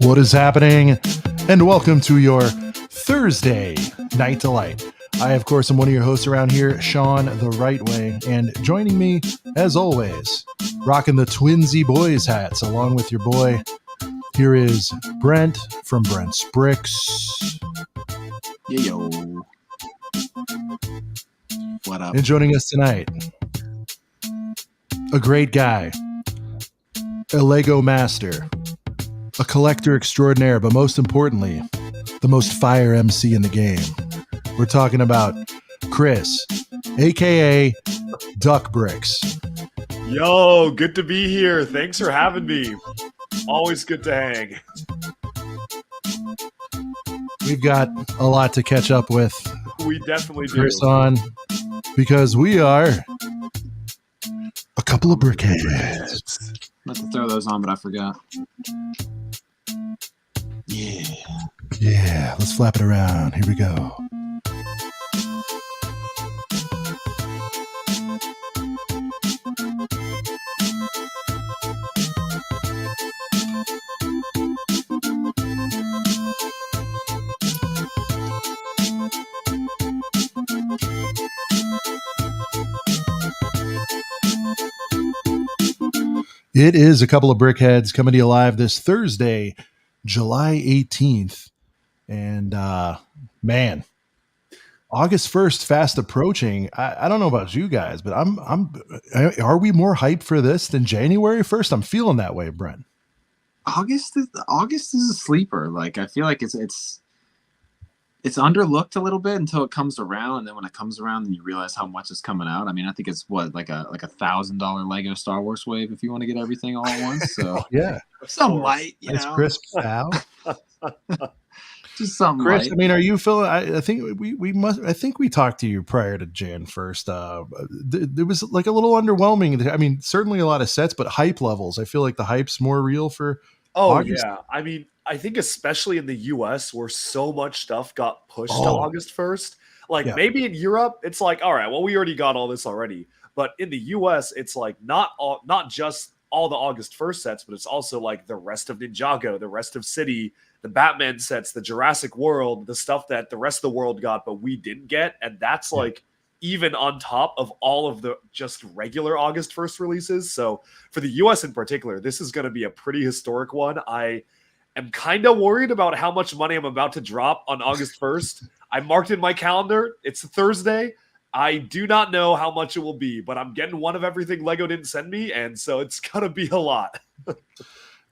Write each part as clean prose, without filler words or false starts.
What is happening? And welcome to your Thursday Night Delight. I, of course, am one of your hosts around here, Sean the Right Way, and joining me, as always, rocking the Twinsy Boys hats, along with your boy, here is Brent from Brent's Bricks. Yo. What up? And joining us tonight, a great guy, a Lego master, a collector extraordinaire, but most importantly, the most fire MC in the game. We're talking about Chris, aka Duck Bricks. Yo, good to be here. Thanks for having me. Always good to hang. We've got a lot to catch up with. We definitely do. Chris on, because we are a couple of brickheads. I meant to throw those on, but I forgot. Yeah, let's flap it around. Here we go. It is a couple of brickheads coming to you live this Thursday, July 18th. And man, August 1st fast approaching. I don't know about you guys, but are we more hyped for this than January 1st? I'm feeling that way, Brent. August is a sleeper. Like, I feel like it's underlooked a little bit until it comes around, and then when it comes around, then you realize how much is coming out. I mean, I think it's like a $1,000 Lego Star Wars wave if you want to get everything all at once. So yeah, some light, that's crisp, pal. Just something. Chris, light. I mean, are you feeling? I think we must. I think we talked to you prior to Jan 1st. There was like a little underwhelming. I mean, certainly a lot of sets, but hype levels. I feel like the hype's more real for. Oh August. yeah, I mean, I think especially in the U.S. where so much stuff got pushed to August 1st. Like maybe in Europe, it's like, all right, well, we already got all this already. But in the U.S., it's like not just all the August 1st sets, but it's also like the rest of Ninjago, the rest of City, the Batman sets, the Jurassic World, the stuff that the rest of the world got, but we didn't get. And that's like even on top of all of the just regular August 1st releases. So for the US in particular, this is going to be a pretty historic one. I am kind of worried about how much money I'm about to drop on August 1st. I marked in my calendar. It's a Thursday. I do not know how much it will be, but I'm getting one of everything Lego didn't send me. And so it's going to be a lot.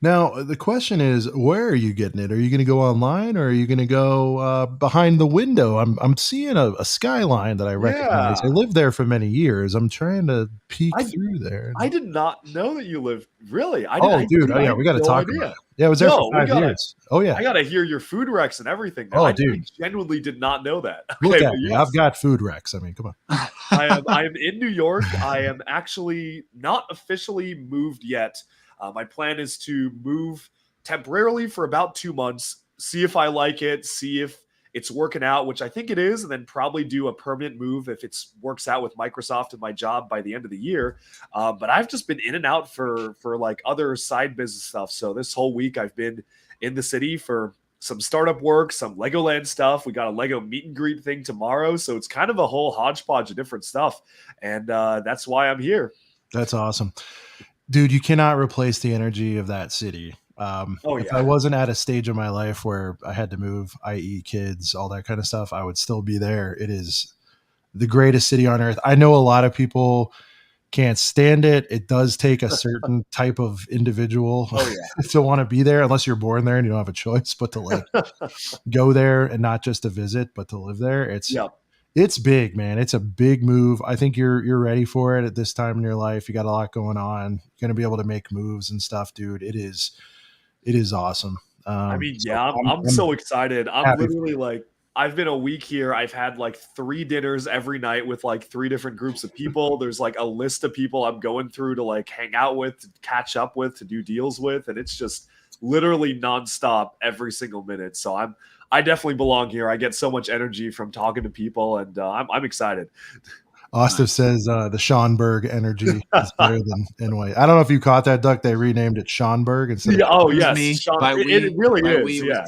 Now, the question is, where are you getting it? Are you going to go online, or are you going to go behind the window? I'm seeing a skyline that I recognize. I lived there for many years. I'm trying to peek through there. I did not know that you lived. Really? We got to talk about it. Yeah, I was there for 5 years. Oh, yeah. I got to hear your food recs and everything. Now. I genuinely did not know that. Look at me. I've got food recs. I mean, come on. I am in New York. I am actually not officially moved yet. My plan is to move temporarily for about 2 months, see if I like it, see if it's working out, which I think it is, and then probably do a permanent move if it works out with Microsoft and my job by the end of the year. But I've just been in and out for like other side business stuff. So this whole week I've been in the city for some startup work, some Legoland stuff. We got a Lego meet and greet thing tomorrow. So it's kind of a whole hodgepodge of different stuff. And that's why I'm here. That's awesome. Dude, you cannot replace the energy of that city. If I wasn't at a stage of my life where I had to move, i.e. kids, all that kind of stuff, I would still be there. It is the greatest city on earth. I know a lot of people can't stand it. It does take a certain type of individual to want to be there, unless you're born there and you don't have a choice, but to like go there and not just to visit, but to live there. It's big, man. It's a big move. I think you're ready for it at this time in your life. You got a lot going on. You're going to be able to make moves and stuff, dude. It is awesome. I'm so excited. I'm literally like, I've been a week here. I've had like 3 dinners every night with like 3 different groups of people. There's like a list of people I'm going through to like hang out with, to catch up with, to do deals with. And it's just literally nonstop every single minute. So I definitely belong here. I get so much energy from talking to people, and I'm excited. Osta says the Schonberg energy is better than NY. I don't know if you caught that, Duck. They renamed it Schonberg instead of yes. Me. It really is. Yeah.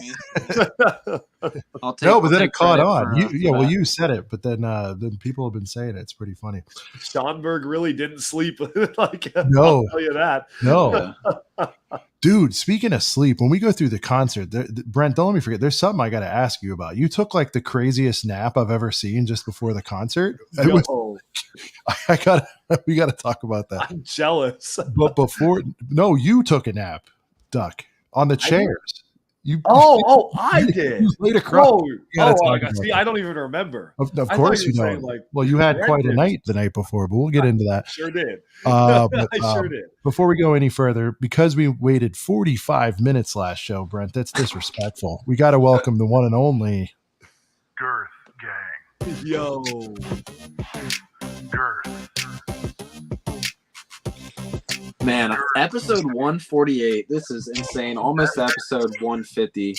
I'll take, no, but then it caught on. For, you said it, but then people have been saying it. It's pretty funny. Schonberg really didn't sleep. No. I'll tell you that. No. Dude, speaking of sleep, when we go through the concert, Brent, don't let me forget, there's something I got to ask you about. You took like the craziest nap I've ever seen just before the concert. We got to talk about that. I'm jealous. But you took a nap, Duck, on the chairs. I did. You laid across. I don't even remember. Of course you don't. You had quite a night the night before, but we'll get into that. Sure did. I sure did. Before we go any further, because we waited 45 minutes last show, Brent, that's disrespectful. We got to welcome the one and only Girth Gang. Yo. Girth. Man, episode 148. This is insane. Almost episode 150.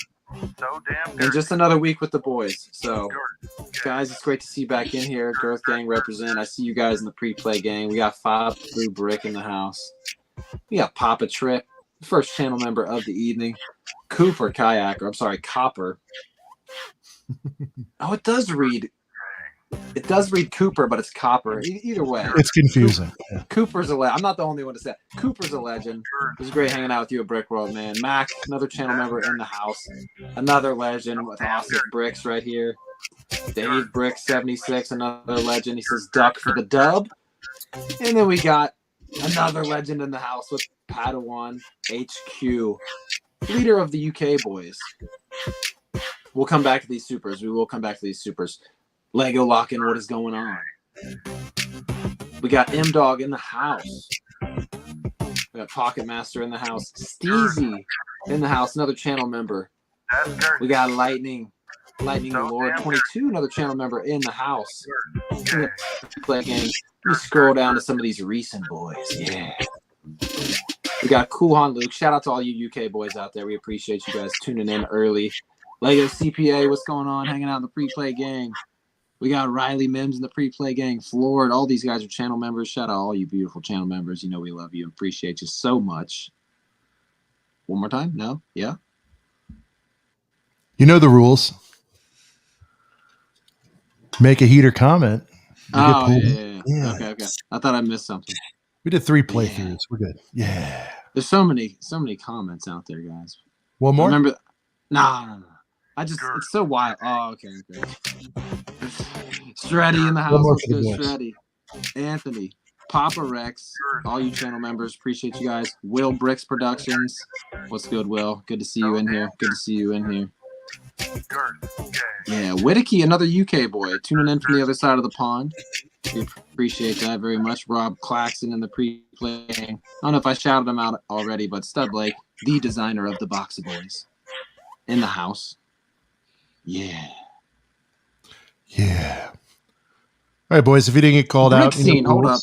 So damn and just another week with the boys. So, guys, it's great to see you back in here. Girth Gang represent. I see you guys in the pre-play gang. We got Five Blue Brick in the house. We got Papa Trip, first channel member of the evening. Copper. Oh, it does read Cooper, but it's Copper. Either way. It's confusing. Cooper's a legend. I'm not the only one to say that. Cooper's a legend. It was great hanging out with you at Brick World, man. Mac, another channel member in the house. Another legend with awesome bricks right here. Dave Brick 76, another legend. He says duck for the dub. And then we got another legend in the house with Padawan HQ, leader of the UK boys. We'll come back to these supers. We will come back to these supers. Lego locking, what is going on? We got M-Dog in the house. We got Pocket Master in the house. Steezy in the house, another channel member. We got Lightning Lord 22, another channel member in the house. Play game. Let me scroll down to some of these recent boys. Yeah. We got Cool Han Luke. Shout out to all you UK boys out there. We appreciate you guys tuning in early. Lego CPA, what's going on? Hanging out in the pre-play gang. We got Riley Mims in the pre-play gang. Floyd, all these guys are channel members. Shout out all you beautiful channel members. You know we love you and appreciate you so much. One more time? No? Yeah? You know the rules. Make a heater comment. Yeah. Okay. I thought I missed something. We did 3 playthroughs. Yeah. We're good. Yeah. There's so many comments out there, guys. One more? Remember? No. It's so wild. Oh, okay. Shreddy in the house. Let's go, Shreddy. Anthony, Papa Rex, all you channel members, appreciate you guys. Will Bricks Productions. What's good, Will? Good to see you in here. Yeah, Whittaky, another UK boy, tuning in from the other side of the pond. We appreciate that very much. Rob Claxton in the pre-play. I don't know if I shouted him out already, but Stud Blake, the designer of the Boxer Boys, in the house. Yeah. All right, boys. If you didn't get called out, Scene, hold up.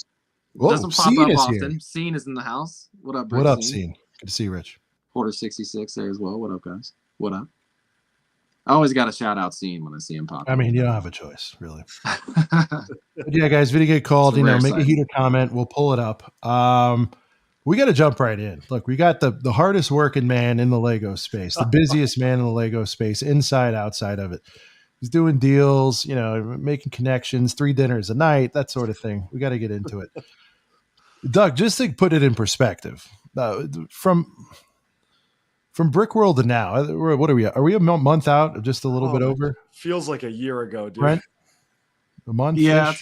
Whoa, doesn't pop Scene up often. Here. Scene is in the house. What up, Brick? What up, Scene? Good to see you, Rich. Porter 66 there as well. What up, guys? What up? I always got a shout out Scene when I see him pop. I mean, you don't have a choice, really. Yeah, guys. If you get called, make a heater comment. We'll pull it up. We got to jump right in. Look, we got the hardest working man in the Lego space, the busiest man in the Lego space, inside, outside of it. He's doing deals, making connections, 3 dinners a night, that sort of thing. We got to get into it. Doug, just to put it in perspective, from Brick World to now, what are we at? Are we a month out? Just a little bit over? Feels like a year ago, dude. Brent? A month? Yeah.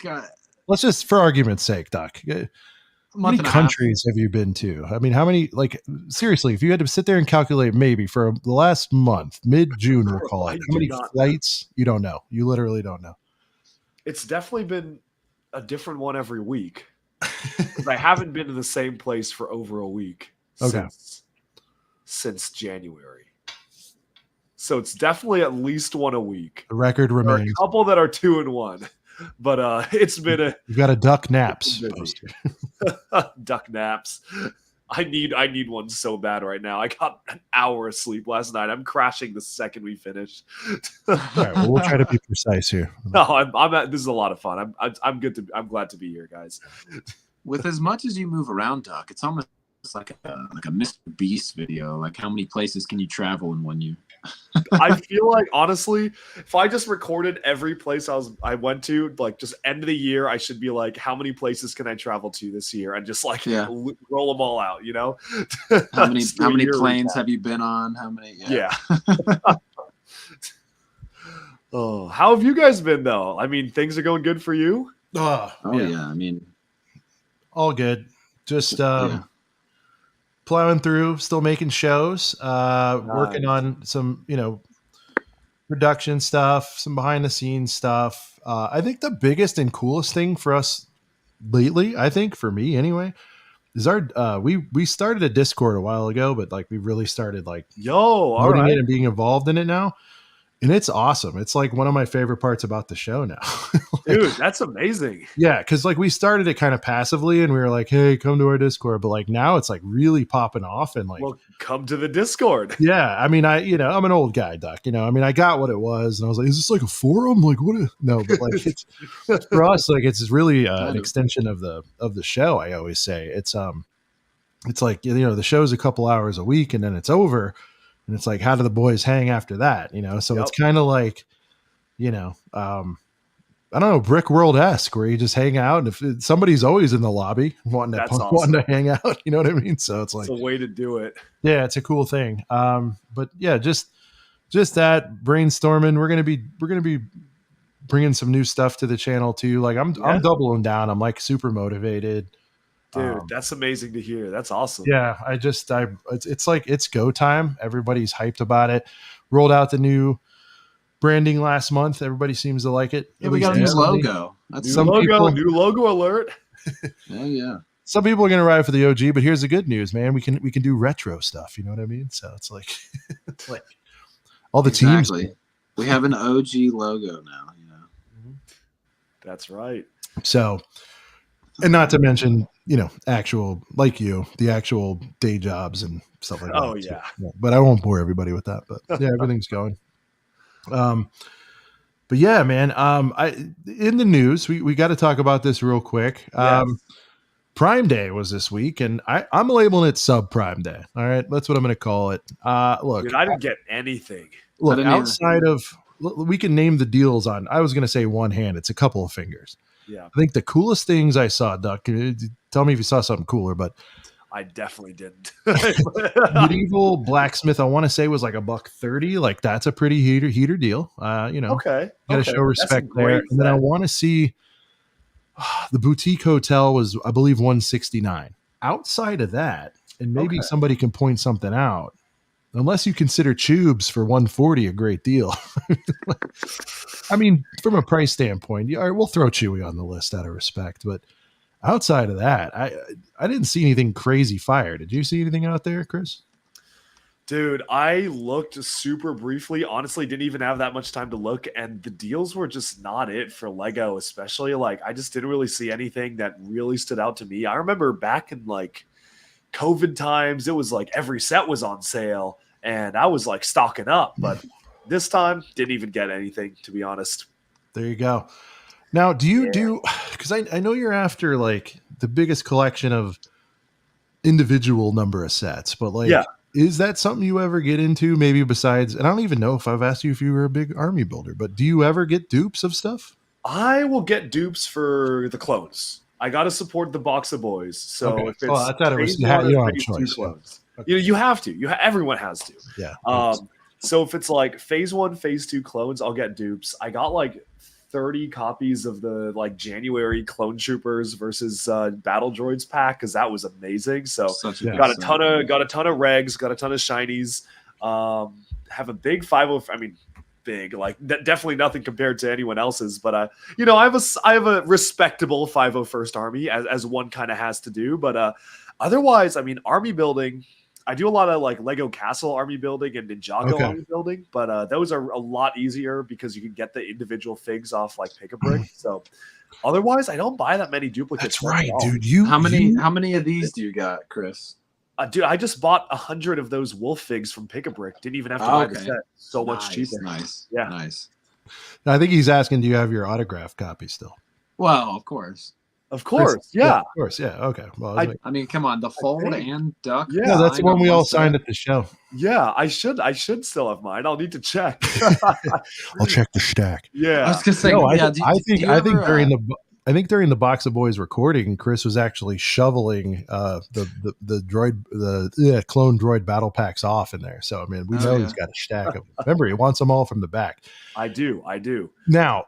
Let's just, for argument's sake, Doc. How many countries have you been to? I mean, how many, seriously, if you had to sit there and calculate maybe for the last month, mid-June, we'll call it, how many flights? You don't know. You literally don't know. It's definitely been a different one every week. I haven't been to the same place for over a week since January. So it's definitely at least one a week. The record remains. There are a couple that are 2 and 1. But it's been You've got a Duck Naps. Duck Naps. I need one so bad right now. I got an hour of sleep last night. I'm crashing the second we finish. All right, well, we'll try to be precise here. No, this is a lot of fun. I'm glad to be here, guys. With as much as you move around, Duck, it's almost like a Mr. Beast video. Like, how many places can you travel in 1 year? I feel like, honestly, if I just recorded every place I went to, like, just end of the year, I should be like, how many places can I travel to this year, and just like roll them all out, you know? How many planes have you been on? How many? Yeah. Oh, how have you guys been though? I mean, things are going good for you. Yeah. I mean, all good. Just plowing through, still making shows, working on some, production stuff, some behind the scenes stuff. I think the biggest and coolest thing for us lately, I think for me anyway, is our we started a Discord a while ago, but like we really started like promoting it and being involved in it now. And it's awesome. It's like one of my favorite parts about the show now. Dude, that's amazing. Yeah, because like we started it kind of passively and we were like, hey, come to our Discord. But like now it's like really popping off and like, well, come to the Discord. Yeah. I mean, I'm an old guy, Duck. I mean, I got what it was. And I was like, is this like a forum? Like, what? No, but like it's for us, like it's really an extension of the show. I always say it's like, the show's a couple hours a week and then it's over. And it's like, how do the boys hang after that? So it's kind of like, I don't know, Brick World-esque, where you just hang out. And if somebody's always in the lobby wanting to hang out, you know what I mean? So it's like, it's a way to do it. Yeah, it's a cool thing. But yeah, just that brainstorming. We're going to be bringing some new stuff to the channel too. Like I'm doubling down. I'm like super motivated. Dude, that's amazing to hear. That's awesome. Yeah, it's like it's go time. Everybody's hyped about it. Rolled out the new branding last month. Everybody seems to like it. Yeah, we got a new logo. That's new logo alert. Yeah. Some people are gonna ride for the OG, but here's the good news, man. We can do retro stuff. You know what I mean? So it's like, all the teams. We have an OG logo now. That's right. So. And not to mention, actual, like the actual day jobs and stuff like that. Oh, yeah. But I won't bore everybody with that. But yeah, everything's going. But yeah, man, in the news, we got to talk about this real quick. Yes. Prime Day was this week, and I'm labeling it Sub Prime Day. All right, that's what I'm going to call it. Look, dude, I didn't get anything. Look, outside of, we can name the deals on, I was going to say one hand. It's a couple of fingers. Yeah, I think the coolest things I saw, Duck, tell me if you saw something cooler, but I definitely didn't. Medieval blacksmith, I want to say, was like $130. Like that's a pretty heater deal. Okay, got to show respect there. And then I want to see the boutique hotel was, I believe, $169. Outside of that, and maybe somebody can point something out. Unless you consider Tubes for $140 a great deal. I mean, from a price standpoint, we'll throw Chewy on the list out of respect. But outside of that, I didn't see anything crazy fire. Did you see anything out there, Chris? Dude, I looked super briefly. Honestly, didn't even have that much time to look. And the deals were just not it for Lego, especially. Like, I just didn't really see anything that really stood out to me. I remember back in like COVID times, it was like every set was on sale and I was like stocking up, but this time didn't even get anything, to be honest. There you go. Now, do you do, because I know you're after like the biggest collection of individual number of sets, but like, is that something you ever get into? Maybe besides, and I don't even know if I've asked you if you were a big army builder, but do you ever get dupes of stuff? I will get dupes for the clones. I got to support the Box of Boys. So if it's I thought it was choice. Clones. Okay. You have to. Everyone has to. Yeah. So if it's like phase 1, phase 2 clones, I'll get dupes. I got like 30 copies of the like January Clone Troopers versus Battle Droids pack because that was amazing. So got a ton of regs, got a ton of shinies. Have a big 50. I mean, big, like definitely nothing compared to anyone else's, but I have a respectable 501st Army as one kind of has to do. But otherwise, I mean, army building, I do a lot of like Lego Castle army building and Ninjago army building, but those are a lot easier because you can get the individual figs off like Pick-a-Brick. So otherwise, I don't buy that many duplicates. That's right, dude. How many of these do you got, Chris? Dude, I just bought 100 of those wolf figs from Pick-a-Brick. Didn't even have to buy the set. So much cheaper. Nice. Yeah. Nice. I think he's asking, do you have your autograph copy still? Well, of course. Of course. Yeah. Of course. Yeah. Okay. Well, I mean, come on. The fold and duck. Yeah, that's the one we all signed at the show. Yeah, I should still have mine. I'll need to check. I'll check the stack. Yeah. I was gonna say, I think during the Box of Boys recording, Chris was actually shoveling the clone droid battle packs off in there. So I mean, we know he's got a stack of them. Remember, he wants them all from the back. I do. Now,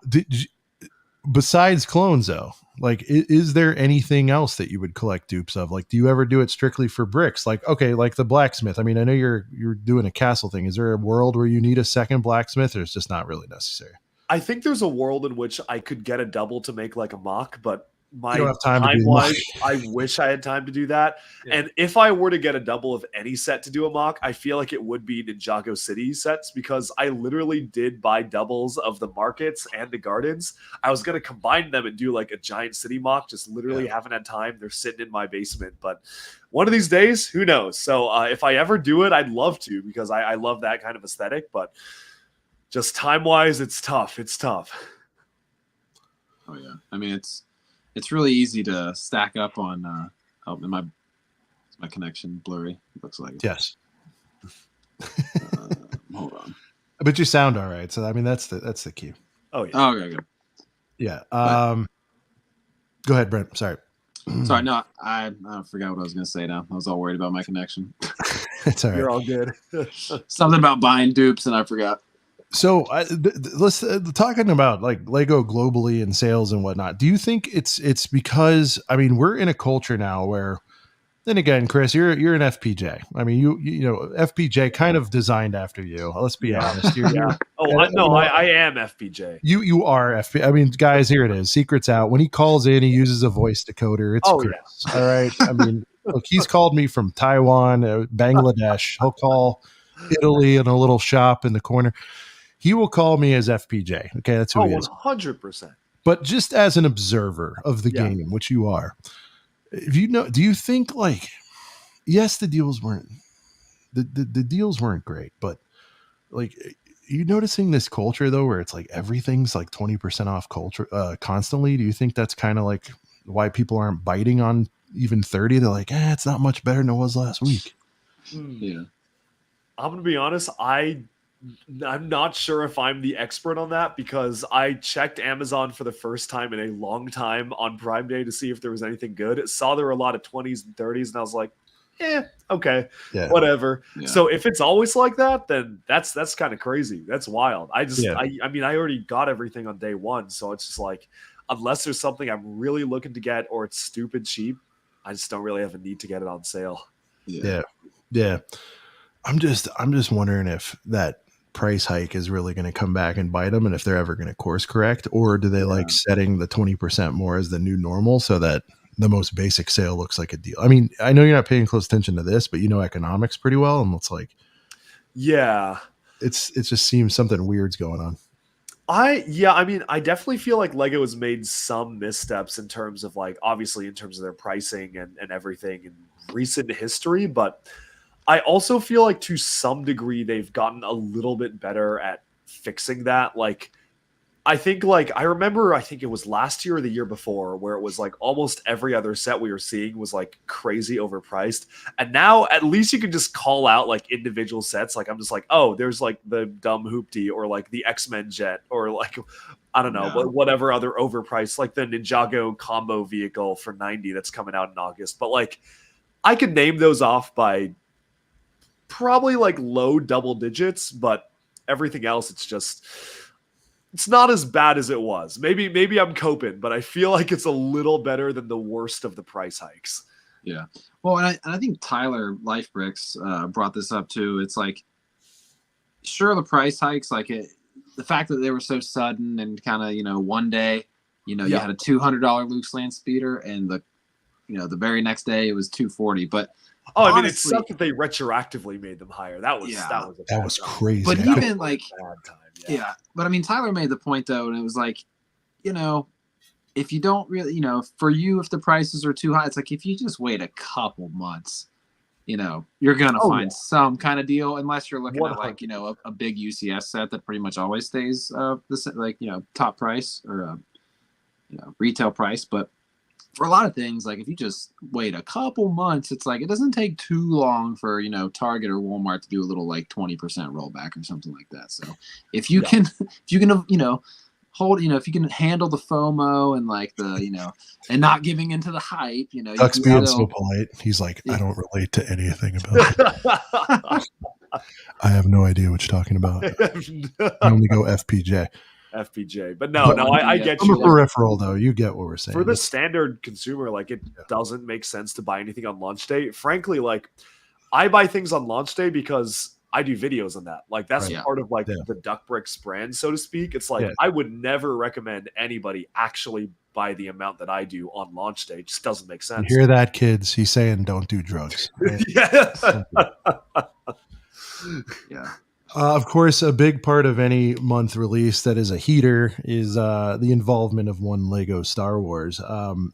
besides clones, though, like, is there anything else that you would collect dupes of? Like, do you ever do it strictly for bricks? Like, okay, like the blacksmith. I mean, I know you're doing a castle thing. Is there a world where you need a second blacksmith, or it's just not really necessary? I think there's a world in which I could get a double to make like a mock, but my time-wise, I wish I had time to do that. Yeah. And if I were to get a double of any set to do a mock, I feel like it would be Ninjago City sets, because I literally did buy doubles of the markets and the gardens. I was going to combine them and do like a giant city mock, just literally haven't had time. They're sitting in my basement, but one of these days, who knows? So if I ever do it, I'd love to, because I love that kind of aesthetic, but just time-wise, it's tough. It's tough. Oh yeah. I mean, it's really easy to stack up on my connection blurry, looks like. Yes. Hold on. But you sound all right. So I mean, that's the key. Oh yeah. Oh, okay, good. Yeah. Go ahead, Brent. Sorry. Sorry, no, I forgot what I was gonna say now. I was all worried about my connection. It's all right. You're all good. Something about buying dupes and I forgot. So let's talking about like Lego globally and sales and whatnot. Do you think it's because, I mean, we're in a culture now where, then again, Chris, you're an FPJ. I mean, you know, FPJ kind of designed after you. Let's be honest. I am FPJ. You are FPJ. I mean, guys, here it is. Secret's out. When he calls in, he uses a voice decoder. It's Chris. Yeah. All right. I mean, look, he's called me from Taiwan, Bangladesh. He'll call Italy in a little shop in the corner. He will call me as FPJ. Okay, that's who he is. 100%. But just as an observer of the game, which you are, do you think, like, yes, the deals weren't great, but like, you noticing this culture though, where it's like everything's like 20% off culture constantly? Do you think that's kind of like why people aren't biting on even 30? They're like, it's not much better than it was last week. Yeah. I'm gonna be honest, I'm not sure if I'm the expert on that, because I checked Amazon for the first time in a long time on Prime Day to see if there was anything good. Saw there were a lot of 20s and 30s, and I was like, okay, whatever. Yeah. So if it's always like that, then that's kind of crazy. That's wild. I mean, I already got everything on day one, so it's just like, unless there's something I'm really looking to get or it's stupid cheap, I just don't really have a need to get it on sale. Yeah. I'm just wondering if that price hike is really going to come back and bite them, and if they're ever going to course correct, or do they like setting the 20% more as the new normal so that the most basic sale looks like a deal? I mean, I know you're not paying close attention to this, but you know economics pretty well, and it's like, it just seems something weird's going on. I mean, I definitely feel like Lego has made some missteps in terms of, like, obviously in terms of their pricing and everything in recent history, but I also feel like to some degree they've gotten a little bit better at fixing that. Like, I think it was last year or the year before where it was like almost every other set we were seeing was like crazy overpriced. And now at least you can just call out like individual sets. Like, I'm just like, oh, there's like the dumb hoopty or like the X-Men jet or like, I don't know, whatever other overpriced, like the Ninjago combo vehicle for 90 that's coming out in August. But like, I could name those off by probably like low double digits, but everything else, it's not as bad as it was. Maybe I'm coping, but I feel like it's a little better than the worst of the price hikes. Yeah. Well, and I think Tyler Life Bricks brought this up too. It's like, sure, the price hikes, like the fact that they were so sudden and kind of, one day, you had a $200 Luke's Land Speeder, and the very next day it was $240. But honestly, I mean, it sucked that they retroactively made them higher. That was crazy. But even like, but I mean, Tyler made the point though, and it was like, if you don't really, for you, if the prices are too high, it's like, if you just wait a couple months, you're gonna find some kind of deal, unless you're looking at like a big UCS set that pretty much always stays top price or retail price. But for a lot of things, like if you just wait a couple months, it's like it doesn't take too long for Target or Walmart to do a little like 20% rollback or something like that. So if you can hold, if you can handle the FOMO and like the and not giving into the hype, Duck's being so polite. He's like, I don't relate to anything about it. I have no idea what you're talking about. I only go FPJ. But I get you. I'm a peripheral though. You get what we're saying. For the standard consumer, like it doesn't make sense to buy anything on launch day. Frankly, like I buy things on launch day because I do videos on that. Like that's part of like the Duck Bricks brand, so to speak. It's like I would never recommend anybody actually buy the amount that I do on launch day. It just doesn't make sense. You hear that, kids? He's saying don't do drugs. Right? Yeah. Of course, a big part of any month release that is a heater is the involvement of one Lego Star Wars. I'm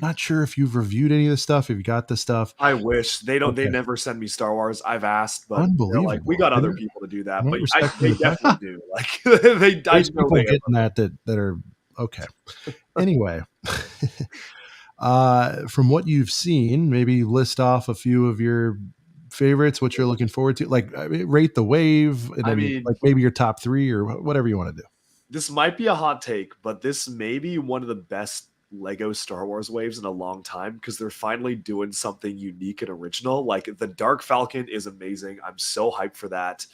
not sure if you've reviewed any of the stuff. If you got the stuff, I wish they don't. Okay. They never send me Star Wars. I've asked, but like we got other people to do that. But they definitely do. Like they, I know they getting that are okay. Anyway, from what you've seen, maybe list off a few of your favorites, what you're looking forward to. Like rate the wave, and then like maybe your top 3 or whatever you want to do. This might be a hot take, but this may be one of the best Lego Star Wars waves in a long time because they're finally doing something unique and original. Like the Dark Falcon is amazing. I'm so hyped for that.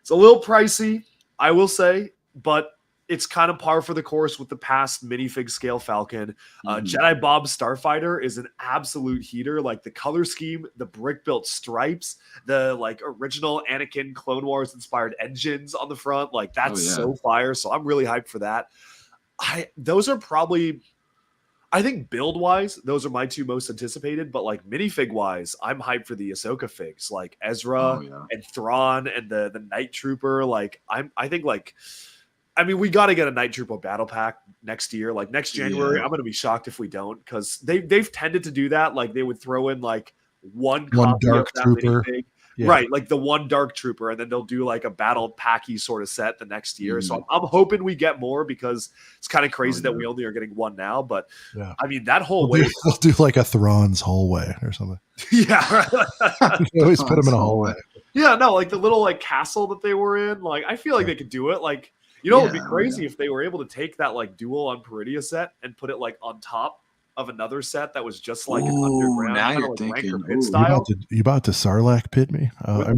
It's a little pricey, I will say, but it's kind of par for the course with the past minifig scale Falcon. Jedi Bob Starfighter is an absolute heater. Like the color scheme, the brick built stripes, the like original Anakin Clone Wars inspired engines on the front. Like that's so fire. So I'm really hyped for that. Those are probably, I think build wise, those are my 2 most anticipated, but like minifig wise, I'm hyped for the Ahsoka figs, like Ezra and Thrawn and the Night Trooper. Like I think we got to get a Night Trooper battle pack next year, like next January. I'm going to be shocked if we don't, because they've tended to do that. Like they would throw in like one dark trooper. Right, like the one dark trooper, and then they'll do like a battle packy sort of set the next year. So I'm hoping we get more, because it's kind of crazy that we only are getting one now. But I mean, that whole way they'll do like a Thrawn's hallway or something. Yeah, they always put them in a hallway. Yeah, no, like the little like castle that they were in. Like I feel like they could do it. Like it would be crazy if they were able to take that like dual on Peridia set and put it like on top of another set that was just like an underground. Now you're like thinking, pit style. You about to Sarlacc pit me? That's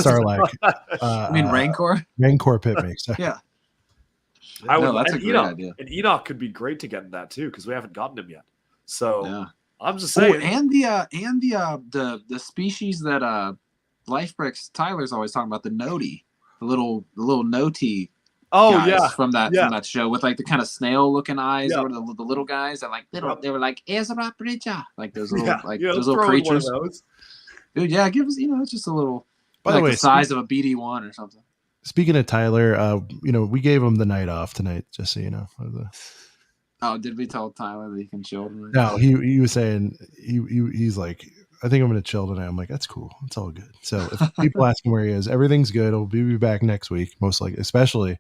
Sarlacc. I mean Rancor. Rancor pit me. So. Yeah. That's a great idea. And Enoch could be great to get in that too, because we haven't gotten him yet. So I'm just saying. And the species that Life Bricks Tyler's always talking about, the Noti, the little Noti. From that show with like the kind of snail looking eyes, or the little guys that like they were like Ezra Bridger, like those little those little creatures. Dude, give us it's just a little, by the way, the size of a BD1 or something. Speaking of Tyler, we gave him the night off tonight, just so you know. Oh, did we tell Tyler that he can chill tonight? No, he was saying he's like, I think I'm going to chill tonight. I'm like, that's cool. It's all good. So if people ask him where he is, everything's good. He'll be back next week, most likely. Especially,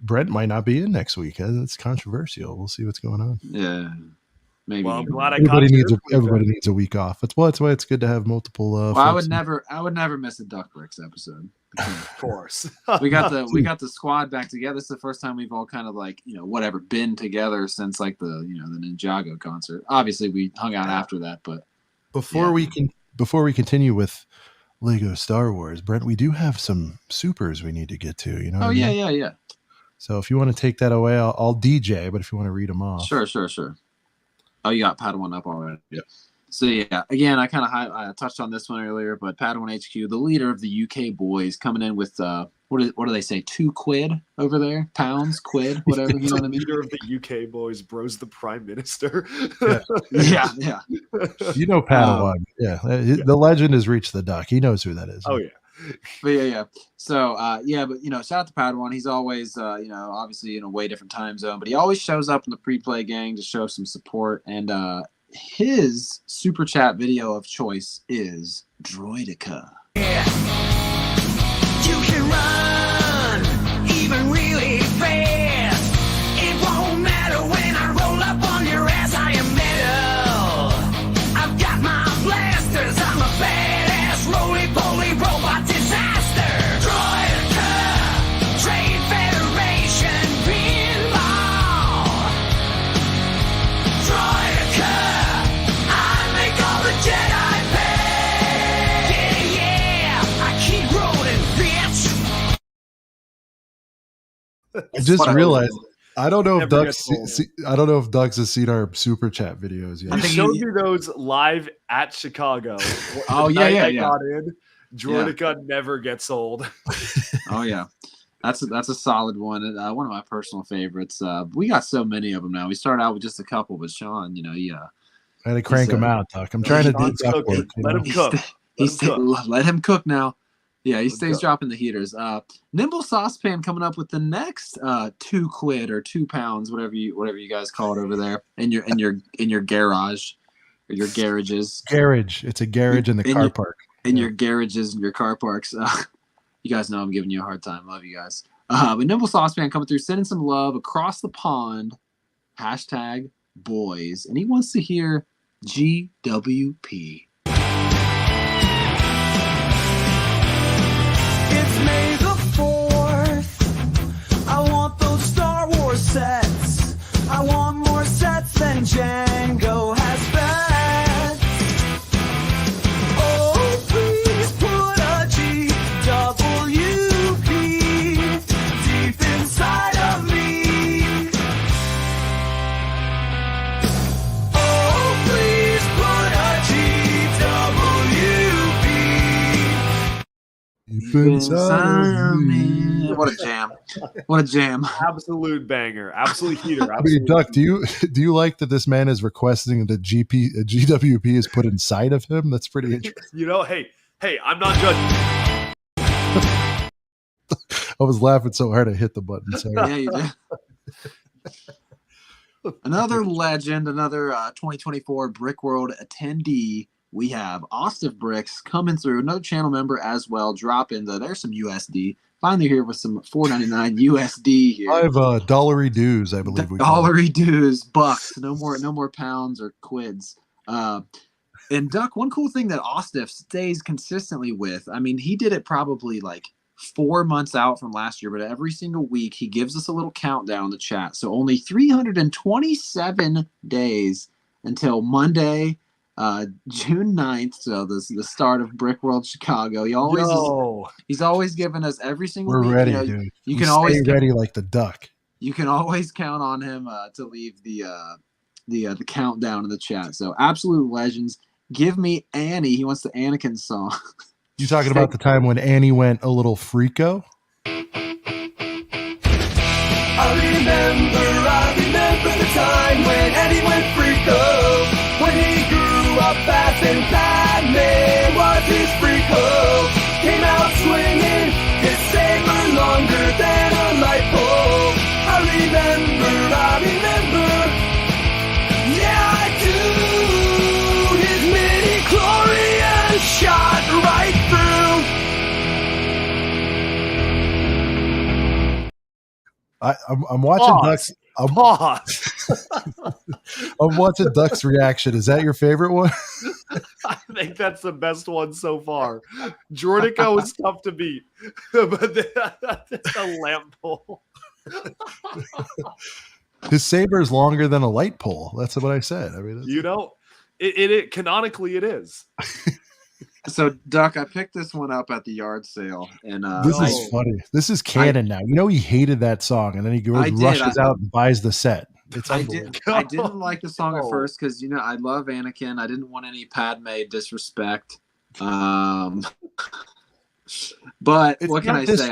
Brent might not be in next week. It's controversial. We'll see what's going on. Yeah, maybe. Well, I'm glad everybody needs a week off. That's why it's good to have multiple. Well, I would never miss a Duck Bricks episode. Of course, we got the squad back together. This is the first time we've all kind of like been together since like the the Ninjago concert. Obviously, we hung out after that, but before we continue with Lego Star Wars, Brent, we do have some supers we need to get to. Yeah. So if you want to take that away, I'll DJ. But if you want to read them off, sure. Oh, you got Padawan up already. Yeah. So again, I kind of touched on this one earlier, but Padawan HQ, the leader of the UK boys, coming in with what do they say? £2 over there, pounds, quid, whatever. You know what I mean? Leader of the UK boys, bro's the prime minister. Yeah. Padawan. The legend has reached the duck. He knows who that is. Oh yeah. But So but shout out to Padawan. He's always obviously in a way different time zone, but he always shows up in the pre-play gang to show some support. And his super chat video of choice is Droidica. Yeah. You can run even really fast. It won't matter when I roll up on your ass. I am metal. I've got my blasters. I'm a badass roly-poly robot disaster. Droidica, Trade Federation pinball. Droidica, I make all the Jedi pay. Yeah, I keep rolling, bitch. I just realized. I don't know if Never Ducks. gets old. I don't know if Ducks has seen our super chat videos yet. I showed you those live at Chicago. Oh, The yeah, night yeah, I yeah. got in. Droidica never gets old. Oh yeah, that's a solid one. One of my personal favorites. We got so many of them now. We started out with just a couple, but Sean, yeah, I had to crank them out, Duck. I'm trying to do Sean's duck cooking. work. Let him cook. Let him cook now. Yeah, he stays cook. dropping the heaters. Nimble Saucepan coming up with the next £2 or £2, whatever you guys call it over there in your garage or your garages. Garage. It's a garage in the car park. In your garages and your car parks. You guys know I'm giving you a hard time. Love you guys. But Nimble Saucepan coming through, sending some love across the pond. #boys. And he wants to hear GWP. It's May the 4th. I want those Star Wars sets. I want more sets than Django has bets. Oh, please put a GWP deep inside of me. Oh, please put a GWP. Deep inside of me. What a jam! What a jam! Absolute banger. Absolute heater. I mean, Absolute Duck, do you like that this man is requesting that GWP is put inside of him? That's pretty interesting. Hey, I'm not judging. I was laughing so hard I hit the button. Sorry. Yeah, you did. Another legend, another 2024 Brick World attendee. We have Ostif Bricks coming through, another channel member as well. Drop in there's some USD. Finally here with some $4.99 USD here. I have dollary dues, I believe. Dollary dues, bucks. No more pounds or quids. And Duck, one cool thing that Ostif stays consistently with, I mean, he did it probably like 4 months out from last year, but every single week he gives us a little countdown in the chat. So only 327 days until Monday, June 9th. So this is the start of Brick World Chicago. He's always giving us every single week. We're ready, dude. You can always stay ready like the duck. You can always count on him to leave the countdown in the chat. So absolute legends. Give me Annie. He wants the Anakin song. You talking about the time when Annie went a little freako? I remember the time when Eddie went freako. When he grew up fast and Padme was his freako. Came out swinging his saber longer than a light pole. I remember. Yeah, I do. His midi-chlorian shot right through. I'm watching Ducks. Pause. I'm watching Duck's reaction. Is that your favorite one? I think that's the best one so far. Jordica was tough to beat, but that's a lamp pole. His saber is longer than a light pole. That's what I said. I mean, it canonically it is. So, Duck, I picked this one up at the yard sale, and this is funny. This is canon now. You know, he hated that song, and then he rushes out and buys the set. I didn't like the song at first because I love Anakin. I didn't want any Padme disrespect. But what can I say?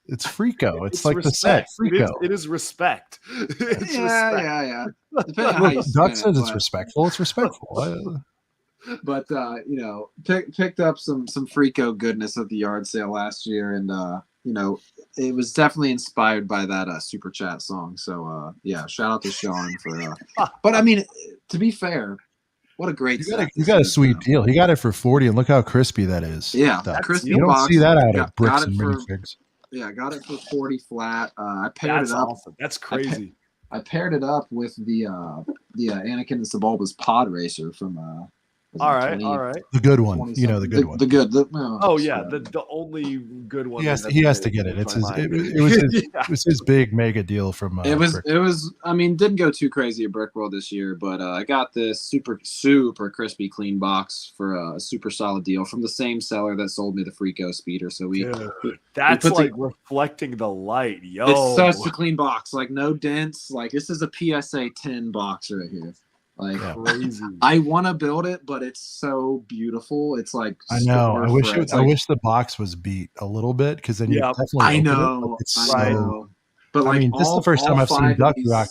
It's freako. It's like respect. The set. Freako. It is respect. It's yeah. Depending on how you Duck says it's but... respectful. It's respectful. But picked up some freako goodness at the yard sale last year, and it was definitely inspired by that super chat song. So shout out to Sean for. But I mean, to be fair, What a great set. You got a sweet deal. He got it for 40, and look how crispy that is. Yeah, crispy. You don't see that out of bricks and minifigs. Yeah, I got it for 40 flat. I paired it up. Awesome. That's crazy. I paired it up with the Anakin and Sebulba's pod racer from all right. The good one. You know, the good one. The good. The only good one. He has to get it. It's his. It was his big mega deal from. It was. I mean, didn't go too crazy at Brick World this year, but I got this super crispy clean box for a super solid deal from the same seller that sold me the Freako speeder. So that's like reflecting the light, yo. It's such a clean box, like no dents. Like this is a PSA 10 box right here. Like crazy. I want to build it, but it's so beautiful. It's like I know. I wish the box was beat a little bit because then you definitely. I know. But I mean, this is the first time I've seen Duck rock.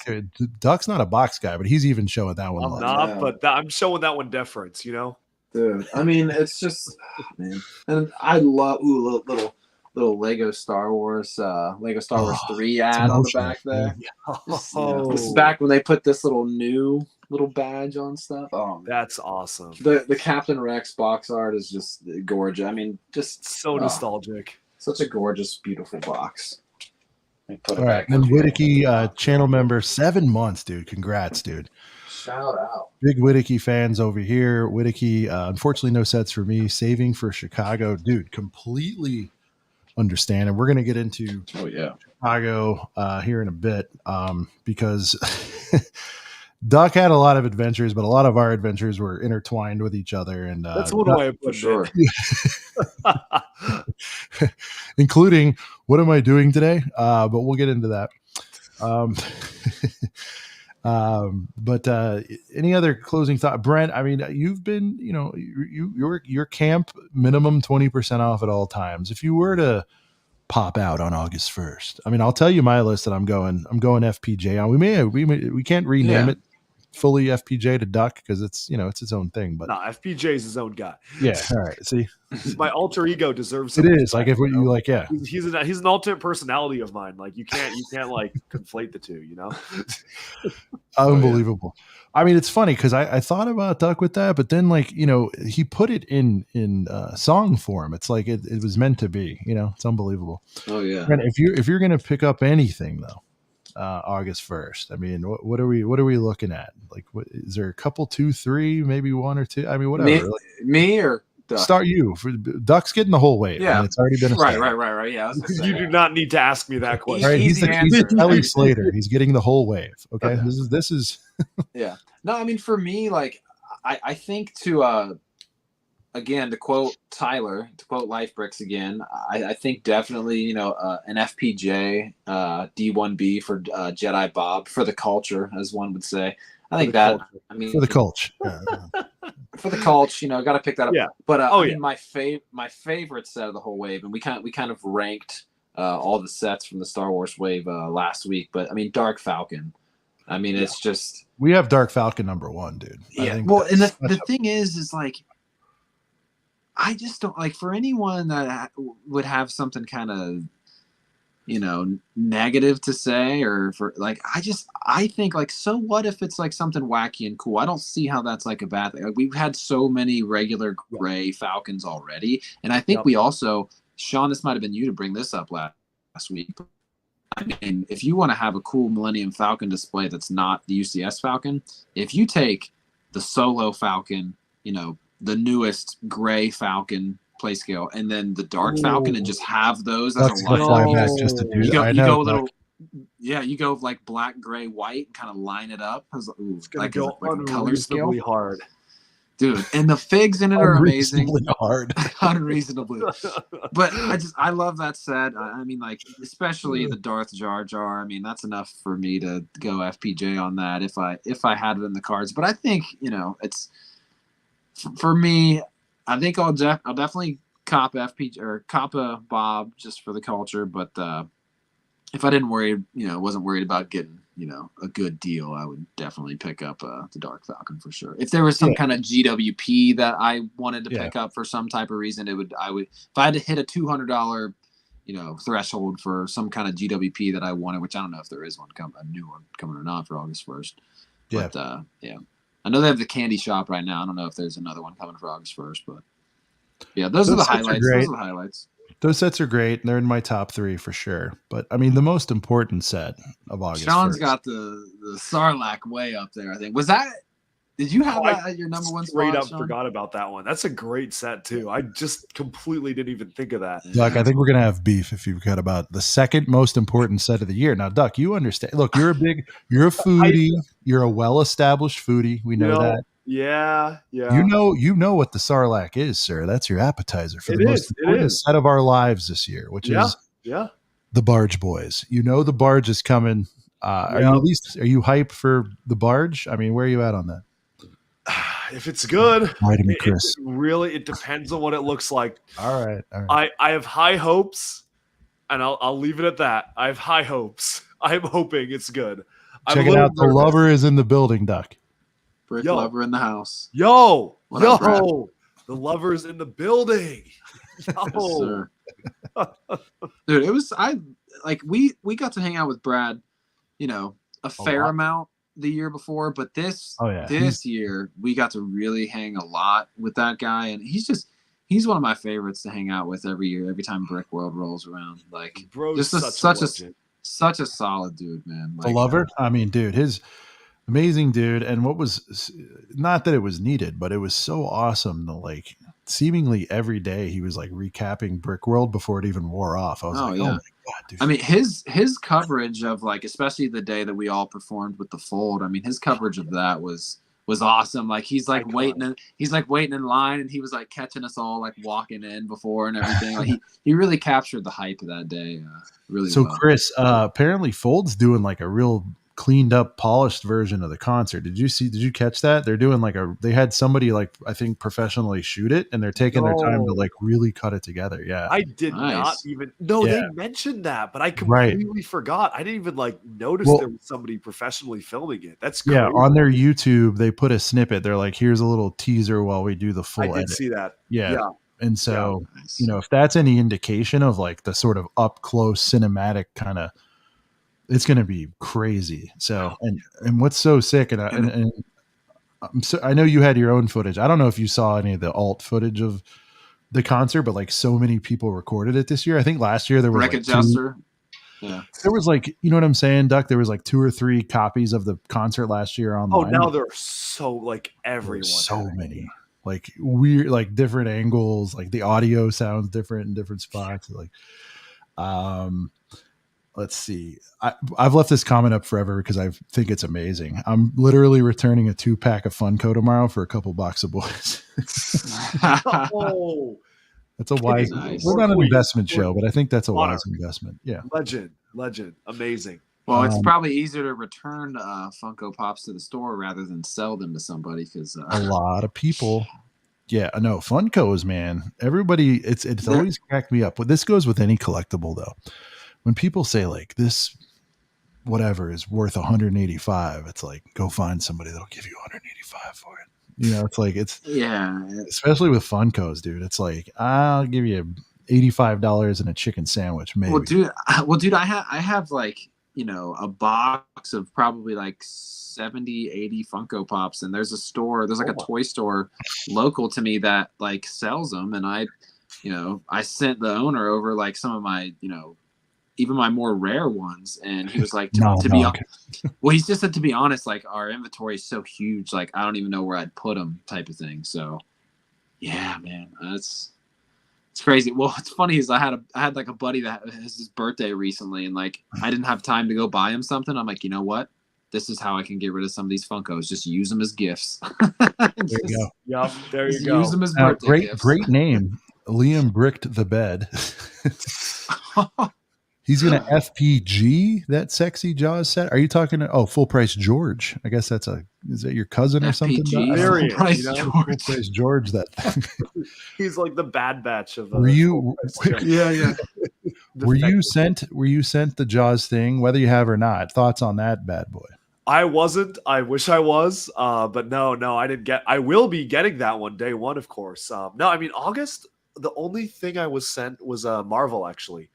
Duck's not a box guy, but he's even showing that one. I'm not, but I'm showing that one deference. You know, dude. I mean, it's just man, and I love little Lego Star Wars, Lego Star Wars 3 ad on the back there. This is back when they put this little badge on stuff. Oh, that's awesome. The Captain Rex box art is just gorgeous. I mean, just so nostalgic. Such a gorgeous, beautiful box. All right, and then Whittaky, channel member, 7 months, dude. Congrats, dude. Shout out. Big Whittaky fans over here. Whittaky, unfortunately, no sets for me. Saving for Chicago, dude. Completely understand, and we're gonna get into Chicago here in a bit because Duck had a lot of adventures, but a lot of our adventures were intertwined with each other, and that's one way I put sure. Including what am I doing today? But we'll get into that. But any other closing thought, Brent? I mean, you've been, your camp minimum 20% off at all times. If you were to pop out on August 1st, I mean, I'll tell you my list that I'm going FPJ on. We can't rename it fully FPJ to Duck because it's its own thing. But FPJ is his own guy. Yeah. All right. See, my alter ego deserves. It is like if you like, yeah. He's an alternate personality of mine. Like you can't like conflate the two. Unbelievable. I mean, it's funny because I thought about Duck with that, but then he put it in song form. It's like it was meant to be. It's unbelievable. Oh yeah. And if you're gonna pick up anything though, August 1st. I mean, what are we looking at? Like, is there a couple, 2, 3, maybe 1 or 2? I mean, whatever. Me or Duck? Start you. Duck's getting the whole wave. Yeah, I mean, it's already been right. Yeah, you do not need to ask me that question. Right, he's Kelly Slater. He's getting the whole wave. Okay, this is. Yeah. No, I mean, for me, like, I think to again, to quote Tyler, to quote Life Bricks again, I think definitely, an FPJ D1B for Jedi Bob for the culture, as one would say. I think that, culture. I mean, for the culture. For the culture, got to pick that up. Yeah. But I mean, my favorite set of the whole wave, and we kind of ranked all the sets from the Star Wars wave last week. But I mean, Dark Falcon. I mean, it's just we have Dark Falcon #1, dude. Yeah. Well, and the thing is like. I just don't like for anyone that would have something kind of, negative to say or for like, I think like, so what if it's like something wacky and cool? I don't see how that's like a bad thing. Like, we've had so many regular gray Falcons already. And I think we also, Sean, this might've been you to bring this up last week. I mean, if you want to have a cool Millennium Falcon display that's not the UCS Falcon, if you take the Solo Falcon, the newest gray Falcon play scale, and then the Dark Falcon, and just have those as a line. You go a little, you go like black, gray, white, and kind of line it up as like a color scale. Hard, dude. And the figs in it are amazing. Hard, unreasonably. But I love that set. I mean, like especially the Darth Jar Jar. I mean, that's enough for me to go FPJ on that if I had it in the cards. But I think it's. For me, I think I'll definitely cop FPJ or cop a Bob just for the culture. But if I didn't wasn't worried about getting a good deal, I would definitely pick up the Dark Falcon for sure. If there was some kind of GWP that I wanted to pick up for some type of reason, I would if I had to hit a $200 threshold for some kind of GWP that I wanted, which I don't know if there is a new one coming or not for August 1st. Yeah. But, I know they have the candy shop right now. I don't know if there's another one coming for August 1st, but yeah, those are the highlights. Those are the highlights. Those sets are great. They're in my top 3 for sure. But I mean, the most important set of August. Sean's got the Sarlacc way up there, I think. Was that? Did you have that at your number one spot? Straight up forgot about that one. That's a great set too. I just completely didn't even think of that. Duck, I think we're gonna have beef if you forgot about the second most important set of the year. Now, Duck, you understand. Look, you're a foodie. You're a well-established foodie. We know that. Yeah. You know what the Sarlacc is, sir. That's your appetizer for the most important set of our lives this year, which is the Barge Boys. You know the Barge is coming. Are you hyped for the Barge? I mean, where are you at on that? If it's good, Chris. It depends on what it looks like. All right. I have high hopes, and I'll leave it at that. I have high hopes. I'm hoping it's good. Check it out. The lover is in the building, Duck. Brick lover in the house. The lover's in the building. Yo. Yes, dude, it was we got to hang out with Brad, a fair amount the year before, but this year we got to really hang a lot with that guy, and he's one of my favorites to hang out with every year, every time Brick World rolls around. Like, bro's such a solid dude, man. The lover, I mean, dude, his amazing dude, and what was not that it was needed, but it was so awesome to seemingly every day he was recapping Brick World before it even wore off. I was oh my god, dude. I mean, his coverage of especially the day that we all performed with the Fold. I mean, his coverage of that was awesome. He's waiting in line, and he was catching us all walking in before and everything. He really captured the hype of that day really well. So Chris, apparently Fold's doing a real cleaned up, polished version of the concert. Did you catch that? They're doing they had somebody I think professionally shoot it, and they're taking their time to really cut it together. Yeah. I did not even they mentioned that, but I completely forgot. I didn't even notice there was somebody professionally filming it. That's crazy. Yeah, on their YouTube they put a snippet. They're here's a little teaser while we do the full edit. I did see that. Yeah. And so, if that's any indication of the sort of up close cinematic kind of, it's going to be crazy. So, and what's so sick, and I know you had your own footage. I don't know if you saw any of the alt footage of the concert, but so many people recorded it this year. I think last year there was there was you know what I'm saying, Duck? There was 2 or 3 copies of the concert last year online. Oh, now there are so everyone. So many. Weird, different angles, the audio sounds different in different spots. Let's see. I've left this comment up forever because I think it's amazing. I'm literally returning a 2-pack of Funko tomorrow for a couple box of boys. Oh, that's a wise. Nice. We're not an investment show, but I think that's a wise investment. Yeah. Legend, amazing. Well, it's probably easier to return Funko Pops to the store rather than sell them to somebody because a lot of people. Yeah, no, Funkos, man. Everybody, it's always cracked me up. But this goes with any collectible though. When people say this whatever is worth 185, it's go find somebody that'll give you 185 for it. It's especially with Funkos, dude. It's I'll give you $85 and a chicken sandwich, maybe. Well, dude, I have a box of probably 70, 80 Funko Pops, and there's a toy store local to me that sells them, and I sent the owner over some of my even my more rare ones, and he was he just said, to be honest, our inventory is so huge, I don't even know where I'd put them, type of thing. So yeah, man, it's crazy. Well, what's funny is I had a buddy that has his birthday recently, and I didn't have time to go buy him something. I'm you know what? This is how I can get rid of some of these Funkos. Just use them as gifts. There you go. Yep, there you go. Use them as birthday gifts. Great name. Liam bricked the bed. He's going to FPG that sexy Jaws set. Are you talking to, Full Price George? I guess is that your cousin or something? Full Price George. Full Price George, that thing. He's the Bad Batch of were you yeah. Were you sent the Jaws thing, whether you have or not? Thoughts on that bad boy? I wasn't. I wish I was. But no, I didn't get. I will be getting that one day one, of course. No, I mean August. The only thing I was sent was Marvel, actually.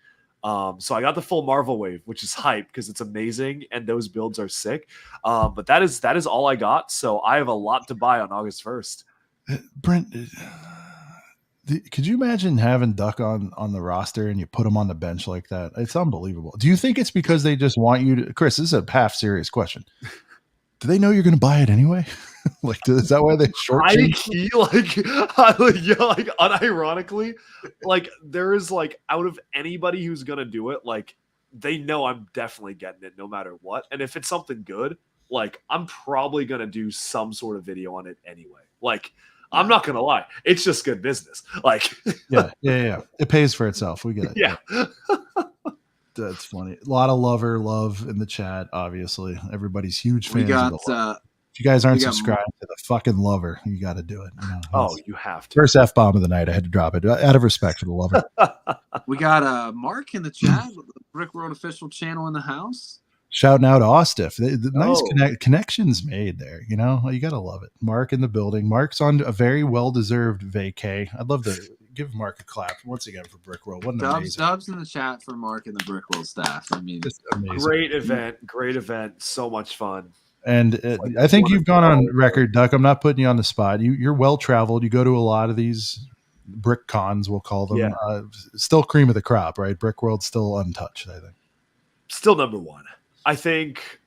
So I got the full Marvel wave, which is hype because it's amazing and those builds are sick. But that is all I got. So I have a lot to buy on August 1st. Brent, could you imagine having Duck on the roster and you put him on the bench like that? It's unbelievable. Do you think it's because they just want you to, Chris, this is a half serious question. Do they know you're going to buy it anyway? Like, is that why they shortchange? Like unironically, like there is like out of anybody who's going to do it, like they know I'm definitely getting it no matter what. And if it's something good, like I'm probably going to do some sort of video on it anyway. Like, I'm not gonna lie, it's just good business. Like, yeah, it pays for itself. We get it. Yeah. That's funny. A lot of love in the chat. Obviously, everybody's huge fans. We got. If you guys aren't subscribed to the fucking lover, you got to do it. You know, you have to. First F-bomb of the night. I had to drop it out of respect for the lover. We got Mark in the chat, the Brick World official channel in the house. Shouting out Ostiff. The nice connections made there. You know, you got to love it. Mark in the building. Mark's on a very well-deserved vacay. I'd love to give Mark a clap once again for Brick World. What an amazing. Dubs in the chat for Mark and the Brick World staff. I mean, just amazing. Great event. So much fun. And I think you've gone on record, Duck. I'm not putting you on the spot. You're well-traveled. You go to a lot of these brick cons, we'll call them. Yeah. Still cream of the crop, right? Brick World's still untouched, I think. Still number one. I think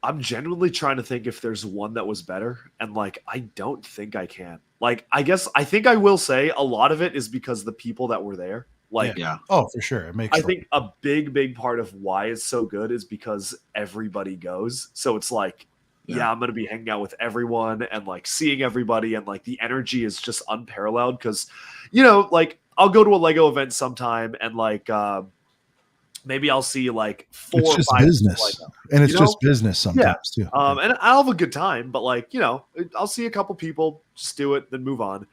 I'm genuinely trying to think if there's one that was better. And like, I don't think I can. Like, I think I will say a lot of it is because the people that were there. Like, yeah. Oh, for sure. It makes. I think a big part of why it's so good is because everybody goes. So it's like, I'm going to be hanging out with everyone and like seeing everybody. And like the energy is just unparalleled. Cause you know, like I'll go to a Lego event sometime and like, maybe I'll see like 4 or 5 business, and it's just business sometimes too. And I'll have a good time, but like, you know, I'll see a couple people, just do it, then move on.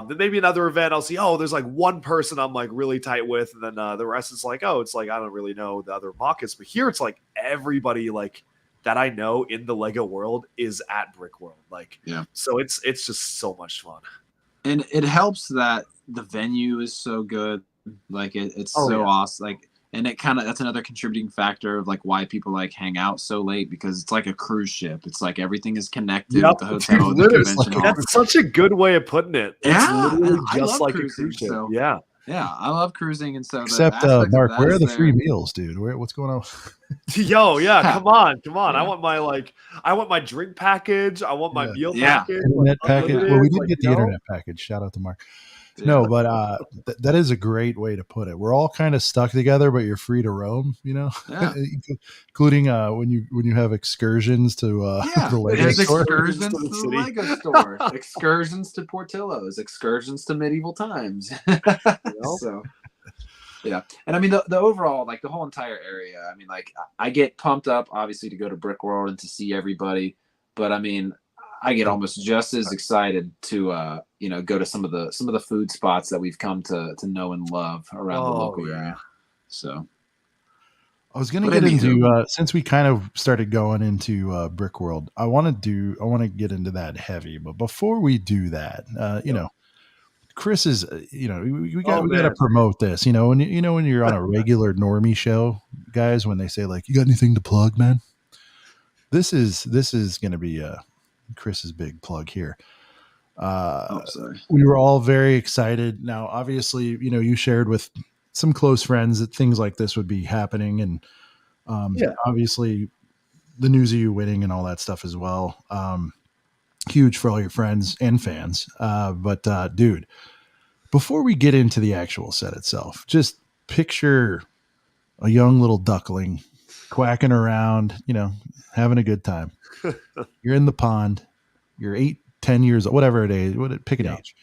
Then maybe another event, I'll see, there's like one person I'm like really tight with, and then the rest is like, it's like I don't really know the other Mockus. But here it's like everybody like that I know in the Lego world is at Brick World. Like, so it's just so much fun. And it helps that the venue is so good. Like it's awesome. Like, and it kind of, that's another contributing factor of like why people like hang out so late, because it's like a cruise ship. It's like everything is connected with the hotel. The convention that's such a good way of putting it. Yeah, it's literally just like a cruise ship. So, yeah, I love cruising, and so except Mark, where are the free meals, dude? What's going on? Come on. I want my drink package. I want my meal package. Internet package. Well, we did get the internet package. Shout out to Mark. No, but that is a great way to put it. We're all kind of stuck together, but you're free to roam, you know, including when you have excursions to the Lego store. Excursions to the Lego store, excursions to Portillo's, excursions to medieval times. So, yeah. And I mean, the overall, like the whole entire area, I mean, like I get pumped up, obviously, to go to Brick World and to see everybody. But I mean, I get almost just as excited to go to some of the food spots that we've come to know and love around the local area. So I was going to get into since we kind of started going into Brick World, I want to get into that heavy. But before we do that, Chris is we got to promote this. When you're on a regular normie show, guys, when they say like, you got anything to plug, man? This is going to be Chris's big plug here. We were all very excited. Now, obviously, you shared with some close friends that things like this would be happening, and obviously the news of you winning and all that stuff as well. Huge for all your friends and fans. But dude, before we get into the actual set itself, just picture a young little duckling quacking around, having a good time. You're in the pond. You're 8, 10 years old, whatever it is. Pick an age.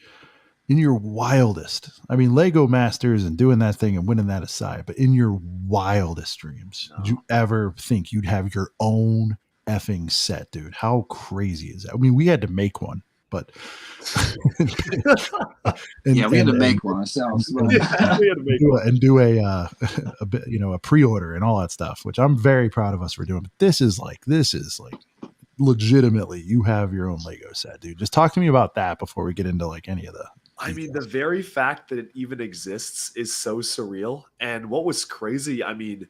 In your wildest, I mean, Lego Masters and doing that thing and winning that aside, but in your wildest dreams, did you ever think you'd have your own effing set, dude? How crazy is that? I mean, we had to make one, but we had to make one ourselves. We had to make one and do a bit, a pre-order and all that stuff, which I'm very proud of us for doing. But this is like legitimately, you have your own Lego set, dude. Just talk to me about that before we get into like any of the I mean, the very fact that it even exists is so surreal. And what was crazy, I mean,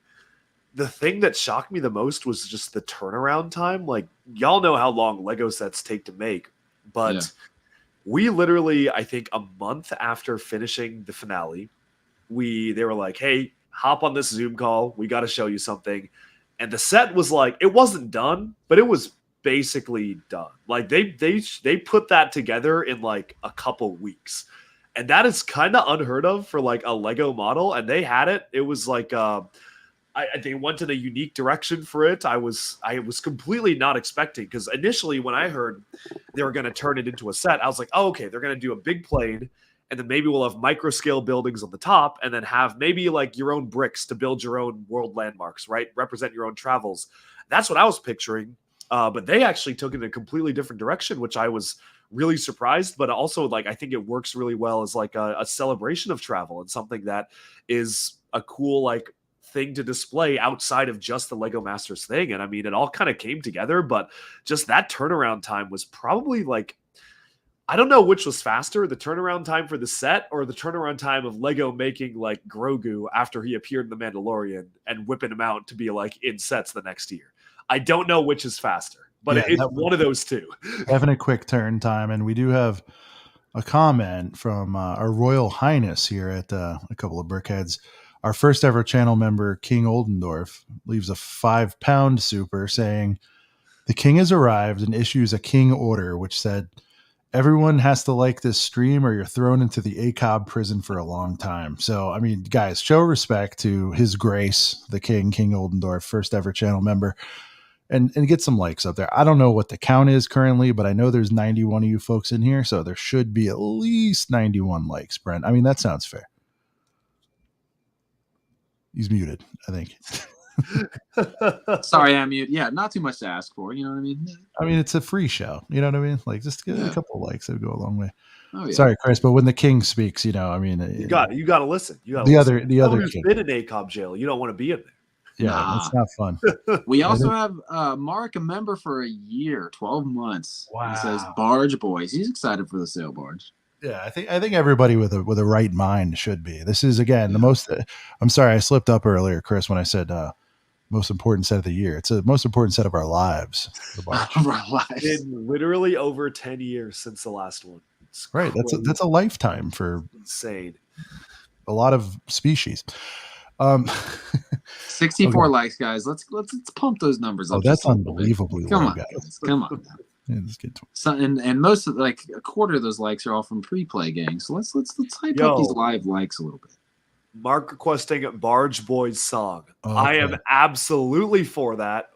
the thing that shocked me the most was just the turnaround time. Like, y'all know how long Lego sets take to make, but we literally, I think, a month after finishing the finale, they were like, "Hey, hop on this Zoom call. We got to show you something." And the set was like, it wasn't done, but it was basically done. Like they put that together in like a couple weeks, and that is kind of unheard of for like a Lego model. And they had it. It was like they went in a unique direction for it. I was completely not expecting, because initially when I heard they were going to turn it into a set, I was like, oh, okay, they're going to do a big plane, and then maybe we'll have micro scale buildings on the top, and then have maybe like your own bricks to build your own world landmarks, right? Represent your own travels. That's what I was picturing. But they actually took it in a completely different direction, which I was really surprised. But also, like, I think it works really well as like a celebration of travel, and something that is a cool like thing to display outside of just the Lego Masters thing. And I mean, it all kind of came together, but just that turnaround time was probably like, I don't know which was faster, the turnaround time for the set or the turnaround time of Lego making like Grogu after he appeared in The Mandalorian and whipping him out to be like in sets the next year. I don't know which is faster, but it's one of those two. Having a quick turn time. And we do have a comment from our Royal Highness here at a couple of Brickheads. Our first ever channel member, King Oldendorf, leaves a £5 super saying, "The king has arrived and issues a king order, which said, everyone has to like this stream or you're thrown into the ACOB prison for a long time." So, I mean, guys, show respect to His Grace, the King Oldendorf, first ever channel member, and get some likes up there. I don't know what the count is currently, but I know there's 91 of you folks in here, so there should be at least 91 likes, Brent. I mean, that sounds fair. He's muted, I think. Sorry, I'm mute. Yeah, not too much to ask for. You know what I mean? I mean, it's a free show. You know what I mean? Like, just get a couple of likes. That would go a long way. Oh, yeah. Sorry, Chris, but when the king speaks, you know, I mean, you got to listen. You got the other who's been in ACOB jail. You don't want to be in there. Yeah, it's not fun. We also have Mark, a member for a year, 12 months. Wow. He says Barge Boys. He's excited for the sail barge. Yeah, I think everybody with a right mind should be. This is, again, the most. I'm sorry, I slipped up earlier, Chris, when I said most important set of the year. It's the most important set of our lives. Of our lives. In literally over 10 years since the last one. It's right. crazy. That's a lifetime for insane. A lot of species. 64 likes, guys. Let's pump those numbers up. Oh, that's unbelievably low, guys. Come on. Yeah, let's get to it. So, and most of like a quarter of those likes are all from pre-play gangs. So let's hype up these live likes a little bit. Mark requesting Barge Boys song. Okay. I am absolutely for that.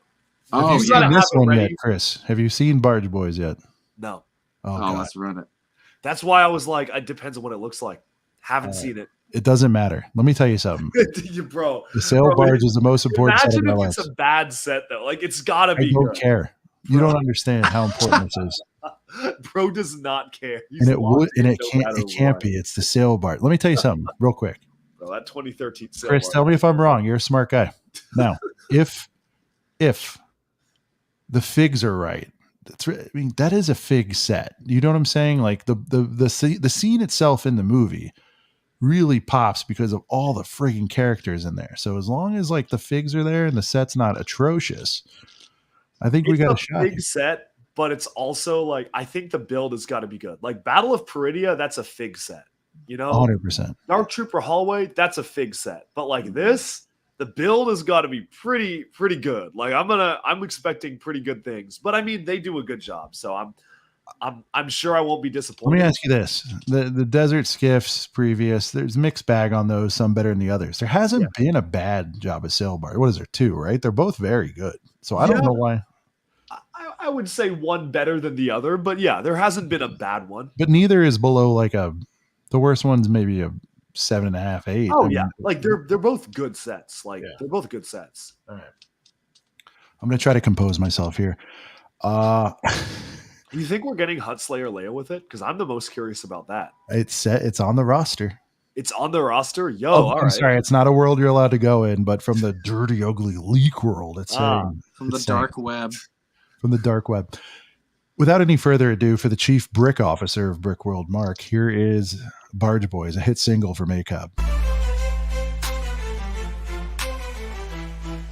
Have you seen this one yet, Chris? Have you seen Barge Boys yet? No. Oh, let's run it. That's why I was like, it depends on what it looks like. Haven't seen it. It doesn't matter. Let me tell you something. Bro. The sail barge is the most important set of my life. Imagine if it's a bad set, though. Like, it's got to be I don't good. care. You don't understand how important this is. Bro does not care. And it can't be. It's the sail barge. Let me tell you something real quick. Bro, that 2013 sail Chris, barge. tell me if I'm wrong. You're a smart guy. Now, if the figs are right, that is a fig set. You know what I'm saying? Like the scene itself in the movie really pops because of all the frigging characters in there. So as long as like the figs are there and the set's not atrocious, I think we got a shot. Big set, but it's also like, I think the build has got to be good. Like Battle of Peridia, that's a fig set. You know, 100%. Dark Trooper Hallway, that's a fig set. But like this, the build has got to be pretty good. Like I'm expecting pretty good things. But I mean, they do a good job, so I'm sure I won't be disappointed. Let me ask you this: the Desert Skiffs previous, there's mixed bag on those. Some better than the others. There hasn't been a bad job of sail barge. What is there? 2, right? They're both very good. So I don't know why. I would say one better than the other, but yeah, there hasn't been a bad one. But neither is below like the worst one's maybe a 7.5, 8. Oh, yeah. Like they're both good sets. Like they're both good sets. All right. I'm going to try to compose myself here. You think we're getting Hutslayer Leia with it? Because I'm the most curious about that. It's on the roster. It's on the roster? Yo, all right. Sorry, it's not a world you're allowed to go in, but from the dirty, ugly leak world, it's saying. From the dark web. From the dark web. Without any further ado, for the chief brick officer of Brick World, Mark, here is Barge Boys, a hit single from ACOB.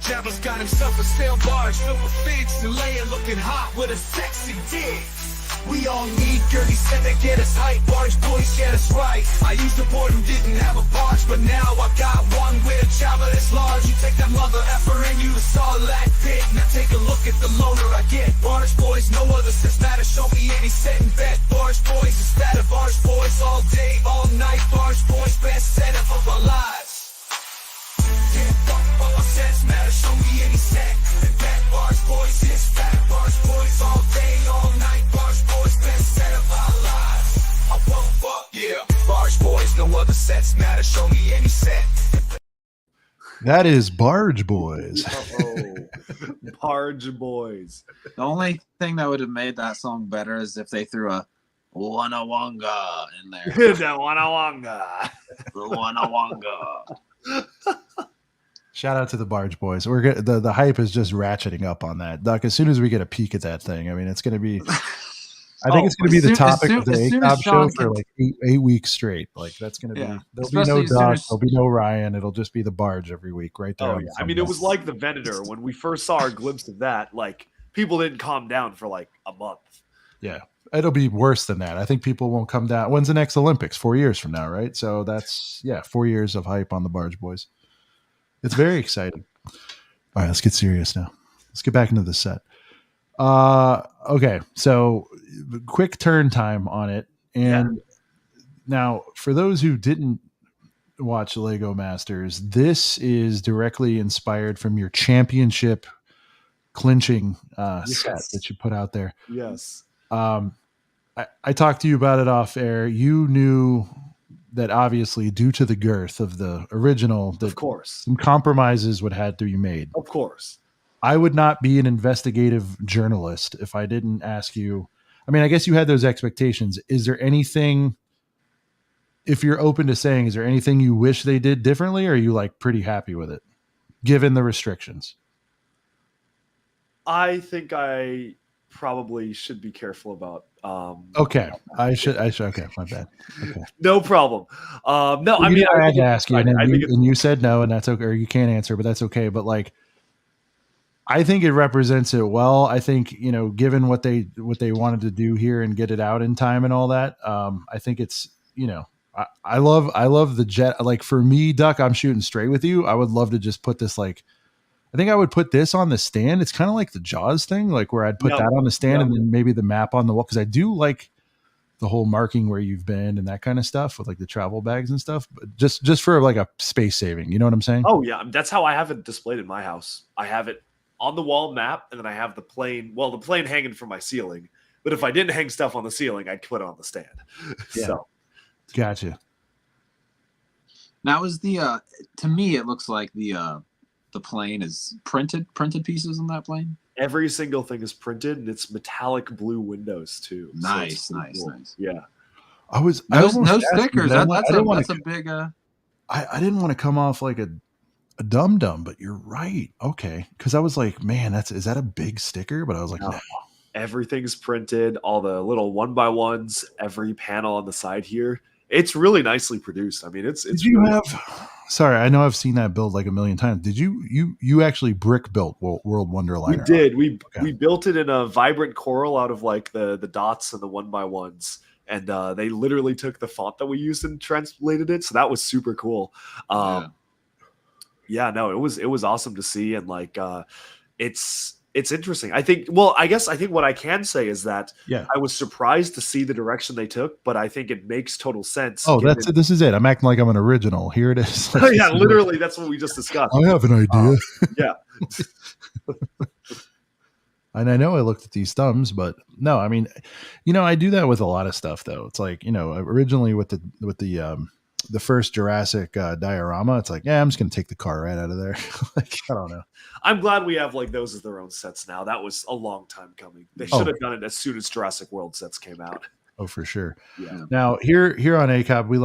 Jabba's got himself a sail barge filled with figs and Leia looking hot with a sexy dick. We all need Gertie said to get us hype. Barge boys get us right. I used a board and didn't have a barge, but now I got one with a Jabba that's large. You take that mother effer and you saw that pit. Now take a look at the loader I get. Barge boys, no other sense matter. Show me any set and bet. Barge boys instead of barge boys all day, all night. Barge boys, best setup of our lives. Sets matter, show me any set and bet. Barge boys is fat. Barge boys all day, all night. Barge boys best set of our lives. I won't fuck, yeah. Barge boys, no other sets matter, show me any set. That is Barge Boys. Barge Boys. The only thing that would have made that song better is if they threw a Wanawanga in there. The Wanawanga. The Wanawanga. Shout out to the Barge Boys. We're get, the hype is just ratcheting up on that. Doc, as soon as we get a peek at that thing, I mean, it's going to be. I think it's going to be the topic of the ACOB show for like 8 weeks straight. Like that's going to be. There'll be no Doc. There'll be no Ryan. It'll just be the Barge every week, right there. Oh, yeah. I mean, it was like the Venator when we first saw our glimpse of that. Like people didn't calm down for like a month. Yeah, it'll be worse than that. I think people won't come down. When's the next Olympics? 4 years from now, right? So that's 4 years of hype on the Barge Boys. It's very exciting. All right, let's get serious now. Let's get back into the set. Okay, so quick turn time on it. And now, for those who didn't watch Lego Masters, this is directly inspired from your championship clinching set that you put out there. Yes. I talked to you about it off air. You knew that obviously due to the girth of the original, that of course some compromises would have to be made. Of course. I would not be an investigative journalist if I didn't ask you. I mean, I guess you had those expectations. Is there anything, if you're open to saying, is there anything you wish they did differently, or are you like pretty happy with it given the restrictions? I think I probably should be careful about. Okay, I should. Okay, my bad. Okay. No problem. No, I mean, I had to ask you, and you said no, and that's okay. Or you can't answer, but that's okay. But like, I think it represents it well. I think, you know, given what they wanted to do here and get it out in time and all that. I think it's, you know, I love the jet. Like for me, Duck, I'm shooting straight with you. I would love to just put this like. I think I would put this on the stand. It's kind of like the Jaws thing, like where I'd put that on the stand and then maybe the map on the wall. Cause I do like the whole marking where you've been and that kind of stuff with like the travel bags and stuff, but just for like a space saving, you know what I'm saying? Oh yeah. That's how I have it displayed in my house. I have it on the wall map. And then I have the plane hanging from my ceiling, but if I didn't hang stuff on the ceiling, I'd put it on the stand. Yeah. So gotcha. That was the, to me, it looks like the plane is printed pieces on that plane. Every single thing is printed, and it's metallic blue windows too. Nice, so nice. Yeah. No stickers. That's a big. I didn't want to come off like a dum dum, but you're right. Okay, because I was like, man, is that a big sticker? But I was like, no. Everything's printed. All the little 1x1s, every panel on the side here. It's really nicely produced. I mean, it's. Did you have? Sorry, I know I've seen that build like a million times. Did you actually brick built World Wonderliner? We did. We built it in a vibrant coral out of like the dots and the 1x1s, and they literally took the font that we used and translated it. So that was super cool. Yeah, no, it was awesome to see, and like it's interesting. I think what I can say is that I was surprised to see the direction they took, but I think it makes total sense. Oh, this is it. I'm acting like I'm an original. Here it is. Yeah, literally, that's what we just discussed. I have an idea. Yeah. And I know I looked at these thumbs, but no, I mean, you know, I do that with a lot of stuff though. It's like, you know, originally with the first Jurassic diorama, it's like, I'm just going to take the car right out of there. Like, I don't know. I'm glad we have like those as their own sets now. That was a long time coming. They should have done it as soon as Jurassic World sets came out. Oh, for sure. Yeah. Now here on ACOB, we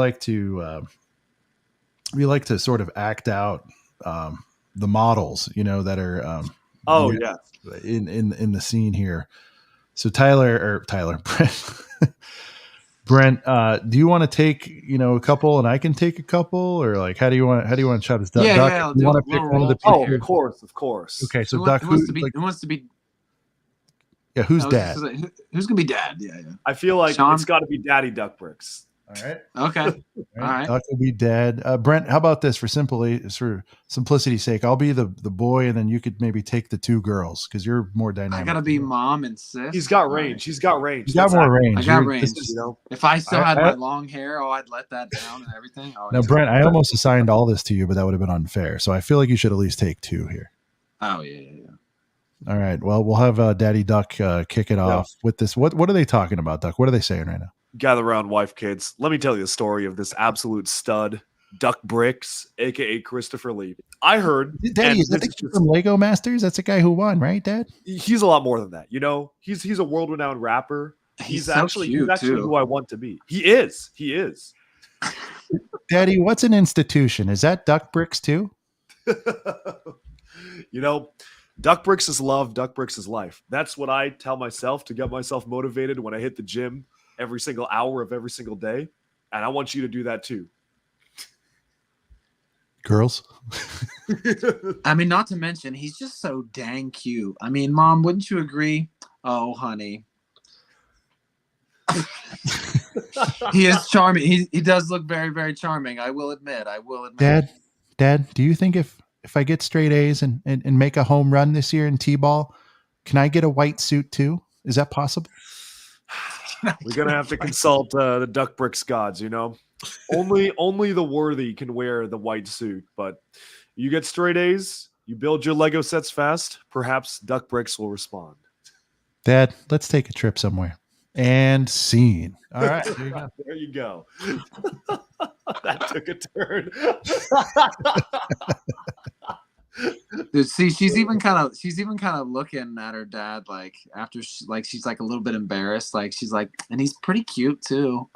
like to sort of act out the models, you know, that are yeah, in the scene here. So Brent, do you want to take, a couple and I can take a couple, or like, how do you want to chop this? Yeah, Duck, yeah. you want to pick one of the Oh, pictures? of course. Okay, so Who Duck, wants to be? yeah, who's dad? Who's gonna be dad? Yeah. I feel like Sean? it's got to be Daddy Duck Bricks. All right. Okay. All right. Duck will be dad. Brent, how about this for simplicity's sake? I'll be the boy, and then you could maybe take the two girls because you're more dynamic. I gotta be mom and sis. He's got range. He's got range. You got more range. I got range. If I still had my I long hair, I'd let that down and everything. Now, Brent, I almost assigned all this to you, but that would have been unfair. So I feel like you should at least take two here. Oh yeah. All right. Well, we'll have Daddy Duck kick it off with this. What are they talking about, Duck? What are they saying right now? Gather around, wife, kids. Let me tell you the story of this absolute stud, Duck Bricks, aka Christopher Lee. I heard, Daddy, is that the kid from Lego Masters? That's the guy who won, right, Dad? He's a lot more than that. He's a world-renowned rapper. He's so actually who I want to be. He is. Daddy, what's an institution? Is that Duck Bricks too? Duck Bricks is love. Duck Bricks is life. That's what I tell myself to get myself motivated when I hit the gym every single hour of every single day. And I want you to do that too. Girls? I mean, not to mention, he's just so dang cute. I mean, Mom, wouldn't you agree? Oh, honey. He is charming. He does look very, very charming. I will admit. Dad, do you think if I get straight A's and make a home run this year in T-ball, can I get a white suit too? Is that possible? We're gonna have to consult the Duck Bricks gods. Only the worthy can wear the white suit. But you get straight A's, you build your Lego sets fast. Perhaps Duck Bricks will respond. Dad, let's take a trip somewhere. And scene. All right, there you go. That took a turn. Dude, see, she's even kind of looking at her dad like after she's like a little bit embarrassed, like she's like, and he's pretty cute too.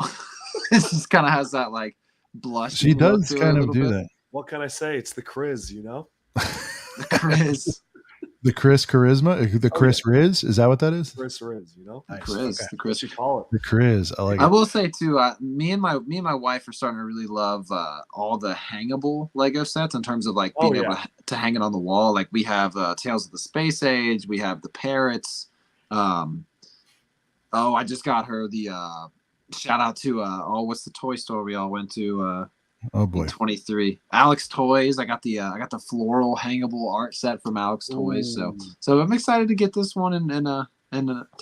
She just kind of has that like blush. She does kind of do that. What can I say? It's the Chris, The Chris. The Chris charisma, the Chris Riz, is that what that is? Chris Riz, Nice. Chris, okay. The Chris, you call it. The Chris. I will say too, me and my wife are starting to really love all the hangable Lego sets in terms of like being able to hang it on the wall. Like we have Tales of the Space Age, we have the parrots. I just got her the shout out to what's the toy store we all went to? Oh boy, 23 Alex Toys. I got the floral hangable art set from Alex Toys. So I'm excited to get this one and to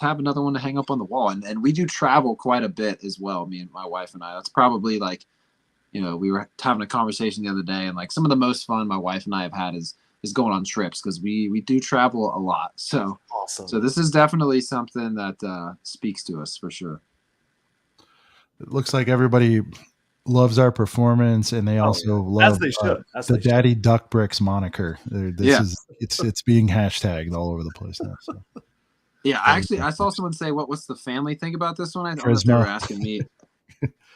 have another one to hang up on the wall. And we do travel quite a bit as well. Me and my wife and I. That's probably like, we were having a conversation the other day, and like some of the most fun my wife and I have had is going on trips because we do travel a lot. So awesome. So this is definitely something that speaks to us for sure. It looks like everybody loves our performance, and they also love the Daddy Duck Bricks moniker. It's being hashtagged all over the place now. So. Yeah, I saw someone say, "What's the family think about this one?" I don't know if they were asking me.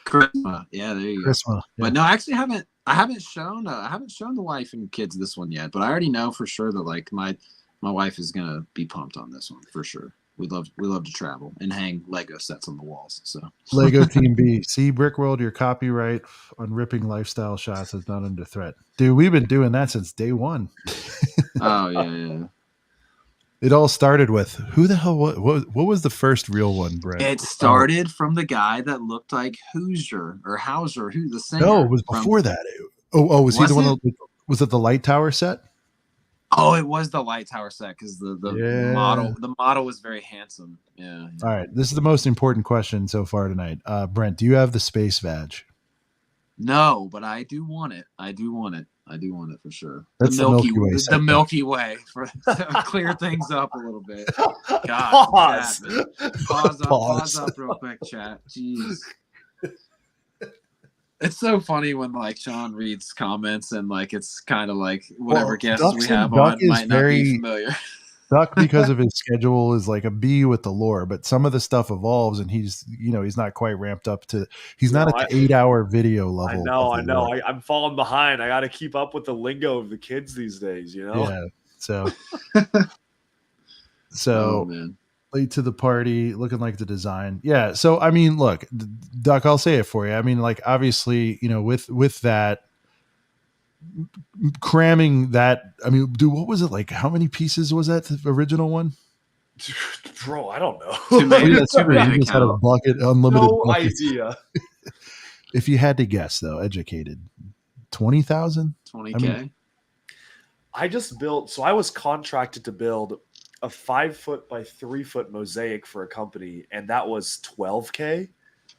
Charisma, yeah, there you go. Yeah. But no, I actually haven't shown the wife and kids this one yet. But I already know for sure that like my wife is gonna be pumped on this one for sure. We love to travel and hang Lego sets on the walls. So Lego Team B. See, Brick World, your copyright on ripping lifestyle shots is not under threat. Dude, we've been doing that since day one. Oh, yeah. It all started with, who the hell, what was the first real one, Brett? It started from the guy that looked like Hauser, who the singer. No, it was before that. Was he the one that, was it the Light Tower set? Oh, it was the Light Tower set because the model was very handsome. Yeah. All right. This is the most important question so far tonight. Brent, do you have the space vag? No, but I do want it. I do want it for sure. That's the Milky Way. The Milky Way to clear things up a little bit. God, Pause up real quick, chat. Jeez. It's so funny when like Sean reads comments and like it's kind of like whatever guests we have on might not be familiar. Duck, because of his schedule, is like a bee with the lore, but some of the stuff evolves, and he's not quite ramped up to. He's not at the 8-hour video level. I know. I'm falling behind. I got to keep up with the lingo of the kids these days. Yeah. So. Oh, man. late to the party, looking like the design. Yeah. So I mean, look, Duck, I'll say it for you. I mean, like obviously, with that cramming that. I mean, dude, what was it like? How many pieces was that the original one? Bro, I don't know. Too many. You just had a bucket, unlimited. No buckets. idea. If you had to guess, though, educated, 20,000, 20K. I mean, I just built. So I was contracted to build a 5-foot by 3-foot mosaic for a company, and that was 12K.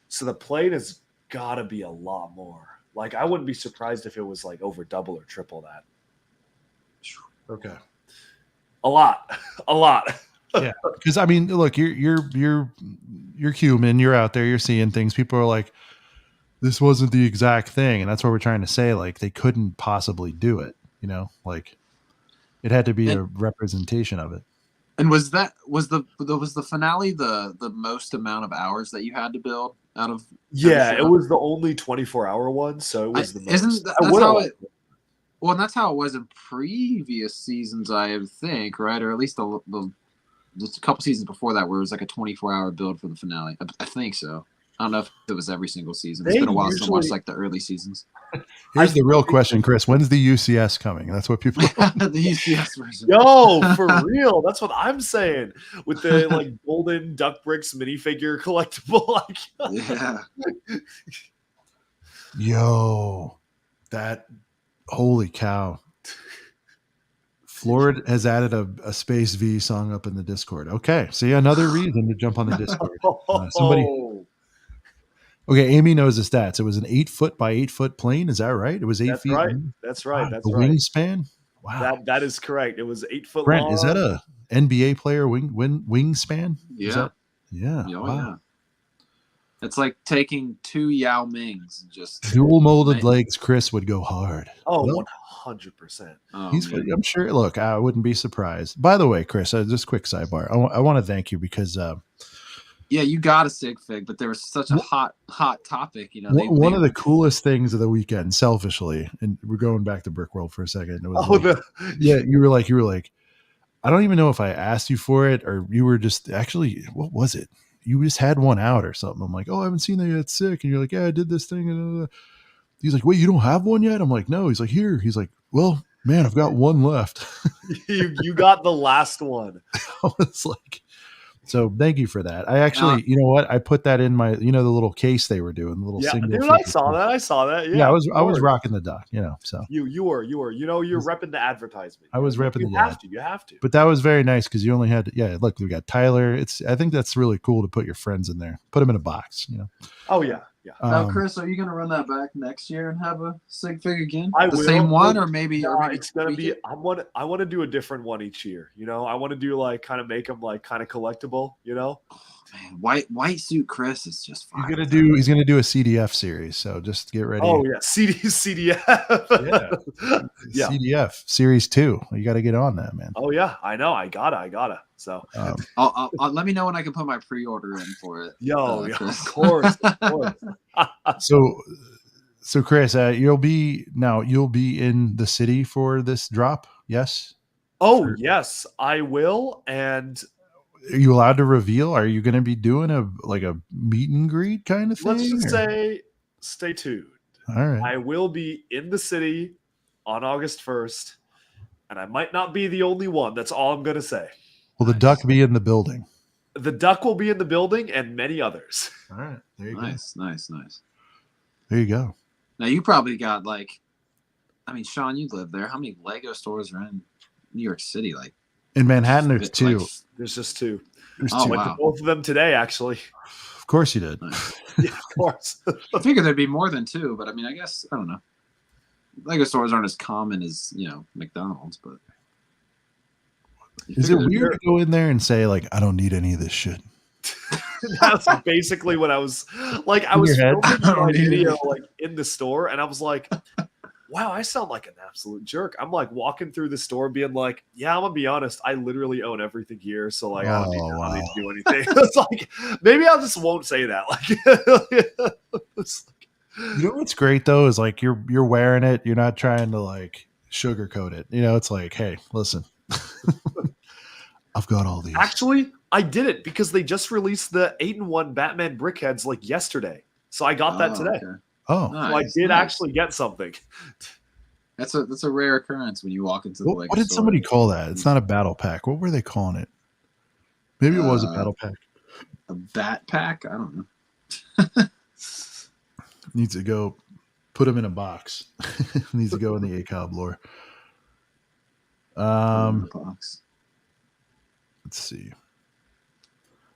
So the plane has got to be a lot more. Like I wouldn't be surprised if it was like over double or triple that. Okay. A lot. Yeah, because I mean, look, you're human. You're out there. You're seeing things. People are like, this wasn't the exact thing, and that's what we're trying to say. Like they couldn't possibly do it. Like it had to be a representation of it. And was the finale the most amount of hours that you had to build out of? Yeah, it was the only 24-hour one, so it was the most. Isn't that's how it? Well, and that's how it was in previous seasons, I think, right? Or at least just a couple seasons before that, where it was like a 24-hour build for the finale. I think so. I don't know if it was every single season. It's been a while since I watched like the early seasons. Here's the real question, Chris. When's the UCS coming? That's what people. The UCS version. Yo, for real. That's what I'm saying. With the like golden Duck Bricks minifigure collectible. Like, yeah. Yo, holy cow. Florida has added a Space V song up in the Discord. Okay. See, another reason to jump on the Discord. Okay, Amy knows the stats. It was an 8-foot by 8-foot plane. Is that right? It was 8 feet. Right. That's right. Wow, That's the right. Wingspan. Wow. That is correct. It was 8 foot Brent, long. is that a NBA player wingspan? Yeah. Yeah. Oh, wow. yeah. It's like taking 2 Yao Mings and just dual molded legs. Chris would go hard. Oh, well, 100%. I'm sure. Look, I wouldn't be surprised. By the way, Chris, just quick sidebar. I want to thank you because yeah, you got a sig fig, but there was such a hot topic. One of the coolest things of the weekend, selfishly, and we're going back to Brick World for a second. It was you were like, I don't even know if I asked you for it or you were just actually, what was it? You just had one out or something. I'm like, oh, I haven't seen that yet. Sick. And you're like, yeah, I did this thing. He's like, wait, you don't have one yet? I'm like, no. He's like, here. He's like, well, man, I've got one left. you got the last one. I was like, so thank you for that. I actually, you know what? I put that in my, the little case they were doing, the little single. Dude, I saw that. Yeah, I was rocking the Duck, so you were, you're repping the advertisement. I was repping You have to. But that was very nice because you only had, look, we got Tyler. I think that's really cool to put your friends in there, put them in a box, Oh yeah. Yeah. Now, Chris, are you going to run that back next year and have a sig fig again? I will. Same one, or maybe it's going to be. I want to do a different one each year. I want to do like kind of make them like kind of collectible. Oh, man, white suit Chris is just fine. He's gonna do a CDF series, so just get ready. Oh yeah, CDF. Yeah. CDF series 2. You got to get on that, man. Oh yeah, I know. I gotta. So I'll let me know when I can put my pre-order in for it. Of course. So Chris, you'll be in the city for this drop. Yes. Oh yes, I will. And are you allowed to reveal? Are you going to be doing a meet and greet kind of thing? Let's just say, stay tuned. All right. I will be in the city on August 1st, and I might not be the only one. That's all I'm going to say. Will the Duck be in the building? The Duck will be in the building, and many others. All right. There you go. Nice. There you go. Now you probably got Sean, you live there. How many Lego stores are in New York City? Like in Manhattan, there's 2. There's just 2. There's 2. I went to both of them today, actually. Of course you did. Yeah, of course. I figured there'd be more than 2, but I guess I don't know. Lego stores aren't as common as McDonald's, but is it weird to go in there and say like, I don't need any of this shit? That's basically what I was like. I was filming my video like in the store, and I was like, wow, I sound like an absolute jerk. I'm like walking through the store being like, yeah, I'm gonna be honest, I literally own everything here, so like I don't need to do anything. It's like maybe I just won't say that. What's great though is like you're wearing it, you're not trying to like sugarcoat it. It's like, hey, listen, I've got all these. Actually, I did it because they just released the 8-in-1 Batman brickheads like yesterday. So I got that today. Okay. Oh, Nice, so I did actually get something. That's a rare occurrence when you walk into the Lego what did store. somebody call that? It's not a battle pack. What were they calling it? Maybe it was a battle pack. A bat pack? I don't know. Needs to go put them in a box. Needs to go in the ACOB lore. Box. Let's see.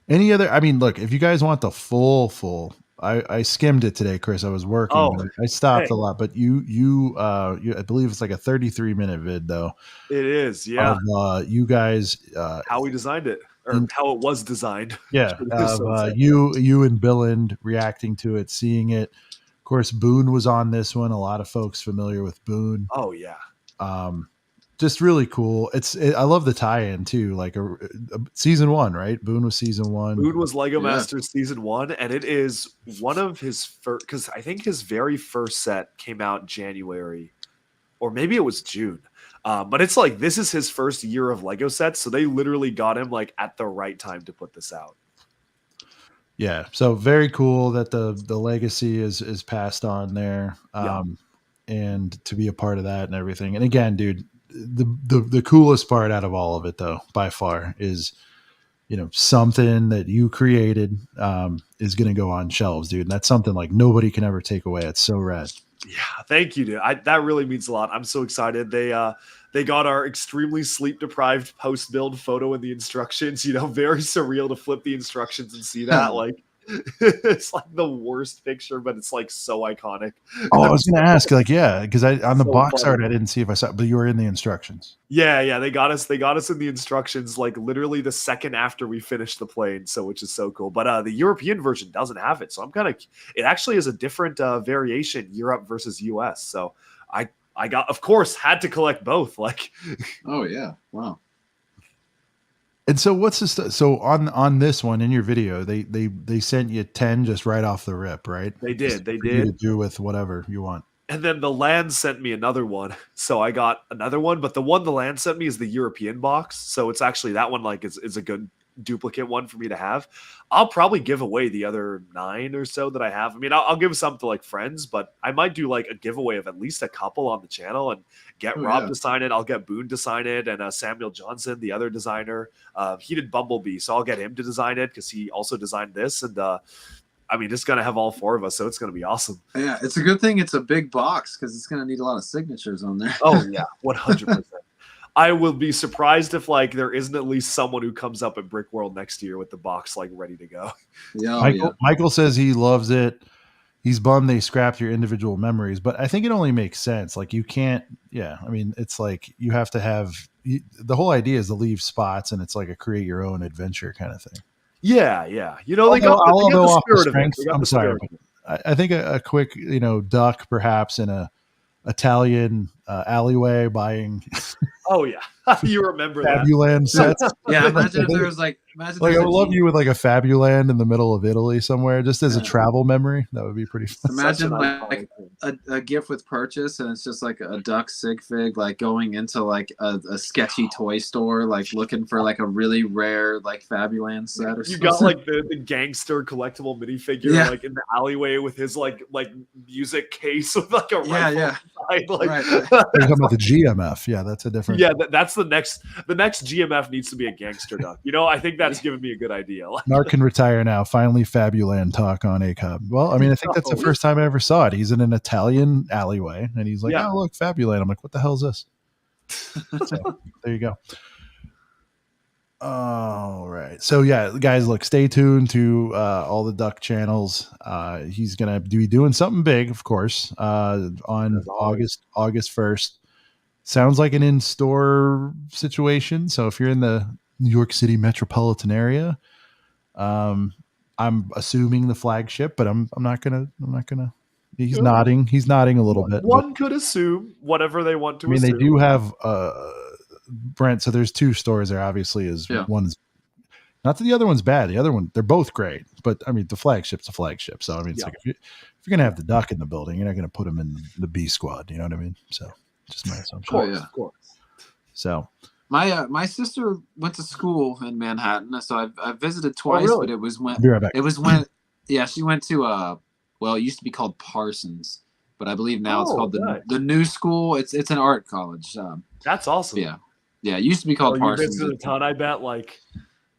Any other? I mean, look, if you guys want the full, I skimmed it today, Chris. I was working. Oh, I stopped a lot, but you, I believe it's like a 33-minute vid though. It is, yeah. Of, you guys, how we designed it, or how it was designed. Yeah, you and Billand reacting to it, seeing it. Of course, Boone was on this one. A lot of folks familiar with Boone. Oh yeah. Just really cool. I love the tie-in too. Like a season 1, right? Boone was season 1. Boone was Lego Masters season 1, and it is one of his first, because I think his very first set came out in January, or maybe it was June. But it's like this is his first year of Lego sets, so they literally got him like at the right time to put this out. Yeah, so very cool that the legacy is passed on there, and to be a part of that and everything. And again, dude, the coolest part out of all of it, though, by far, is something that you created is going to go on shelves, dude. And that's something like nobody can ever take away. It's so rad. Yeah, thank you, dude. That really means a lot. I'm so excited. They got our extremely sleep deprived post build photo in the instructions. Very surreal to flip the instructions and see that. Like, it's like the worst picture, but it's like so iconic. Oh, I was going to ask, like, yeah, because on the box art I didn't see if I saw it, but you were in the instructions. Yeah, they got us in the instructions like literally the second after we finished the plane, so which is so cool. But the European version doesn't have it, so it actually is a different variation, Europe versus US. So I got, of course, had to collect both. Like, oh yeah, wow. And so what's this? So on this one in your video, they sent you 10 just right off the rip, right? They did. They did. You to do with whatever you want. And then the land sent me another one, so I got another one. But the one the land sent me is the European box, so it's actually that one like is a good duplicate one for me to have. I'll probably give away the other 9 or so that I have. I mean, I'll give some to like friends, but I might do like a giveaway of at least a couple on the channel and get Rob to sign it. I'll get Boone to sign it, and Samuel Johnson, the other designer, he did Bumblebee, so I'll get him to design it because he also designed this. And I mean, it's gonna have all 4 of us, so it's gonna be awesome. Yeah, it's a good thing it's a big box because it's gonna need a lot of signatures on there. Oh yeah, 100%. I will be surprised if like there isn't at least someone who comes up at Brick World next year with the box like ready to go. Yeah, Michael says he loves it. He's bummed they scrapped your individual memories, but I think it only makes sense. Like you can't, I mean, it's like you have to have the whole idea is to leave spots, and it's like a create your own adventure kind of thing. Yeah. They got the spirit of it. I'm sorry. I think a quick, duck perhaps in a Italian alleyway buying. Oh yeah, you remember that Fabuland sets? Yeah, imagine if there was like I would love you with like a Fabuland in the middle of Italy somewhere, just as a travel memory. That would be pretty fun. Imagine like a gift with purchase, and it's just like a duck sig fig, like going into like a sketchy toy store, like looking for like a really rare like Fabuland set or something. You got like the gangster collectible minifigure like in the alleyway with his like music case with like a rifle inside. Like, right. You're talking about the GMF. Yeah, that's a different. Yeah, that's the next GMF needs to be a gangster duck. I think that's given me a good idea. Mark can retire now. Finally, Fabuland talk on ACOB. Well, I mean, I think that's the first time I ever saw it. He's in an Italian alleyway, and he's like, "Oh, look, Fabuland." I'm like, "What the hell is this?" So there you go. All right. So yeah, guys, look, stay tuned to all the duck channels. He's gonna be doing something big, of course, on August 1st. Sounds like an in-store situation. So if you're in the New York City metropolitan area, I'm assuming the flagship, but I'm not gonna. He's nodding. He's nodding a little bit. One could assume whatever they want to. I mean, assume. they do have Brent. So there's 2 stores there. Obviously, one's not that the other one's bad. The other one, they're both great. But I mean, the flagship's a flagship. So I mean, it's like if you're gonna have the duck in the building, you're not gonna put him in the B squad. You know what I mean? So just my assumption. Of course. So My sister went to school in Manhattan, so I visited twice, really? but it was when Be right back. yeah, she went to well, it used to be called Parsons, but I believe now it's called nice. the new school. It's an art college. That's awesome. Yeah. Yeah, it used to be called You Parsons. visited a ton, I bet. Like,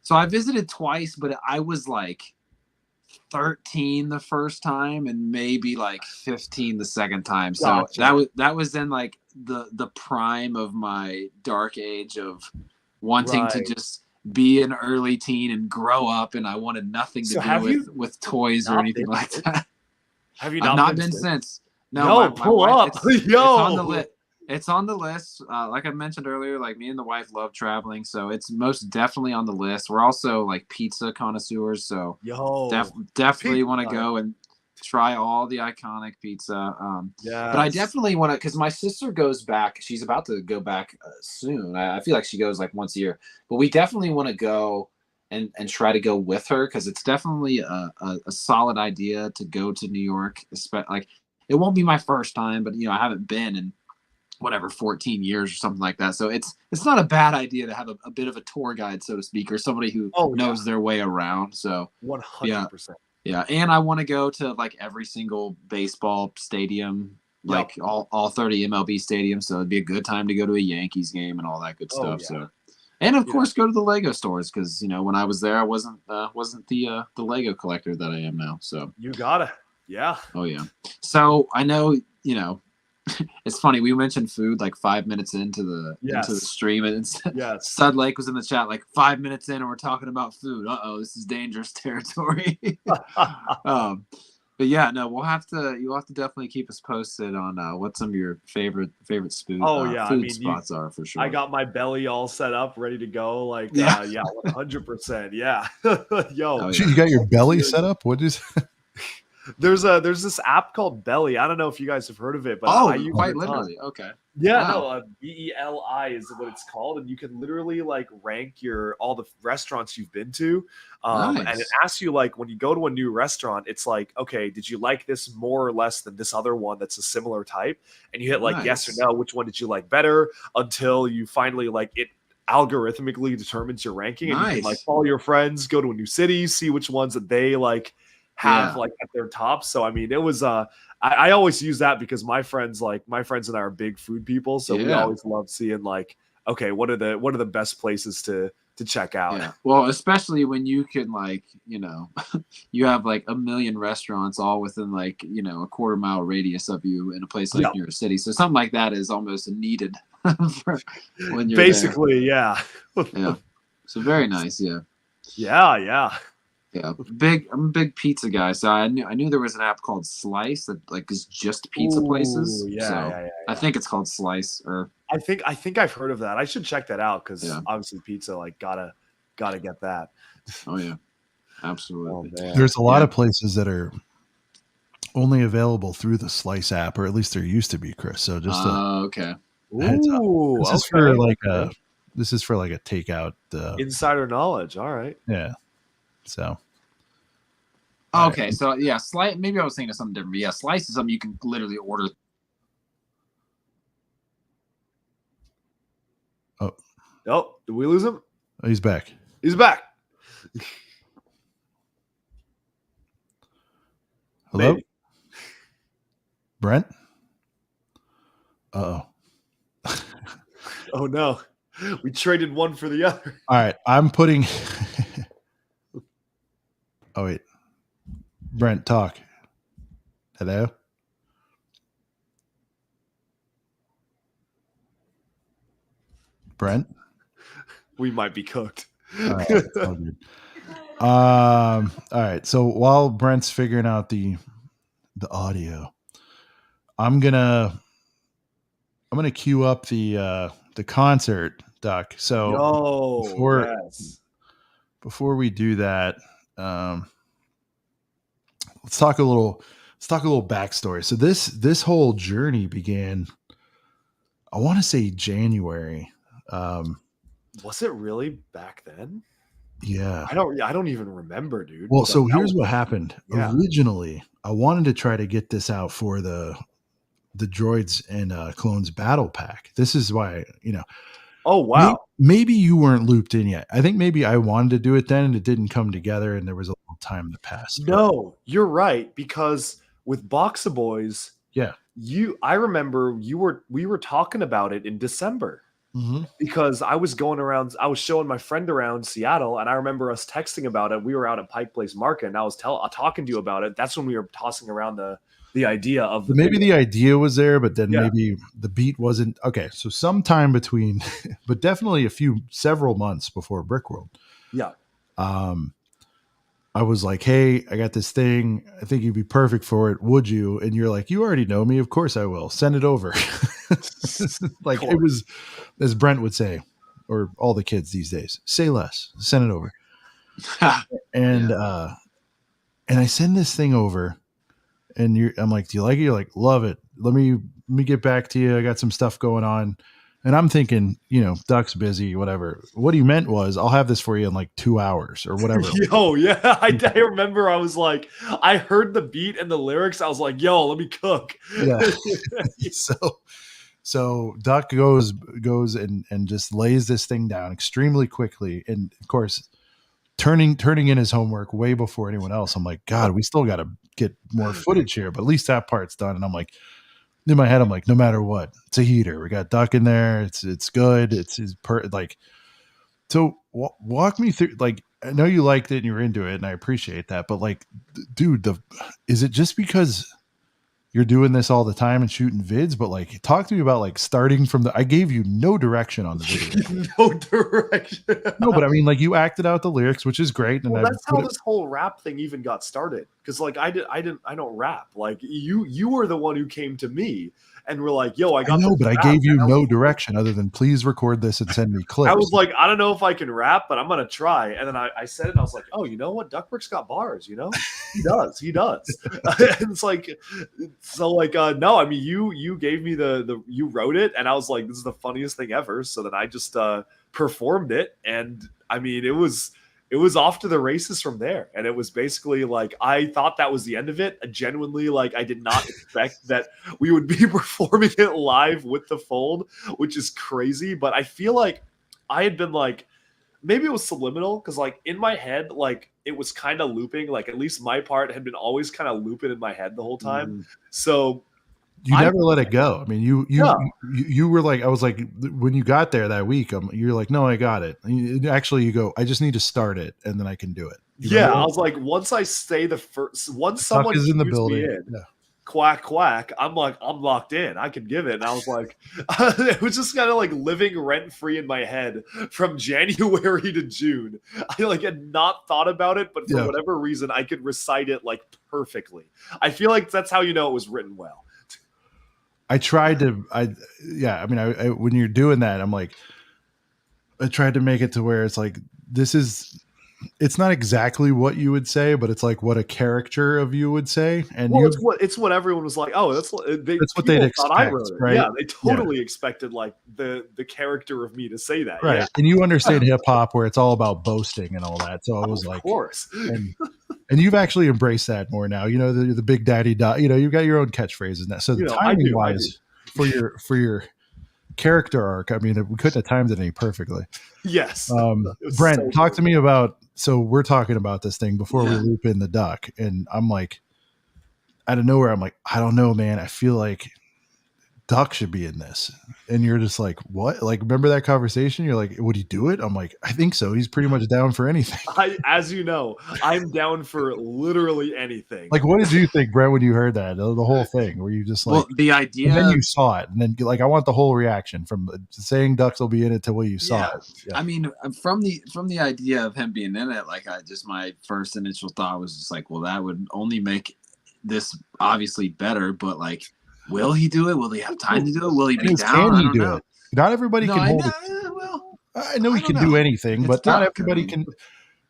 so I visited twice, but I was like 13 the first time and maybe like 15 the second time. So Gotcha. that was then like the prime of my dark age of wanting to just be an early teen and grow up, and I wanted nothing to do with toys or anything like that. Have you I've not been since? No, Yo, pull up. It's on the list. It's on the list. Like I mentioned earlier, like me and the wife love traveling, so it's most definitely on the list. We're also like pizza connoisseurs, so definitely want to go and try all the iconic pizza. But I definitely want to, because my sister goes back. She's about to go back soon. I feel like she goes like once a year, but we definitely want to go and try to go with her, because it's definitely a solid idea to go to New York. Like, it won't be my first time, but I haven't been in whatever 14 years or something like that, so it's not a bad idea to have a bit of a tour guide, so to speak, or somebody who knows their way around. So 100%. Yeah, and I want to go to like every single baseball stadium, like all 30 MLB stadiums, so it'd be a good time to go to a Yankees game and all that good stuff. So, and of course go to the Lego stores, because when I was there, I wasn't the Lego collector that I am now. So you gotta. Oh yeah. So I know, it's funny, we mentioned food like 5 minutes into the stream, and Sud Lake was in the chat like 5 minutes in and we're talking about food. This is dangerous territory. But yeah, no, you'll have to definitely keep us posted on what some of your favorite food spots are, for sure. I got my belly all set up, ready to go. Like 100%. Yeah. Yo. You got your belly set up? What is There's this app called Belly. I don't know if you guys have heard of it, but I use quite literally. Okay. Yeah, wow. BELI is what it's called, and you can literally like rank all the restaurants you've been to, and it asks you, like, when you go to a new restaurant, it's like, okay, did you like this more or less than this other one that's a similar type? And you hit like yes or no, which one did you like better, until you finally like it algorithmically determines your ranking, and you can like follow your friends, go to a new city, see which ones that they like have like at their top. So I mean, it was I always use that because my friends and I are big food people, so we always love seeing like, okay, what are the best places to check out. Yeah. Well, especially when you can like, you have like a million restaurants all within like, a quarter-mile radius of you in a place like New York City. So something like that is almost needed for when you're basically there. Yeah. So very nice. Yeah. Yeah. I'm a big pizza guy, so I knew there was an app called Slice that like is just pizza places. Yeah. I think it's called Slice, or I think I've heard of that. I should check that out, because obviously pizza, like gotta get that. Oh yeah, absolutely. There's a lot of places that are only available through the Slice app, or at least there used to be, Chris. So just okay. Ooh, this is for like a takeout insider knowledge. All right. Yeah. So. Okay, so yeah, Slice. Maybe I was thinking of something different. But yeah, Slice is something you can literally order. Oh, did we lose him? Oh, he's back. He's back. Hello, maybe. Brent. Oh no, we traded one for the other. All right, I'm putting. Oh wait, Brent, talk. Hello. Brent. We might be cooked. All right, all good. All right. So while Brent's figuring out the audio, I'm gonna queue up the concert, Duck. So before we do that, let's talk a little backstory. So this whole journey began, I want to say, January. Was it really back then? Yeah. I don't even remember, dude. Well, so here's what happened. Yeah. Originally, I wanted to try to get this out for the Droids and Clones battle pack. This is why, Oh, wow. Maybe you weren't looped in yet. I think maybe I wanted to do it then and it didn't come together and there was a little time to pass. No, you're right, because with Box of Boys, yeah, I remember we were talking about it in December. Mm-hmm. Because I was going around, I was showing my friend around Seattle, and I remember us texting about it. We were out at Pike Place Market, and I was talking to you about it. That's when we were tossing around the idea of maybe the idea was there, but then maybe the beat wasn't. Okay, so sometime between, but definitely several months before Brickworld. Yeah. I was like, hey, I got this thing. I think you'd be perfect for it. Would you? And you're like, you already know me. Of course I will. Send it over. Like it was, as Brent would say, or all the kids these days, say less, send it over. And I send this thing over and I'm like, do you like it? You're like, love it. Let me get back to you. I got some stuff going on. And I'm thinking, Duck's busy, whatever. What he meant was, I'll have this for you in like 2 hours or whatever. Yo, yeah. I remember I was like, I heard the beat and the lyrics. I was like, yo, let me cook. Yeah. So Duck goes and just lays this thing down extremely quickly. And of course, turning in his homework way before anyone else. I'm like, God, we still got to get more footage here, but at least that part's done. And I'm like, in my head, I'm like, no matter what, it's a heater. We got Duck in there. It's good. So walk me through, like, I know you liked it and you were into it and I appreciate that, but like, dude, is it just because you're doing this all the time and shooting vids? But like, talk to me about like starting from I gave you no direction on the video. No direction. No, but I mean, like, you acted out the lyrics, which is great. And that's how this whole rap thing even got started. Cause like I don't rap. Like you were the one who came to me and were like, yo, I know, but I gave you no direction other than please record this and send me clips. I was like, I don't know if I can rap, but I'm going to try. And then I said it and I was like, oh, you know what? Duckbrick's got bars, He does. And it's like, so like, no, I mean, you gave me you wrote it and I was like, this is the funniest thing ever. So then I just performed it. And I mean, it was off to the races from there. And it was basically like, I thought that was the end of it. Genuinely, like, I did not expect that we would be performing it live with the fold, which is crazy. But I feel like I had been like, maybe it was subliminal because like in my head, like it was kind of looping. Like at least my part had been always kind of looping in my head the whole time. So you never let it go. I mean, you were like, I was like, when you got there that week, you're like, no, I got it. Actually, you go, I just need to start it and then I can do it. I was like, once I say once someone is in the building, quack, quack, I'm like, I'm locked in. I can give it. And I was like, it was just kind of like living rent free in my head from January to June. I like had not thought about it, but for whatever reason, I could recite it like perfectly. I feel like that's how it was written well. I tried to, when you're doing that, I'm like, I tried to make it to where it's like, it's not exactly what you would say, but it's like what a caricature of you would say. And it's what everyone was like, oh, that's what they'd expect, I wrote it. Right? Yeah, they totally expected like the character of me to say that. Right. Yeah. And you understand hip hop where it's all about boasting and all that. So I was like, of course. And you've actually embraced that more now. The Big Daddy dot. You've got your own catchphrases now. So the timing wise for your character arc, I mean, we couldn't have timed it any perfectly. Yes. Brent, talk to me about. So we're talking about this thing before we loop in the Duck, and I'm like, out of nowhere, I'm like, I don't know, man. I feel like Duck should be in this. And you're just like, what? Like, remember that conversation? You're like, would he do it? I'm like, I think so. He's pretty much down for anything. As you know, I'm down for literally anything. Like, what did you think, Brent, when you heard that? The whole thing, were you just like, well, the idea, and then you saw it, and then like, I want the whole reaction from saying Ducks will be in it to when you saw it. Yeah. I mean, from the idea of him being in it, like, my first initial thought was just like, well, that would only make this obviously better, but like, will he do it? Will he have time to do it? Will he be down? I don't know. Not everybody can hold it. Well, I know he can do anything, but not everybody can.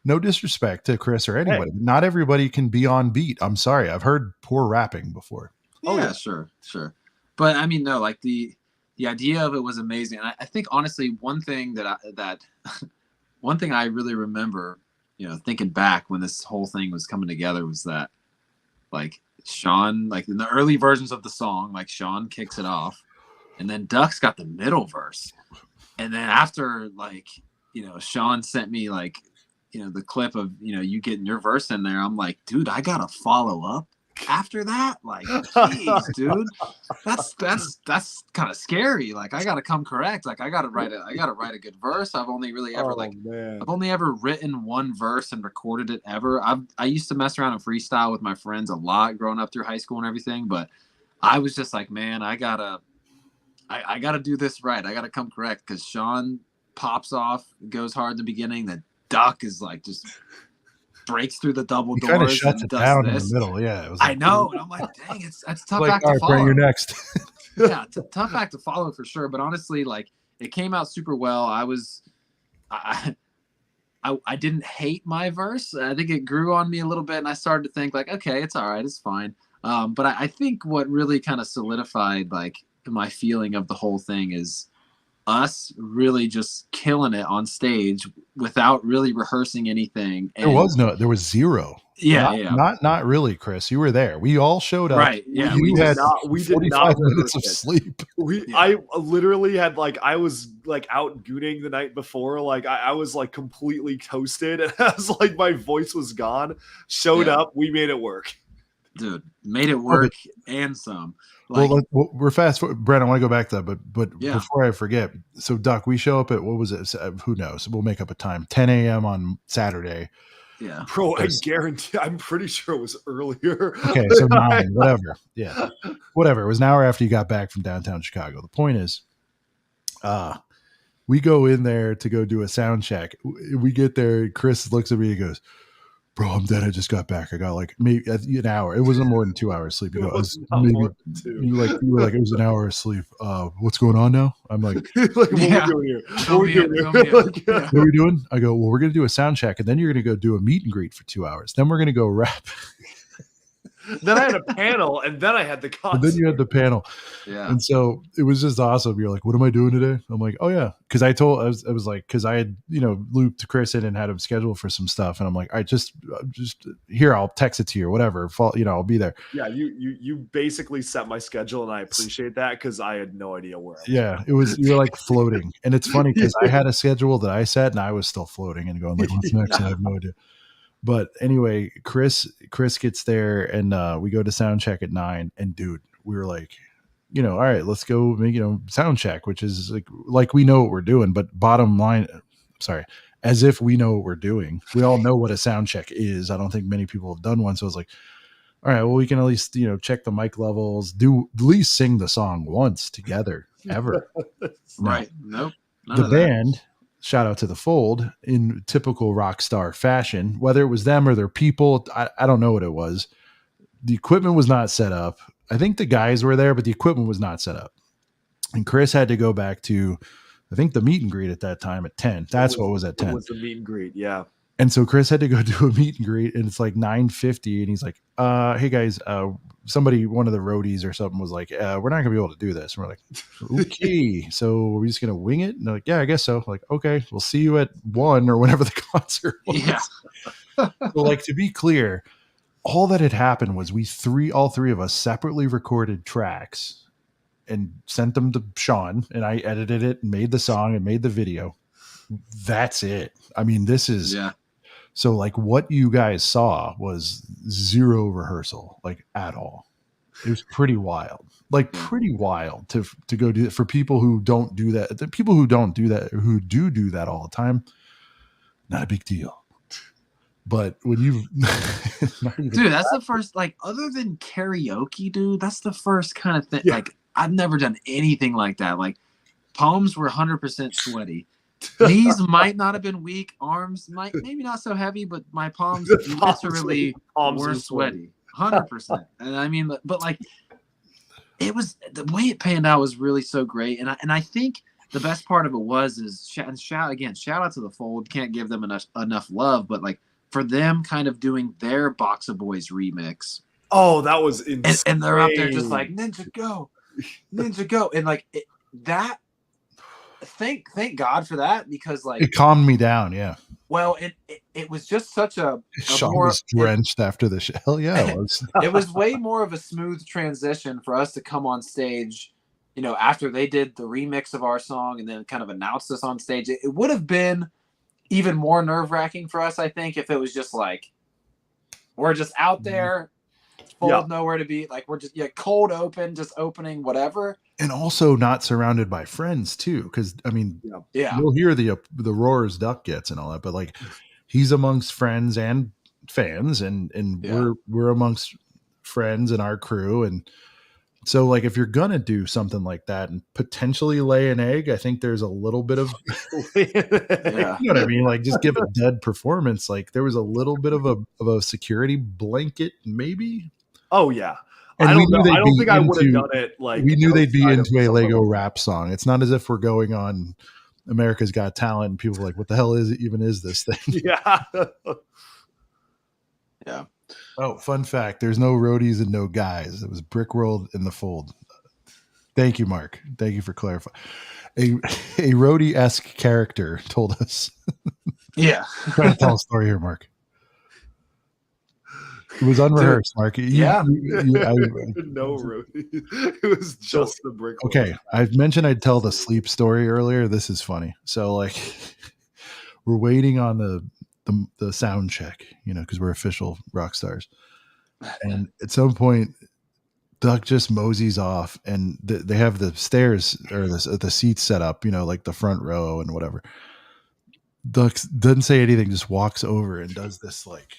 No disrespect to Chris or anybody. Hey. Not everybody can be on beat. I'm sorry. I've heard poor rapping before. Yeah, sure. But I mean, no, like the idea of it was amazing. And I think honestly, one thing one thing I really remember, thinking back when this whole thing was coming together was that, like, Sean, like in the early versions of the song, like Sean kicks it off, and then Duck's got the middle verse, And then after, like, Sean sent me, like, the clip of, you getting your verse in there. I'm like, dude, I got to follow up after that. Like, geez, dude, that's kind of scary. Like, I got to come correct. Like, I got to write a good verse. I've only really ever I've only ever written one verse and recorded it ever. I used to mess around and freestyle with my friends a lot growing up through high school and everything. But I was just like, man, I gotta do this right. I gotta come correct, because Sean pops off, goes hard in the beginning. The Duck is like just breaks through the double doors. Kind of shuts it down in the middle. Yeah, it was like, I know, and I'm like, dang, it's tough like, act to follow. Brent, you're next. Yeah, tough act to follow for sure. But honestly, like, it came out super well. I didn't hate my verse. I think it grew on me a little bit, and I started to think like, okay, it's all right, it's fine. But I think what really kind of solidified like my feeling of the whole thing is us really just killing it on stage without really rehearsing anything. And there was zero. Not really, Chris. You were there. We all showed up. Right. Yeah. We had 45 minutes of it. sleep. I literally had I was out gooning the night before. Like I was like completely toasted, and I was like, my voice was gone. Showed up. We made it work. Dude, made it work and some. Like, we're fast forward. Brent, I want to go back to that, but before I forget, so Duck, we show up at, what was it? Who knows? We'll make up a time. 10 a.m. on Saturday. Yeah, bro, I guarantee. I'm pretty sure it was earlier. Okay, so 9, whatever. Yeah, whatever. It was an hour after you got back from downtown Chicago. The point is, we go in there to go do a sound check. We get there. Chris looks at me and goes, bro, I'm dead. I just got back. I got like maybe an hour. It wasn't more than 2 hours sleep. You were like, it was an hour of sleep. What's going on now? I'm like, what are we doing here? What are we doing? I go, well, we're going to do a sound check, and then you're going to go do a meet and greet for 2 hours. Then we're going to go rap. Then I had a panel, and then I had the concert. And then you had the panel. Yeah. And so it was just awesome. You're like, what am I doing today? I'm like, oh yeah. Cause I was like, cause I had, looped Chris in and had him scheduled for some stuff. And I'm like, I just here, I'll text it to you or whatever. I'll be there. Yeah. You basically set my schedule, and I appreciate that, cause I had no idea where. You were like floating. And it's funny because I had a schedule that I set, and I was still floating and going like, what's next? I have no idea. But anyway, Chris gets there, and we go to sound check at 9. And dude, we were like, all right, let's go make, sound check, which is like we know what we're doing. But bottom line, as if we know what we're doing. We all know what a sound check is. I don't think many people have done one. So I was like, all right, well, we can at least, check the mic levels, at least sing the song once together ever. Right. Nope. The band. Shout out to the Fold, in typical rock star fashion, whether it was them or their people. I don't know what it was. The equipment was not set up. I think the guys were there, but the equipment was not set up. And Chris had to go back to, I think, the meet and greet at that time at 10. That's what was at 10. It was the meet and greet. Yeah. And so Chris had to go do a meet and greet, and it's like 9:50. And he's like, hey guys, one of the roadies or something was like, we're not gonna be able to do this. And we're like, okay, so we're just gonna wing it. And they're like, yeah, I guess so. Like, okay, we'll see you at 1 or whenever the concert was. Yeah. So, to be clear, all that had happened was all three of us separately recorded tracks and sent them to Sean, and I edited it and made the song and made the video. That's it. I mean, this is so what you guys saw was zero rehearsal, at all. It was pretty wild, to go do it for people who don't do that. The people who don't do that, who do that all the time, not a big deal. But when dude, that's the first, other than karaoke, dude, that's the first kind of thing. Yeah. I've never done anything like that. Palms were 100% sweaty. Knees might not have been weak. Arms maybe not so heavy, but my palms literally were sweaty. 100%. And I mean, but it was, the way it panned out was really so great. And I think the best part of it shout out to the Fold. Can't give them enough love, but for them kind of doing their Box of Boys remix. Oh, that was insane. And they're out there just like, Ninja go. And that, thank God for that, because it calmed me down. Yeah. Well, it was just such a Sean was drenched after the show. Hell yeah, it was. It was way more of a smooth transition for us to come on stage after they did the remix of our song and then kind of announced us on stage, it would have been even more nerve-wracking for us, I think, if it was just like we're just out there, full nowhere to be, like we're just cold open, just opening whatever. And also not surrounded by friends too, because I mean, you'll hear the roars Duck gets and all that, but like he's amongst friends and fans, and we're amongst friends and our crew, and so like if you're gonna do something like that and potentially lay an egg, I think there's a little bit of you know what I mean, like just give a dead performance. Like there was a little bit of a security blanket, maybe. Oh yeah. And I don't think I would have done it. Like we knew they'd be into a Lego rap song. It's not as if we're going on America's Got Talent and people are like, what the hell is this thing? Yeah. Yeah. Oh, fun fact. There's no roadies and no guys. It was Brick World in the Fold. Thank you, Mark. Thank you for clarifying. A roadie-esque character told us. Yeah. Trying to tell a story here, Mark. It was unrehearsed, Mark. No roadie. It was just the Brick World. Okay. I mentioned I'd tell the sleep story earlier. This is funny. So like we're waiting on the sound check, because we're official rock stars. And at some point, Duck just moseys off, and they have the stairs or the seats set up, like the front row and whatever. Duck doesn't say anything, just walks over and does this like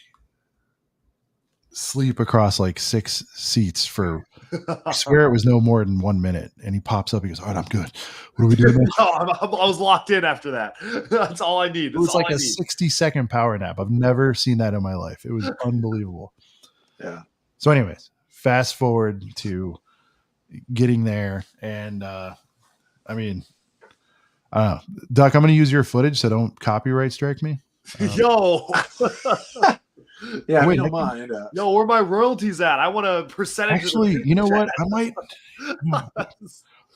sleep across like 6 seats for, I swear it was no more than 1 minute. And he pops up, he goes, all right, I'm good. What are we doing now? I was locked in after that. That's all I need. It was like a 60-second power nap. I've never seen that in my life. It was unbelievable. Yeah. So anyways, fast forward to getting there. And I mean, Duck, I'm going to use your footage, so don't copyright strike me. Yo. Yeah, wait, don't mind. Yo, where my royalties at? I want a percentage. Actually, you know what? I might.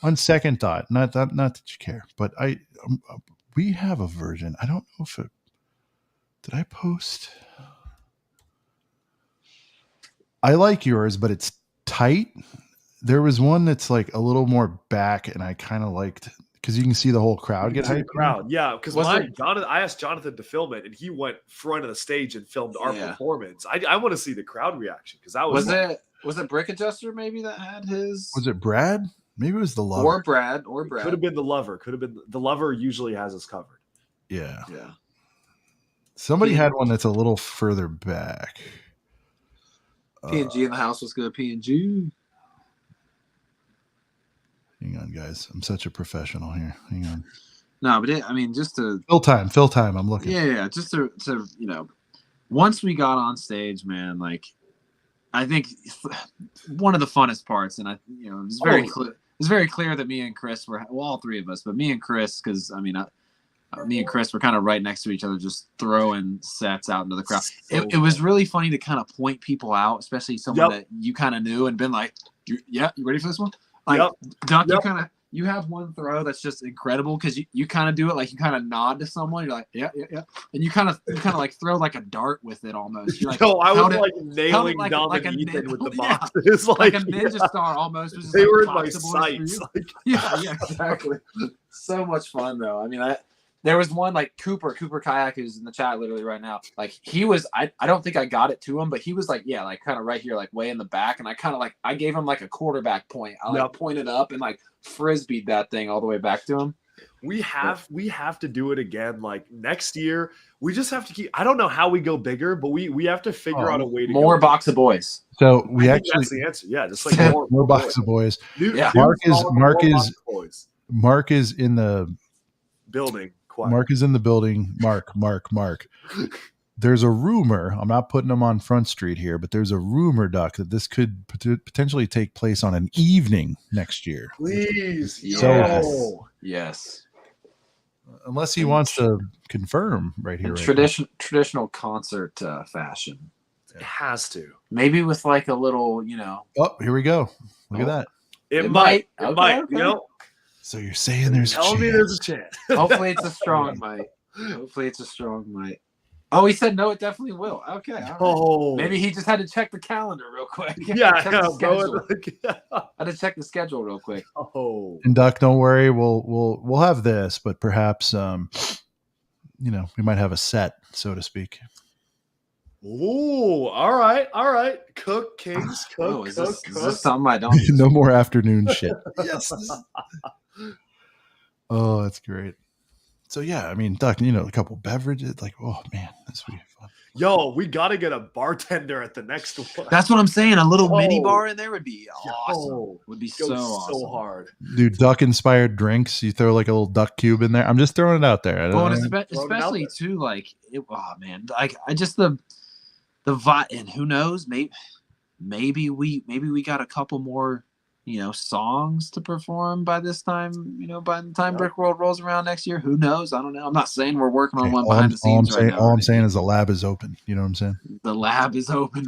On second thought, not that you care, but we have a version. I don't know if did I post. I like yours, but it's tight. There was one that's like a little more back, and I kind of liked. Because you can see the whole crowd get hyped. Yeah. Because I asked Jonathan to film it, and he went front of the stage and filmed our performance. I want to see the crowd reaction because that was it Brick Adjuster maybe that had his? Was it Brad? Maybe it was the Lover. Or Brad. Could have been the Lover. Could have been the Lover. Usually has us covered. Yeah. Yeah. Somebody had one that's a little further back. P&G in the house was good. P&G. Hang on, guys. I'm such a professional here. Hang on. No, but just to fill time. I'm looking. Yeah. Just to once we got on stage, man, like I think one of the funnest parts, and it's very clear. It's very clear that me and Chris were all three of us, but me and Chris, because me and Chris were kind of right next to each other, just throwing sets out into the crowd. It was really funny to kind of point people out, especially someone that you kind of knew and been like, you ready for this one? Like, Duck, you have one throw that's just incredible because you kind of do it like you kind of nod to someone. You're like, yeah, and you kind of like throw like a dart with it almost. You're like, I was like nailing Dom and Ethan with the boxes, like a ninja star almost. Just they were in my sights. Yeah, exactly. So much fun though. I mean, there was one like Cooper Kayak, who's in the chat literally right now. Like he was, I don't think I got it to him, but he was like, like kind of right here, like way in the back. And I kind of like, I gave him like a quarterback point. I pointed up and like frisbeed that thing all the way back to him. We have to do it again. Like next year, we just have to keep, I don't know how we go bigger, but we have to figure out a way to more box of boys. So that's the answer. Yeah. Just like more box of boys. Mark is in the building. Mark is in the building. Mark. There's a rumor. I'm not putting them on Front Street here, but there's a rumor, Duck, that this could potentially take place on an evening next year. Please. Yes. Unless he wants to confirm right here. Traditional concert fashion. It has to. Maybe with like a little, Oh, here we go. Look at that. It might. Okay. So you're saying there's Tell me there's a chance. Hopefully it's a strong might. Oh, he said no, it definitely will. Okay. All right. Oh, maybe he just had to check the calendar real quick. yeah, check yeah, the bro. schedule. I had to check the schedule real quick. Oh, And Duck, don't worry, we'll have this, but perhaps we might have a set, so to speak. ooh, all right. Cook, Kings, cook, Oh, is cook, this something I don't? No more afternoon shit. Yes. Oh, that's great. So yeah, I mean, Duck, a couple beverages, like, oh man, this would be fun. Yo, we got to get a bartender at the next one. That's what I'm saying. A little mini bar in there would be awesome. Would be so awesome. Hard. Dude, duck inspired drinks. You throw like a little duck cube in there. I'm just throwing it out there. Well, especially too, like, oh man, like I just the vibe, and who knows, maybe we got a couple more, songs to perform by this time. By the time Brick World rolls around next year, who knows? I don't know. I'm not saying we're working on one behind the scenes right now. All I'm saying is the lab is open. You know what I'm saying? The lab is open.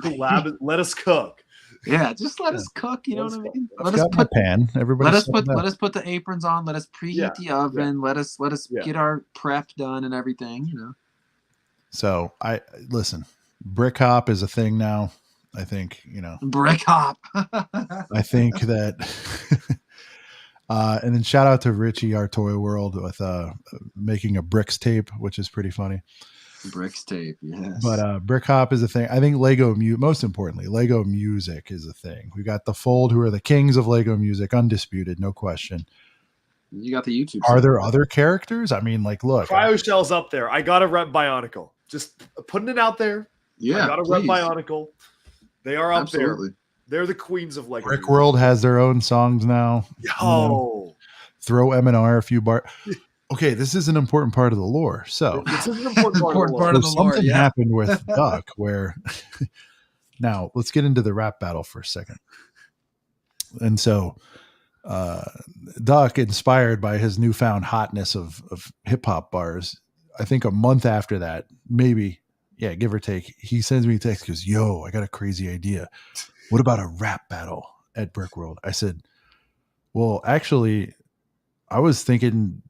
Let us cook. Yeah, just let us cook. You know what I mean? Let us put pan. Everybody. Let us put the aprons on. Let us preheat the oven. Yeah. Let us get our prep done and everything. So listen. Brick hop is a thing now. I think brick hop. I think that, and then shout out to Richie, our Toy World, with making a bricks tape, which is pretty funny. Bricks tape, yes. But brick hop is a thing. I think most importantly, Lego music is a thing. We got the Fold, who are the kings of Lego music, undisputed, no question. You got the YouTube. Are there other characters? I mean, like, look, Cryoshell's up there. I gotta rep Bionicle. Just putting it out there. Yeah, I gotta rep Bionicle. They are up there. They're the queens of Lego. Brick World has their own songs now. Yo, throw M&R a few bar. Okay, this is an important part of the lore. So this is an important part of the lore. Something happened with Duck where now let's get into the rap battle for a second. And so Duck, inspired by his newfound hotness of hip hop bars, I think a month after that, maybe, yeah, give or take, he sends me a text, goes, yo, I got a crazy idea. What about a rap battle at Brick World? I said, well, actually, I was thinking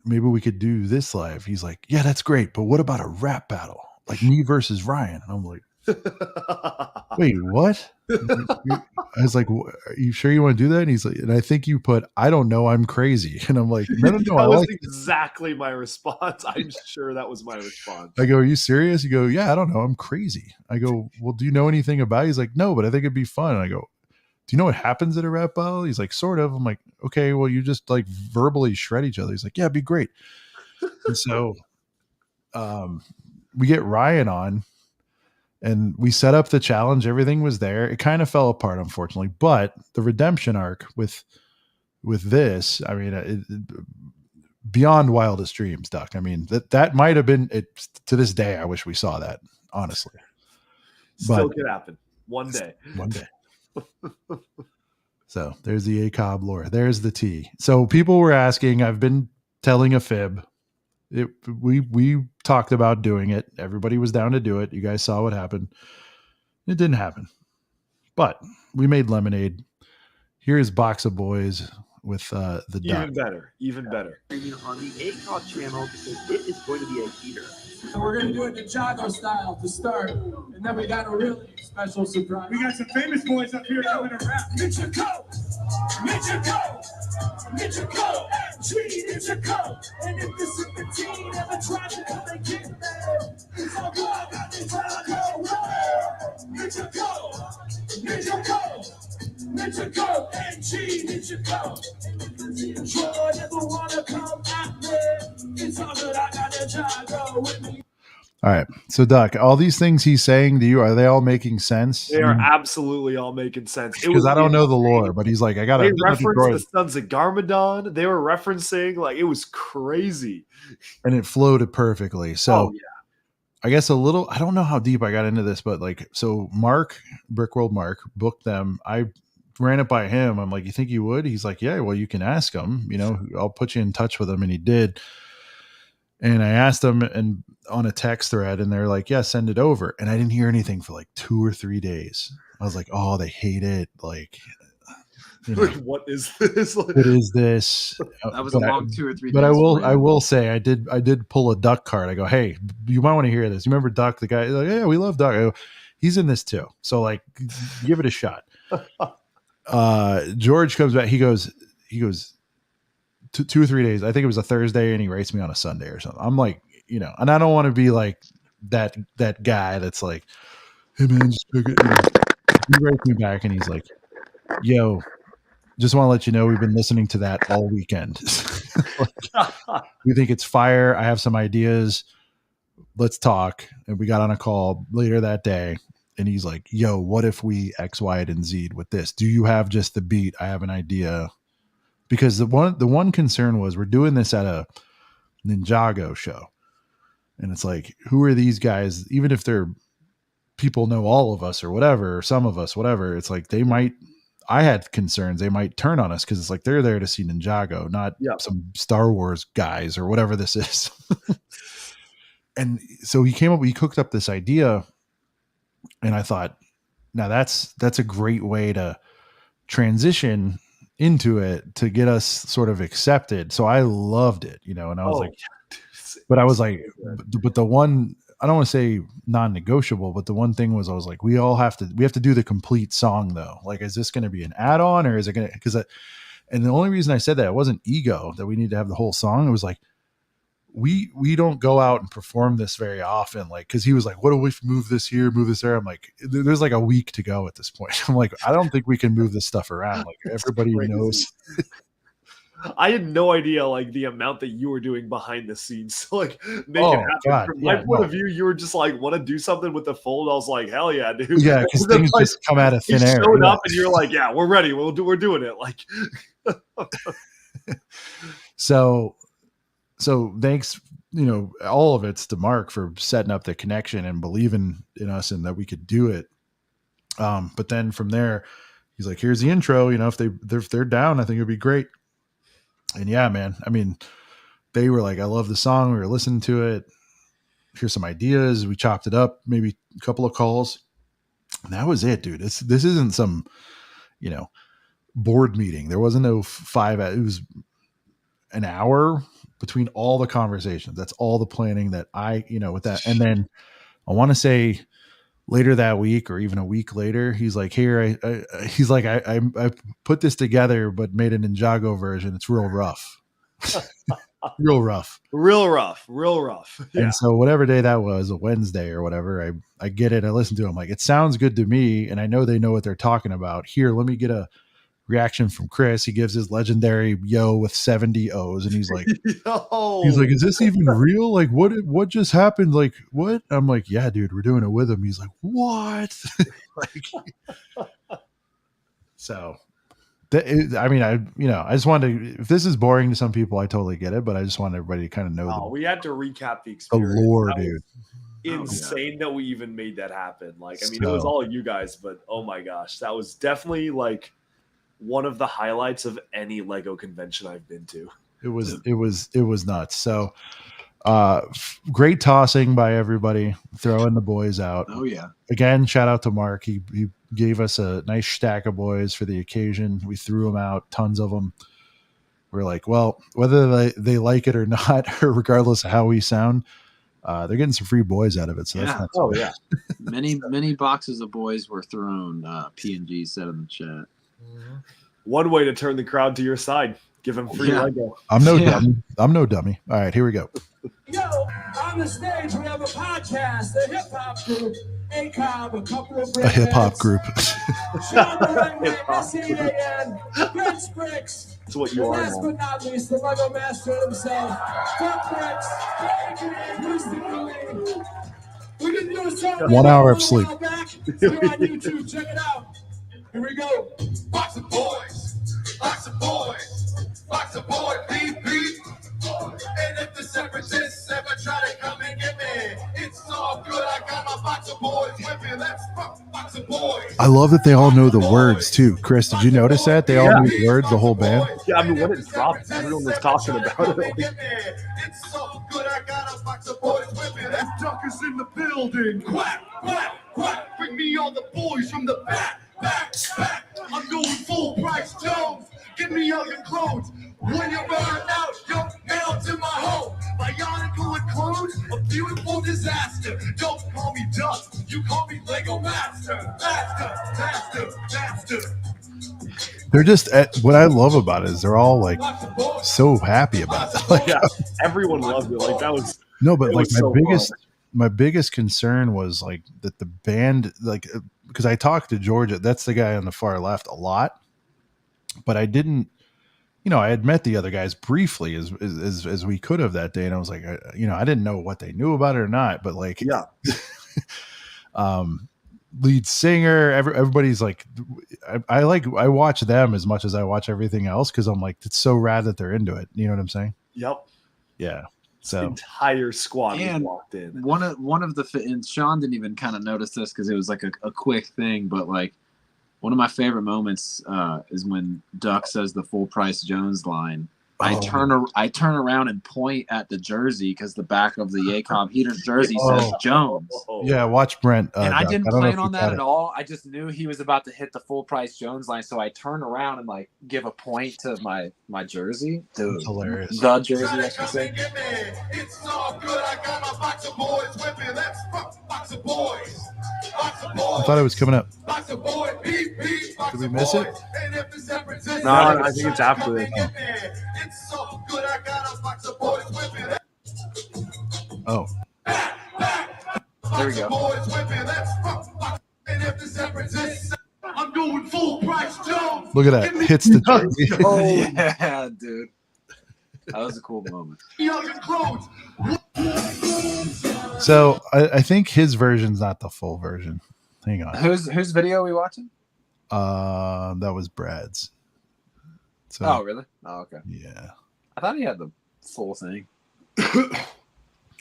maybe we could do this live. He's like, yeah, that's great. But what about a rap battle? Like me versus Ryan. And I'm like, wait, what? I was like, are you sure you want to do that? And he's like, and I think you put, I don't know, I'm crazy. And I'm like, no. That was exactly my response. I'm sure that was my response. I go, are you serious? You go, yeah, I don't know, I'm crazy. I go, well, do you know anything about it? He's like, no, but I think it'd be fun. And I go, do you know what happens at a rap battle? He's like, sort of. I'm like, okay, well, you just like verbally shred each other. He's like, yeah, it'd be great. And so we get Ryan on. And we set up the challenge. Everything was there. It kind of fell apart, unfortunately. But the redemption arc with this, I mean, beyond wildest dreams, Duck. I mean, that might have been it. To this day, I wish we saw that. Honestly, still could happen one day. One day. So there's the ACOB lore. There's the T. So people were asking. I've been telling a fib. We talked about doing it. Everybody was down to do it. You guys saw what happened. It didn't happen, but we made lemonade. Here is Box of Boys with the even better. On the ACOB channel because it is going to be a heater. So we're going to do it Ninjago style to start, and then we got a really special surprise. We got some famous boys up here coming to rap. Ninja Go! Ninja Go! Ninja Go! MG Ninja Go! And if this is the team ever try to come and get there, it's all good. I got Ninjago! Ninja Go! Ninja Go! Ninja Go! MG Ninja Go! Sure never wanna come at me. It's all good. I got Ninjago with me. All right. So, Duck, all these things he's saying to you, are they all making sense? They are absolutely all making sense. Because I don't know the lore, but he's like, I got to reference the Sons of Garmadon. They were referencing, like, it was crazy. And it flowed perfectly. So, I guess I don't know how deep I got into this, but like, so Brickworld Mark booked them. I ran it by him. I'm like, you think you would? He's like, yeah, well, you can ask him, I'll put you in touch with him. And he did. And I asked them and on a text thread, and they're like, yeah, send it over. And I didn't hear anything for like 2 or 3 days. I was like, oh, they hate it. Like, You know, what is this? what is this? That was a long 2 or 3 days. But I will say I did pull a Duck card. I go, hey, you might want to hear this. You remember Duck, the guy? Like, yeah, we love Duck. I go, he's in this too. So like, give it a shot. George comes back. He goes 2 or 3 days. I think it was a Thursday, and he rates me on a Sunday or something. I'm like, you know, and I don't want to be like that guy that's like, hey man, just he writes me back, and he's like, yo, just want to let you know we've been listening to that all weekend. Like, we think it's fire. I have some ideas. Let's talk. And we got on a call later that day, and he's like, yo, what if we X, Y, and Z with this? Do you have just the beat? I have an idea. Because the one concern was we're doing this at a Ninjago show. And it's like, who are these guys? Even if they're people know all of us or whatever, or some of us, whatever, it's like I had concerns they might turn on us because it's like they're there to see Ninjago, not some Star Wars guys or whatever this is. And so he cooked up this idea, and I thought, now that's a great way to transition into it to get us sort of accepted. So I loved it, you know, and I was but I was like, but the one, I don't want to say non-negotiable, but the one thing was, I was like, we have to do the complete song though. Like, is this going to be an add-on, or is it going to, and the only reason I said that, it wasn't ego that we need to have the whole song. It was like, we don't go out and perform this very often. Like, cause he was like, what do we move this here, move this there? I'm like, there's like a week to go at this point. I'm like, I don't think we can move this stuff around. Like, everybody knows. I had no idea like the amount that you were doing behind the scenes. So, like, make it happen. God. From my point of view, you were just like, want to do something with the fold. I was like, hell yeah, dude. Yeah, because things like, just come out of thin air. You showed up and you're like, yeah, we're ready. We're doing it. Like, so thanks, you know, all of it's to Mark for setting up the connection and believing in us and that we could do it. But then from there, he's like, here's the intro. You know, if they're down, I think it'd be great. And yeah, man, I mean, they were like, I love the song. We were listening to it. Here's some ideas. We chopped it up, maybe a couple of calls. And that was it, dude. This isn't some, you know, board meeting. There wasn't no 5. It was an hour between all the conversations. That's all the planning that with that. And then I want to say later that week, or even a week later, he's like, here, I put this together, but made an Ninjago version. It's real rough. Real rough. Yeah. And so whatever day that was, a Wednesday or whatever, I get it. I listen to it. I'm like, it sounds good to me. And I know they know what they're talking about. Here, let me get a reaction from Chris. He gives his legendary yo with 70 O's, and he's like, he's like, is this even real? Like, what just happened? Like, what? I'm like, yeah, dude, we're doing it with him. He's like, what? Like, so I just wanted to, if this is boring to some people, I totally get it, but I just want everybody to kind of know we had to recap the experience. The lore, dude. Insane that we even made that happen. Like, I mean, it was all you guys, but oh my gosh, that was definitely like one of the highlights of any Lego convention I've been to. It was nuts. So great tossing by everybody, throwing the boys out. Oh yeah. Again, shout out to Mark. He gave us a nice stack of boys for the occasion. We threw them out, tons of them. We're like, well, whether they like it or not, or regardless of how we sound, they're getting some free boys out of it. So yeah. That's not oh yeah. Many boxes of boys were thrown. PNG said in the chat. One way to turn the crowd to your side. Give them free Lego. I'm no dummy. I'm no dummy. All right, here we go. Yo, on the stage we have a podcast, a hip hop group, ACOB, a couple of a hip hop group. Sean the right way, SEAN, Prince Bricks. That's what you are. Last but not least, the Lego master himself, Fuck Bricks. We didn't do a song. 1 hour of sleep. Back. It's here on YouTube. Check it out. Here we go. Box of boys, box of boys, box of boys, beep, beep. And if the separatists ever try to come and get me, it's all good. I got my box of boys with me. Let's fuck box of boys. I love that they all know the words too. Chris, did you notice that? They all knew the words, the whole band. Yeah, I mean, when it dropped, everyone was talking about it. It's so good. I got a box of boys with me. That duck is in the building. Quack, quack, quack. Bring me all the boys from the back. I'm going full price Jones. Give me all your clothes. When you're burned out, don't mail to my home. Bionicle includes a beautiful disaster. Don't call me Dust, you call me Lego Master. Master. They're just what I love about it is they're all like so happy about it. Like, yeah, everyone loved it. Like that was no, but like so my biggest concern was like that the band, like, because I talked to Georgia, that's the guy on the far left, a lot, but I didn't, I had met the other guys briefly as we could have that day, and I was like, I didn't know what they knew about it or not, but like, yeah. Lead singer, everybody's like, I watch them as much as I watch everything else, because I'm like, it's so rad that they're into it. You know what I'm saying? Yep. Yeah. So the entire squad and walked in. One of the, and Sean didn't even kind of notice this because it was like a quick thing, but like one of my favorite moments is when Duck says the full price Jones line. I turn around and point at the jersey because the back of the ACOB Heaters jersey says Jones. Yeah, watch Brent. And I didn't plan on that at all. I just knew he was about to hit the full price Jones line, so I turned around and like give a point to my jersey. Dude, that's hilarious. The jersey, I should say. It's all good. I got my box of boys with me. Let's box of boys. I thought it was coming up. Did we miss it? No, I think it's after this. Oh. There we go. I'm going full price Jones. Look at that. Hits the jersey. Oh, yeah, dude. That was a cool moment. So I think his version's not the full version. Hang on. Whose video are we watching? That was Brad's. So, oh, really? Oh, okay. Yeah. I thought he had the full thing.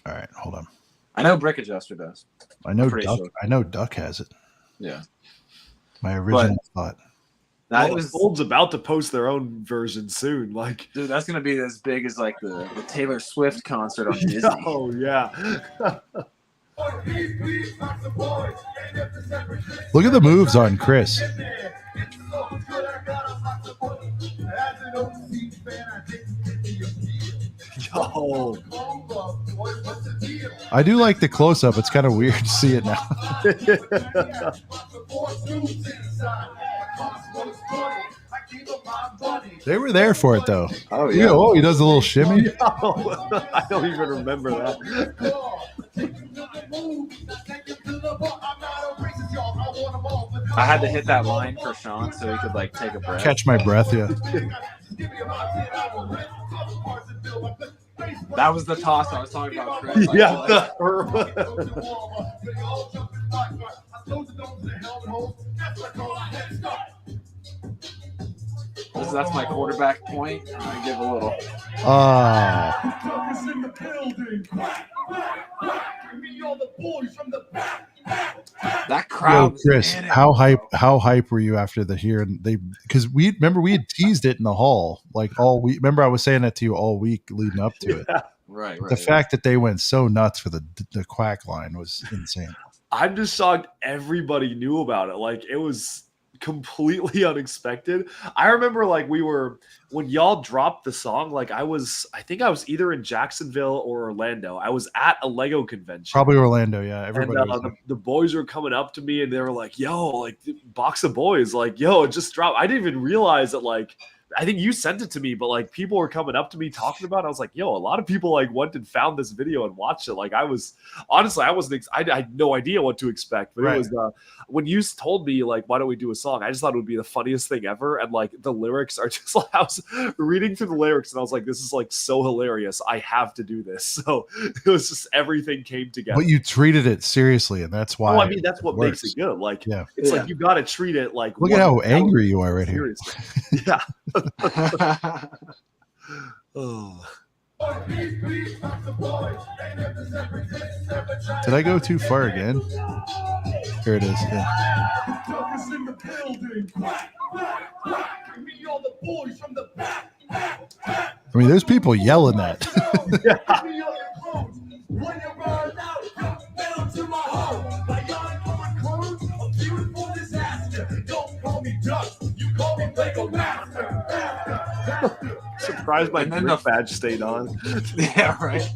All right, hold on. I know Brick Adjuster does. I know Duck. Sure. I know Duck has it. Yeah. My original thought. That was Fold's about to post their own version soon. Like, dude, that's gonna be as big as like the Taylor Swift concert on Disney. Oh yeah. Look at the moves on Chris. Yo. I do like the close up. It's kind of weird to see it now. They were there for it though. Oh yeah. Oh, he does a little shimmy. I don't even remember that. I had to hit that line for Sean so he could like take a breath. Catch my breath, yeah. That was the toss I was talking about, Chris. Yeah. That's my quarterback point. I'm gonna give a little. That crowd. Yo, Chris, how hype were you after the here? And because we had teased it in the hall like all week. Remember, I was saying that to you all week leading up to it. Right. The fact that they went so nuts for the quack line was insane. I'm just shocked everybody knew about it. Like, it was completely unexpected. I remember like when y'all dropped the song, like I think I was either in Jacksonville or Orlando. I was at a Lego convention. Probably Orlando, yeah. Everybody and, the boys were coming up to me and they were like, yo, like Box of Boys, like, yo, it just dropped. I didn't even realize that, like, I think you sent it to me, but like people were coming up to me talking about it. I was like, yo, a lot of people like went and found this video and watched it. Like I had no idea what to expect, but It was when you told me like, why don't we do a song? I just thought it would be the funniest thing ever. And like the lyrics are just like, I was reading through the lyrics and I was like, this is like so hilarious. I have to do this. So it was just, everything came together. But you treated it seriously, and that's why. I mean, that's what makes it good. Like, it's like, you got to treat it like, look at how angry you are right here. Yeah. Oh. Did I go too far again? Here it is. Yeah. I mean, there's people yelling that. surprised my drip badge stayed on. Yeah, right.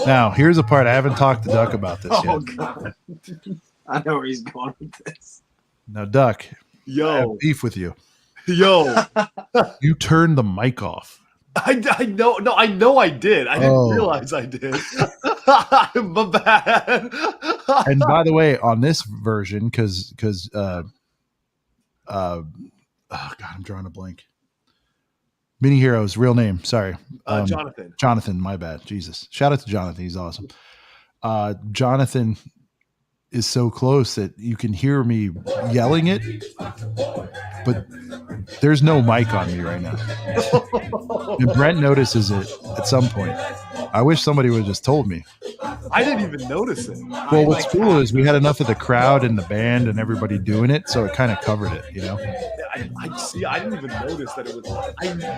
Now, here's a part I haven't talked to Duck about this Oh yet. God. I know where he's going with this. Now, Duck, I have Yo. beef with you. Yo. You turned the mic off. I know. No, I know I did. I didn't realize I did. My bad. And by the way, on this version, because oh God, I'm drawing a blank. Mini Heroes, real name. Sorry. Jonathan. Jonathan, my bad. Jesus. Shout out to Jonathan. He's awesome. Jonathan is so close that you can hear me yelling it, but there's no mic on me right now. And Brent notices it at some point. I wish somebody would have just told me. I didn't even notice it. Well, what's cool is we had enough of the crowd and the band and everybody doing it, so it kind of covered it, you know? I see. I didn't even notice that it was.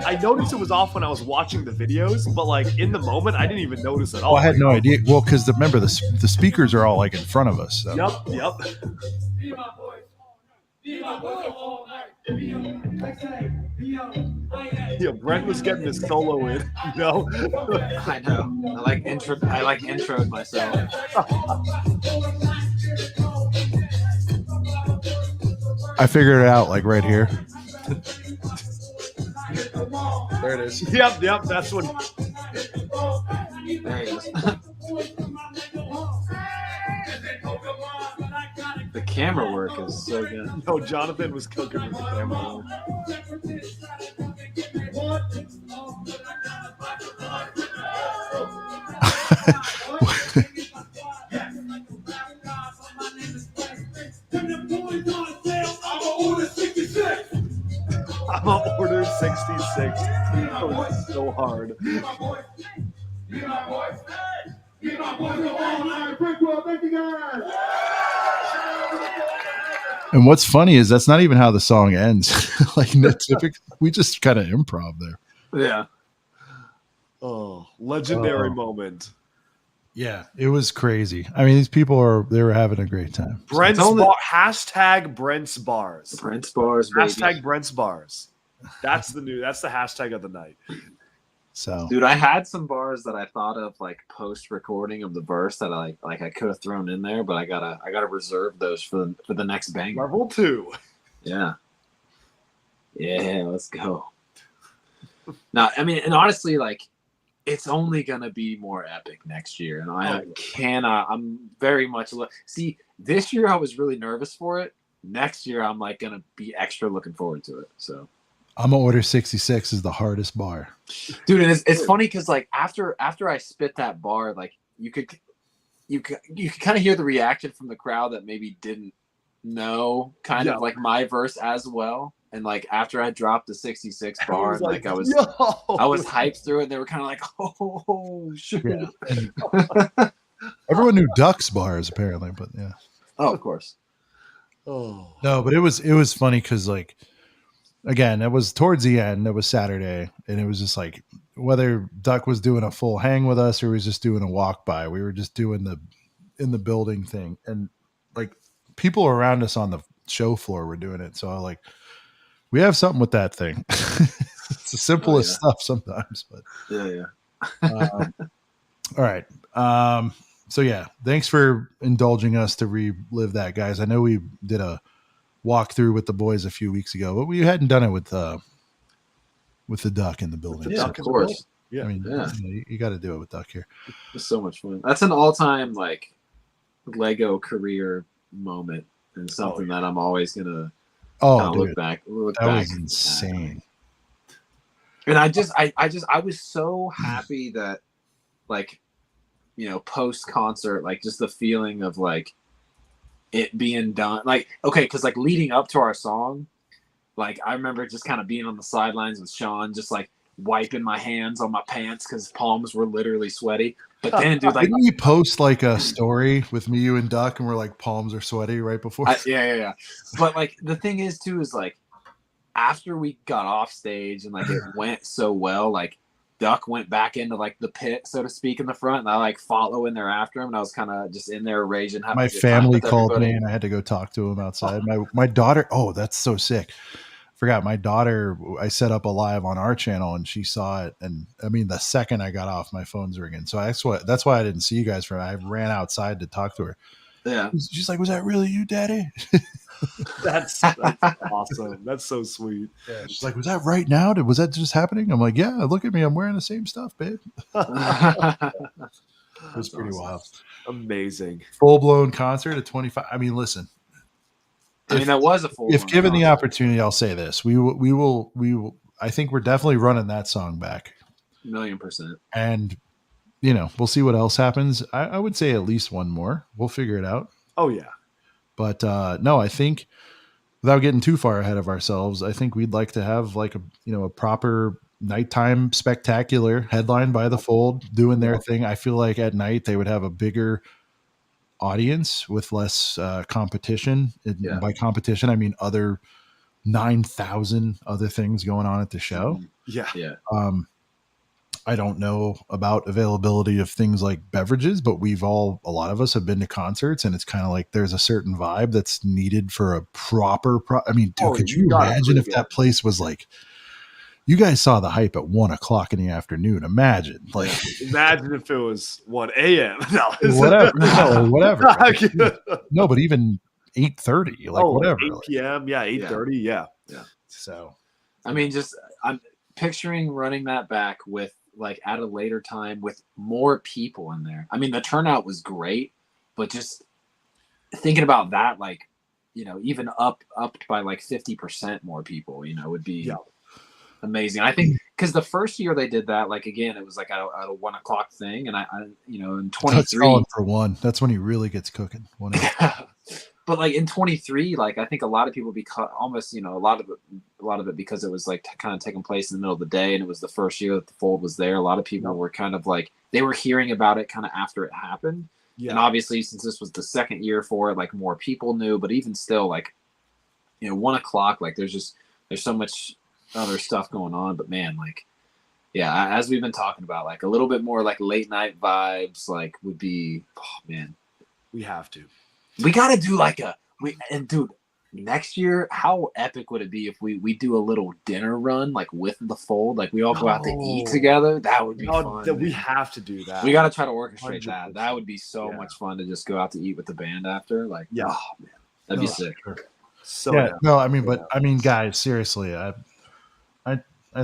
I noticed it was off when I was watching the videos, but like in the moment, I didn't even notice at all. Well, I had no idea. Well, because remember the speakers are all like in front of us. So. Yep. Yeah, Brent was getting his solo in. You know? I know. I like introed myself. I figured it out like right here. There it is. Yep. That's when. There he is. The camera work is so good. No, Jonathan was cooking with the camera work. I'm on order 66. That was so hard. And what's funny is that's not even how the song ends. Like typically, we just kind of improv there. Yeah. Oh, legendary moment. Yeah, it was crazy. I mean, these people they were having a great time. Brent's bar, hashtag Brent's bars. Brent's bars. Hashtag Brent's bars. That's the hashtag of the night. So, dude, I had some bars that I thought of like post recording of the verse that I could have thrown in there, but I gotta reserve those for the next banger. Level 2. Yeah. Yeah, let's go. Now, I mean, and honestly, like, it's only gonna be more epic next year, and I'm very much see. This year I was really nervous for it. Next year I'm like gonna be extra looking forward to it. So I'm gonna order 66 is the hardest bar, dude. And it's funny because like after I spit that bar, like you could kind of hear the reaction from the crowd that maybe didn't know kind of like my verse as well. And like after I dropped the 66 bar, and like I was hyped through it. And they were kind of like, oh shit. Yeah. Everyone knew Duck's bars apparently, but yeah. Oh, of course. Oh no, but it was funny because like again, it was towards the end. It was Saturday, and it was just like whether Duck was doing a full hang with us or he was just doing a walk by. We were just doing the in the building thing, and like people around us on the show floor were doing it. So I like. We have something with that thing. It's the simplest stuff sometimes, but yeah. All right. So yeah, thanks for indulging us to relive that, guys. I know we did a walkthrough with the boys a few weeks ago, but we hadn't done it with the Duck in the building. Yeah, of course. Yeah, I mean, you got to do it with Duck here. It's so much fun. That's an all-time like Lego career moment, and something that I'm always gonna. Look back. That was insane. And I was so happy that, like, you know, post concert, like just the feeling of like it being done. Like, okay, because like leading up to our song, like I remember just kind of being on the sidelines with Sean, just like wiping my hands on my pants because palms were literally sweaty. But then, dude, like, didn't you post like a story with me, you, and Duck, and we're like palms are sweaty right before? Yeah. But like the thing is, too, is like after we got off stage and like it went so well, like Duck went back into like the pit, so to speak, in the front, and I like follow in there after him, and I was kind of just in there raging. My family called me, and I had to go talk to him outside. My daughter, oh, that's so sick. forgot my daughter. I set up a live on our channel, and she saw it. And I mean, the second I got off, my phone's ringing. So that's why I didn't see you guys. I ran outside to talk to her. Yeah, she's like, "Was that really you, Daddy?" That's awesome. That's so sweet. Yeah, she's like, "Was that right now? Was that just happening?" I'm like, "Yeah, look at me. I'm wearing the same stuff, babe." It was pretty wild. Amazing. Full blown concert at 25. I mean, listen. That was a full. If given the opportunity, I'll say this: we will. I think we're definitely running that song back. 1,000,000%. And we'll see what else happens. I would say at least one more. We'll figure it out. Oh yeah. But no, I think without getting too far ahead of ourselves, I think we'd like to have like a proper nighttime spectacular headlined by the Fold doing their thing. I feel like at night they would have a bigger audience with less competition. And by competition, I mean other 9,000 other things going on at the show. Yeah. I don't know about availability of things like beverages, but a lot of us have been to concerts, and it's kind of like there's a certain vibe that's needed for a proper. I mean, dude, could you imagine if that place was like, you guys saw the hype at 1:00 in the afternoon. Imagine if it was 1 a.m. No, whatever. Right? No, but even 8:30, whatever. 8 p.m. Yeah, 8:30. Yeah. So, I mean, I'm picturing running that back with at a later time with more people in there. I mean, the turnout was great, but just thinking about that, even up by 50% more people, would be amazing. I think because the first year they did that, again, it was at a 1:00 thing, and I in 23 for one, that's when he really gets cooking. But in 23, I think a lot of people almost, a lot of it because it was kind of taking place in the middle of the day, and it was the first year that the Fold was there. A lot of people were kind of they were hearing about it kind of after it happened. Yeah. And obviously, since this was the second year for it, more people knew. But even still, 1:00, there's so much other stuff going on. But man, as we've been talking about, a little bit more late night vibes, would be, oh man, we have to. We got to do dude, next year, how epic would it be if we do a little dinner run with the Fold, we all go out to eat together? That would be fun. We have to do that. We got to try to orchestrate 100%. That. That would be so much fun to just go out to eat with the band after. Oh man, that'd be sick. Sure. So no, I mean, guys, seriously, I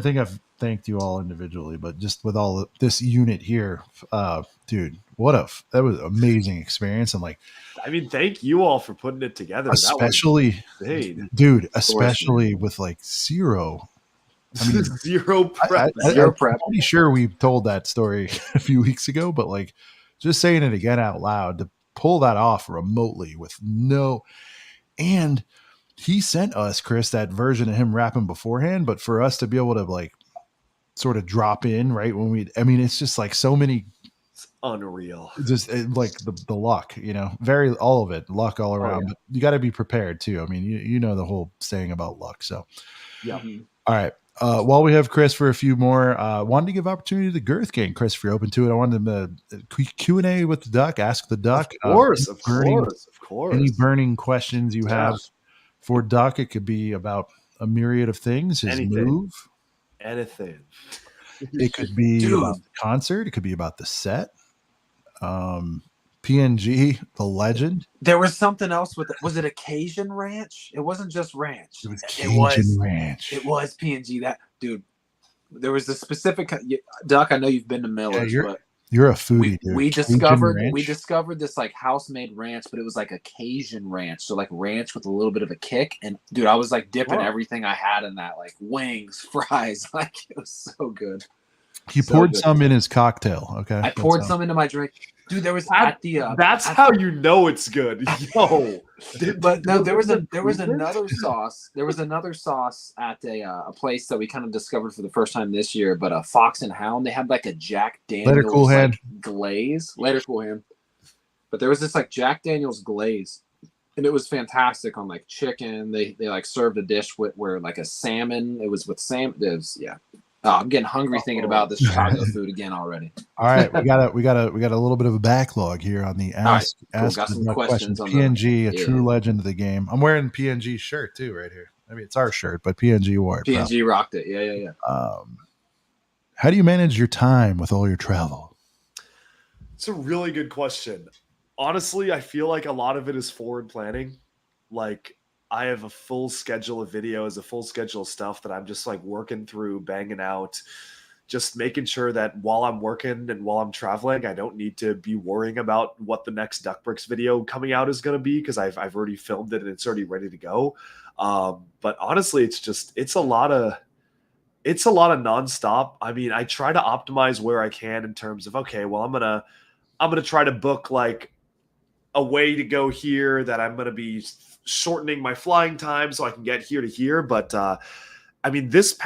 think I've thanked you all individually, but just with all this unit here, dude, that was an amazing experience. And thank you all for putting it together. Especially, dude, especially with zero. Zero prep. I'm pretty sure we told that story a few weeks ago, but just saying it again out loud, to pull that off remotely with and he sent us, Chris, that version of him rapping beforehand, but for us to be able to sort of drop in right when it's just so many. It's unreal. Just the luck, all of it, luck all around. But you got to be prepared too. I mean, you know the whole saying about luck. So, yeah. All right. While we have Chris for a few more, wanted to give opportunity to the Girth Gang. Chris, if you're open to it, I wanted to Q&A with the Duck. Ask the Duck. Of course. Any burning questions you have for Duck? It could be about a myriad of things. His move. Anything. It could be about the concert. It could be about the set. PNG, the legend. There was something else with it. Was it a Cajun ranch? It wasn't just ranch. It was Cajun ranch. It was PNG. That dude. There was a specific Duck. I know you've been to Miller's, but you're a foodie, dude. We discovered this house-made ranch, but it was a Cajun ranch, so ranch with a little bit of a kick. And dude, I was dipping everything I had in that, wings, fries, it was so good. He poured some in his cocktail. Okay, I poured some into my drink, dude. There was that's how you know it's good, yo. But no, there was another sauce. There was another sauce at a place that we kind of discovered for the first time this year. But a Fox and Hound, they had a Jack Daniel's glaze. Later, Cool Hand. But there was this Jack Daniel's glaze, and it was fantastic on chicken. They served a dish where a salmon. It was with salmon. It was, Oh, I'm getting hungry thinking about this Chicago food again already. All right, we got a little bit of a backlog here on the ask got some questions. PNG, a true legend of the game. I'm wearing PNG shirt too right here. I mean, it's our shirt, but PNG wore it. PNG rocked it. Yeah. How do you manage your time with all your travel? It's a really good question. Honestly, I feel like a lot of it is forward planning. Like, I have a full schedule of videos, a full schedule of stuff that I'm just like working through, banging out, just making sure that while I'm working and while I'm traveling, I don't need to be worrying about what the next Duck Bricks video coming out is going to be, because I've already filmed it and it's already ready to go. But honestly, it's a lot of nonstop. I mean, I try to optimize where I can in terms of, okay, well, I'm gonna try to book like a way to go here that I'm gonna be shortening my flying time so I can get here to here. But I mean, this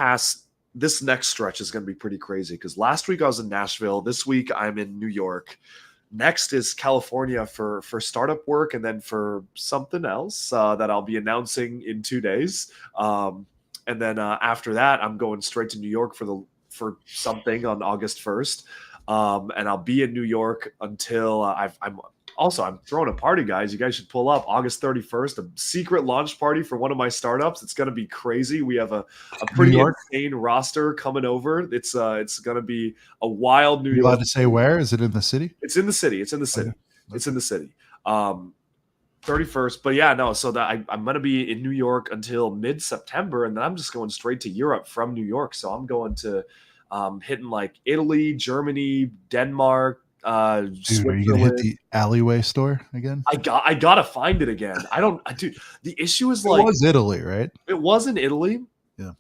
next stretch is going to be pretty crazy, because last week I was in Nashville. This week I'm in New York. Next is California for startup work, and then for something else that I'll be announcing in 2 days. And then after that, I'm going straight to New York for something on August 1st. And I'll be in New York until I'm throwing a party, guys. You guys should pull up August 31st, a secret launch party for one of my startups. It's going to be crazy. We have a pretty insane roster coming over. It's going to be a wild New York. You allowed to say where? Is it in the city? It's in the city. It's in the city. Okay. It's in the city. 31st. But yeah, no. So that I'm going to be in New York until mid-September, and then I'm just going straight to Europe from New York. So I'm going to hitting like Italy, Germany, Denmark. Dude, are you gonna hit the alleyway store again? I gotta find it again. Dude, the issue is like, it was Italy, right? It was in Italy. Yeah.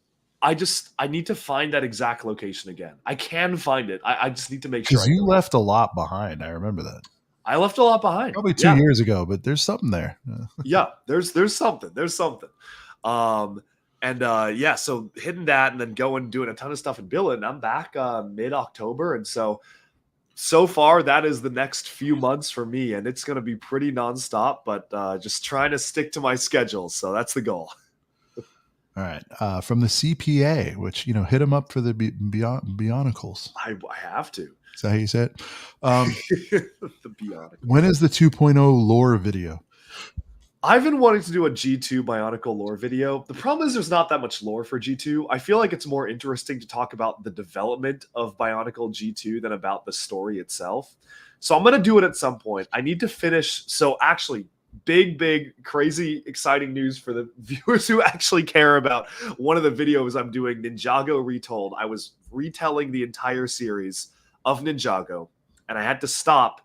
I need to find that exact location again. I can find it. I just need to make sure. Because you left a lot behind. I remember that. I left a lot behind. Probably 2 years ago, but there's something there. Yeah, there's something. There's something. Yeah, so hitting that and then doing a ton of stuff in Billund. I'm back mid-October, and so far, that is the next few months for me, and it's going to be pretty nonstop, but just trying to stick to my schedule. So that's the goal. All right. From the CPA, which, hit them up for the Bionicles. I have to. Is that how you say it? The Bionicles. When is the 2.0 lore video? I've been wanting to do a G2 Bionicle lore video. The problem is there's not that much lore for G2. I feel like it's more interesting to talk about the development of Bionicle G2 than about the story itself. So I'm going to do it at some point. I need to finish. So actually, big, crazy, exciting news for the viewers who actually care about one of the videos I'm doing, Ninjago Retold. I was retelling the entire series of Ninjago, and I had to stop.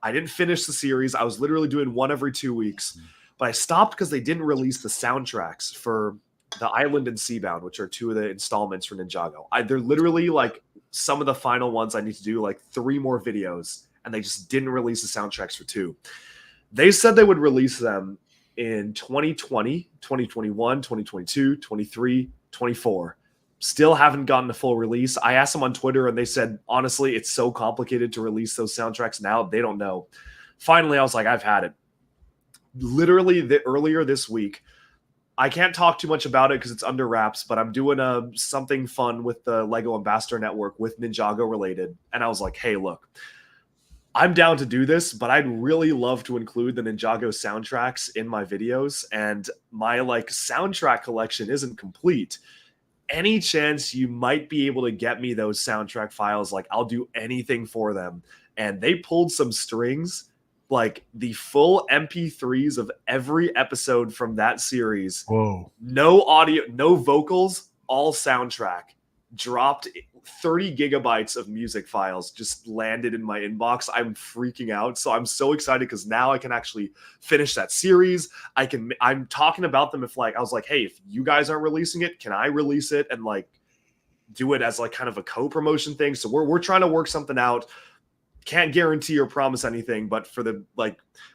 I didn't finish the series. I was literally doing one every 2 weeks, but I stopped because they didn't release the soundtracks for the Island and Seabound, which are two of the installments for Ninjago. They're literally like some of the final ones I need to do, like 3 more videos, and they just didn't release the soundtracks for 2. They said they would release them in 2020, 2021, 2022, 23, 24. Still haven't gotten a full release. I asked them on Twitter, and they said, honestly, it's so complicated to release those soundtracks now. They don't know. Finally, I was like, I've had it. Literally, earlier this week, I can't talk too much about it because it's under wraps, but I'm doing something fun with the LEGO Ambassador Network with Ninjago related. And I was like, hey, look, I'm down to do this, but I'd really love to include the Ninjago soundtracks in my videos. And my soundtrack collection isn't complete. Any chance you might be able to get me those soundtrack files, I'll do anything for them. And they pulled some strings, the full MP3s of every episode from that series. Whoa. No audio, no vocals, all soundtrack. Dropped 30 gigabytes of music files, just landed in my inbox. I'm freaking out. So I'm so excited because now I can actually finish that series. I'm talking about them. If I was like, hey, if you guys aren't releasing it, can I release it and do it as kind of a co-promotion thing? So we're trying to work something out. Can't guarantee or promise anything, but for the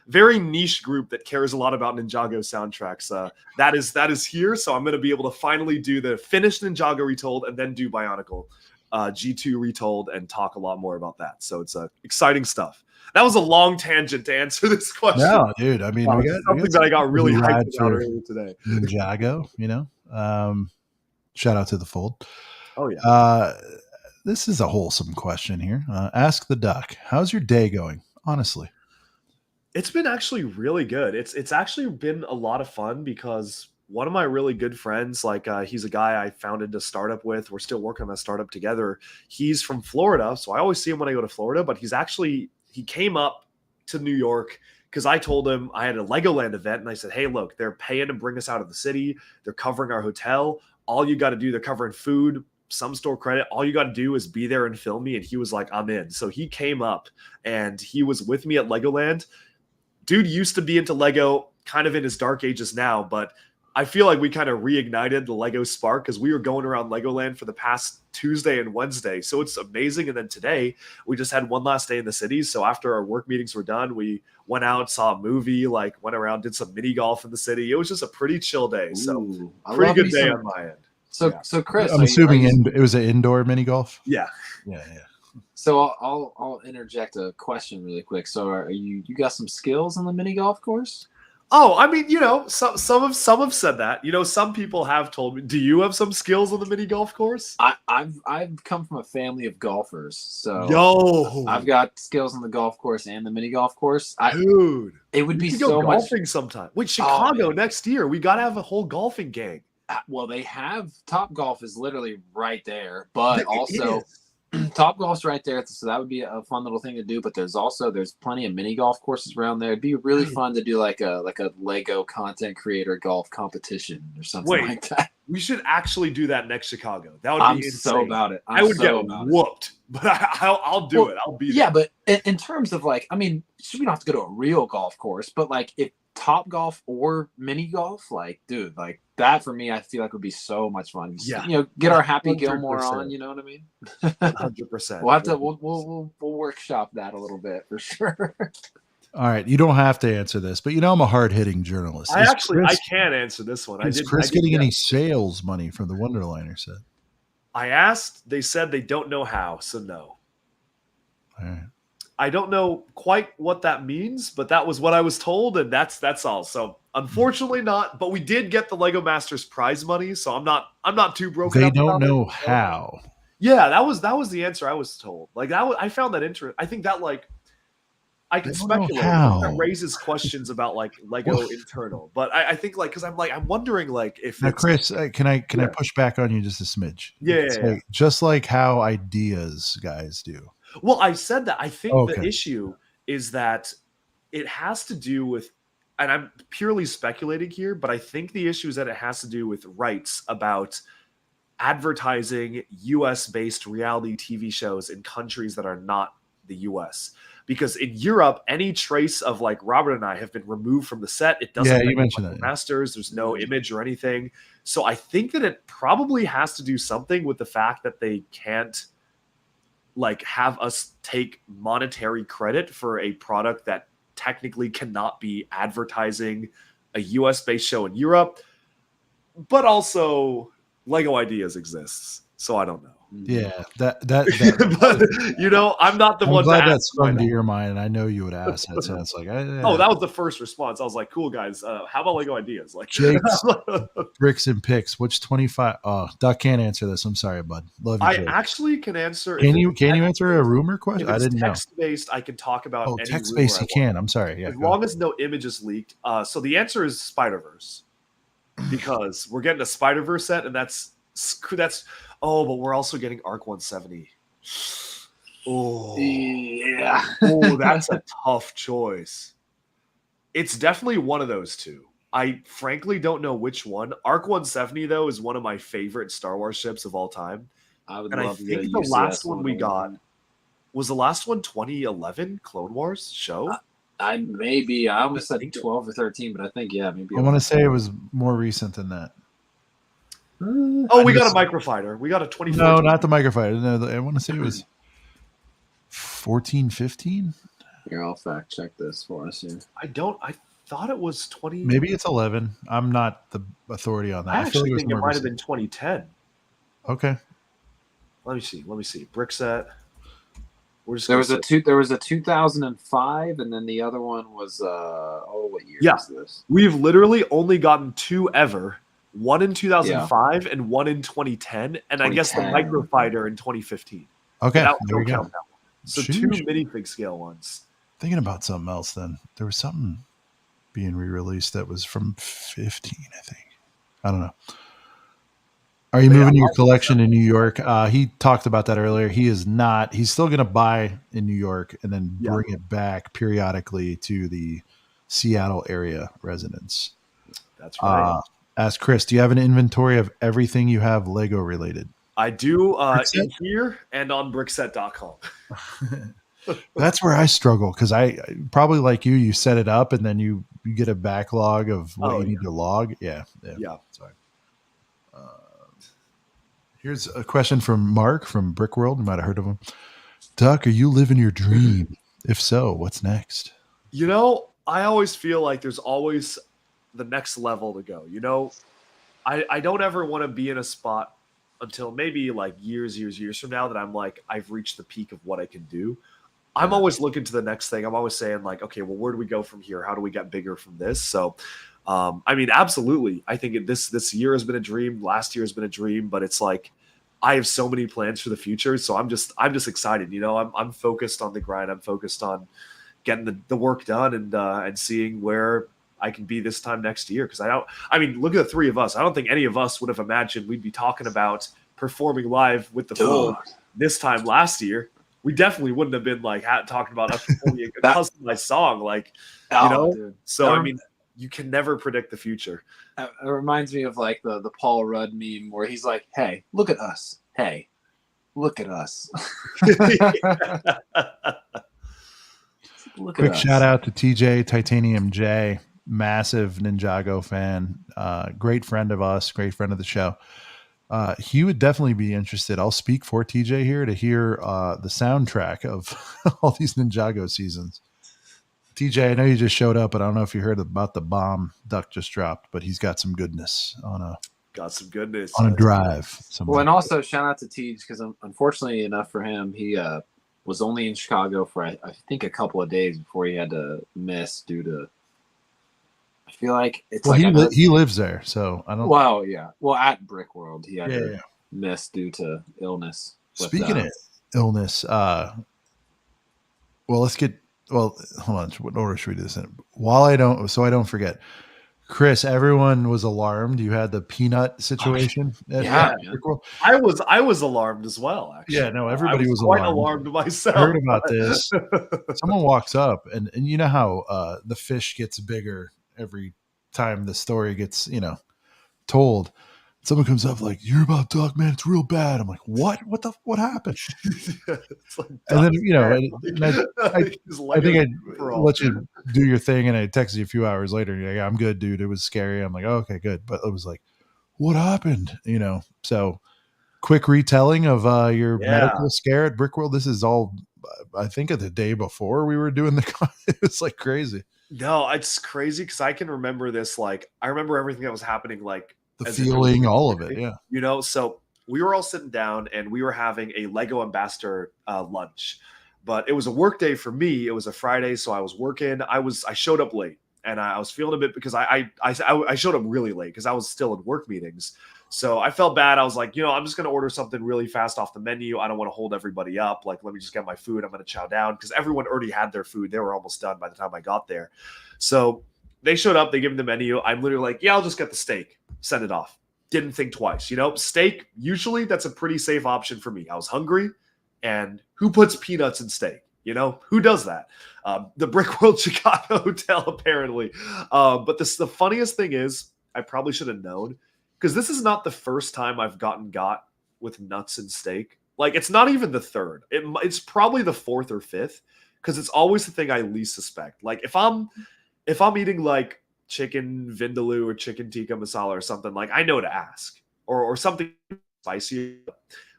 very niche group that cares a lot about Ninjago soundtracks, that is here. So I'm going to be able to finally do the finished Ninjago Retold and then do Bionicle G2 Retold and talk a lot more about that. So it's exciting stuff. That was a long tangent to answer this question. No, dude. I mean, we got something that I got really hyped about earlier today. Ninjago, shout out to the fold. Oh yeah. This is a wholesome question here. Ask the Duck. How's your day going? Honestly. It's been actually really good. It's actually been a lot of fun because one of my really good friends, like he's a guy I founded a startup with. We're still working on a startup together. He's from Florida, so I always see him when I go to Florida, but he came up to New York because I told him I had a Legoland event, and I said, hey, look, they're paying to bring us out of the city. They're covering our hotel. All you got to do, they're covering food, some store credit. All you got to do is be there and film me. And he was like, I'm in. So he came up and he was with me at Legoland. Dude used to be into Lego kind of in his dark ages now, but I feel like we kind of reignited the Lego spark because we were going around Legoland for the past Tuesday and Wednesday. So it's amazing. And then today we just had one last day in the city. So after our work meetings were done, we went out, saw a movie, like went around, did some mini golf in the city. It was just a pretty chill day. So pretty good day on my end. So Chris, I'm assuming it was an indoor mini golf. Yeah. So I'll interject a question really quick. So are you got some skills on the mini golf course? Oh, I mean, some have said that. Some people have told me. Do you have some skills on the mini golf course? I've come from a family of golfers, so I've got skills on the golf course and the mini golf course. Dude, it would be so so much golfing sometime. Wait, Chicago next year. We got to have a whole golfing gang. Well, they have Top Golf is literally right there, but also Top Golf's right there, so that would be a fun little thing to do. But there's plenty of mini golf courses around there. It'd be really fun to do like a Lego content creator golf competition or something like that. We should actually do that next Chicago. That would be insane. So about it. I would get whooped, but I'll do it. I'll be there. Yeah, but in terms of we don't have to go to a real golf course, but if Top Golf or mini golf, dude, that for me, I feel like would be so much fun. Just, get our Happy 100%. Gilmore on. You know what I mean? 100%. We'll have to we'll workshop that a little bit for sure. All right, you don't have to answer this, but I'm a hard-hitting journalist. I can answer this one. Is Chris getting any sales money from the Wonderliner set? I asked. They said they don't know how, so no. All right. I don't know quite what that means, but that was what I was told, and that's all. So unfortunately not, but we did get the Lego Masters prize money, so I'm not too broken up. They don't know how. Yeah, that was the answer I was told. I found that interesting. I think that I can speculate. That raises questions about Lego internal, but I think because I'm wondering if now, Chris, can I push back on you just a smidge? Yeah. Just like how ideas guys do. Well, I said that. I think the issue is that it has to do with, and I'm purely speculating here, but I think the issue is that it has to do with rights about advertising US-based reality TV shows in countries that are not the US. Because in Europe, any trace of Robert and I have been removed from the set. It doesn't you mentioned that. Masters. There's no image or anything. So I think that it probably has to do something with the fact that they can't have us take monetary credit for a product that technically cannot be advertising a US-based show in Europe. But also Lego Ideas exists. So I don't know. Yeah, that but I'm not the one. I'm glad that sprung to your mind, and I know you would ask that. So it's that was the first response. I was like, "Cool guys, how about Lego Ideas?" Jake's bricks and picks. Which 25? Oh, Duck can't answer this. I'm sorry, bud. Love you. I actually can answer. Can you answer a rumor question? I didn't know. Text based, I can talk about. Oh, text based, you can. I'm sorry. Yeah, as long as no image is leaked. So the answer is Spider-Verse, because we're getting a Spider-Verse set, and that's. Oh, but we're also getting Arc 170. Oh, yeah. Oh, that's a tough choice. It's definitely one of those two. I frankly don't know which one. Arc 170 though is one of my favorite Star Wars ships of all time. I think the last one we got was the last one 2011 Clone Wars show. I almost said 12 or 13, but I think maybe. I want to say it was more recent than that. We got a microfighter. We got a 2014. No, not the microfighter. No, I want to say it was 14, 15. Here, I'll fact check this for us here. I thought it was 20. Maybe it's 11. I'm not the authority on that. I actually think it might have been 2010. Okay. Let me see. Brick set. There was a 2005, and then the other one was what year was this? We've literally only gotten two ever. One in 2005 and one in 2010, and I guess the microfighter in 2015. Okay, there we go. So two minifig scale ones. Thinking about something else then. There was something being re-released that was from 15, I think. I don't know. Are you moving your collection to New York? He talked about that earlier. He is not. He's still going to buy in New York and then bring it back periodically to the Seattle area residents. That's right. Ask Chris, do you have an inventory of everything you have Lego related? I do in here and on brickset.com. That's where I struggle because I probably like you set it up and then you get a backlog of what you need to log. Yeah. Sorry. Here's a question from Mark from Brickworld. You might have heard of him. Duck, are you living your dream? If so, what's next? You know, I always feel like there's always the next level to go. You know, I don't ever want to be in a spot until maybe like years from now that I'm like, I've reached the peak of what I can do. I'm always looking to the next thing. I'm always saying like, okay, well, where do we go from here? How do we get bigger from this? So, I mean, absolutely. I think this year has been a dream. Last year has been a dream, but it's like I have so many plans for the future. So I'm just excited. You know, I'm focused on the grind. I'm focused on getting the work done and seeing where I can be this time next year. Because I mean, look at the three of us. I don't think any of us would have imagined we'd be talking about performing live with the Fold this time last year. We definitely wouldn't have been like talking about us performing a customized song, like you know. Dude. So I mean, you can never predict the future. It reminds me of like the Paul Rudd meme where he's like, "Hey, look at us. Hey, look at us." Quick shout out to TJ Titanium J, massive Ninjago fan, great friend of us, great friend of the show. He would definitely be interested. I'll speak for TJ here to hear the soundtrack of all these Ninjago seasons. TJ, I know you just showed up, but I don't know if you heard about the bomb Duck just dropped, but he's got some goodness on a drive. Well, and also shout out to Tej because unfortunately enough for him, he was only in Chicago for I think a couple of days before he had to miss due to. I feel like it's he lives there, so I don't. Well, yeah. Well, at Brickworld, he had to miss due to illness. Speaking of illness, let's get. Well, hold on. What order should we do this in? I don't forget. Chris, everyone was alarmed. You had the peanut situation. I was alarmed as well. Actually, yeah, no, everybody was quite alarmed myself. I heard about this. Someone walks up, and you know how the fish gets bigger every time the story gets told. Someone comes up like, "You're about Duck, man. It's real bad." I'm like, "What? What happened?" Like, and then I think I let you do your thing, and I texted you a few hours later. And you're like, "I'm good, dude. It was scary." I'm like, oh, "Okay, good," but it was like, "What happened?" So quick retelling of your medical scare at Brickworld. This is all, I think, of the day before we were doing it was like crazy. No, it's crazy because I can remember this. Like, I remember everything that was happening. Like. The feeling, all of it, So we were all sitting down and we were having a Lego Ambassador lunch, but it was a work day for me. It was a Friday, so I was working. I showed up late, and I was feeling a bit because I showed up really late because I was still in work meetings. So I felt bad. I was like, I'm just going to order something really fast off the menu. I don't want to hold everybody up. Like, let me just get my food. I'm going to chow down because everyone already had their food. They were almost done by the time I got there. So they showed up. They gave me the menu. I'm literally like, yeah, I'll just get the steak. Send it off. Didn't think twice. Steak, usually that's a pretty safe option for me. I was hungry, and who puts peanuts in steak? Who does that? The Brickworld Chicago Hotel, apparently. But the funniest thing is, I probably should have known, because this is not the first time I've got with nuts and steak. Like, it's not even the third. It's probably the fourth or fifth, because it's always the thing I least suspect. Like, if I'm eating like chicken vindaloo or chicken tikka masala or something, like, I know to ask, or something spicy.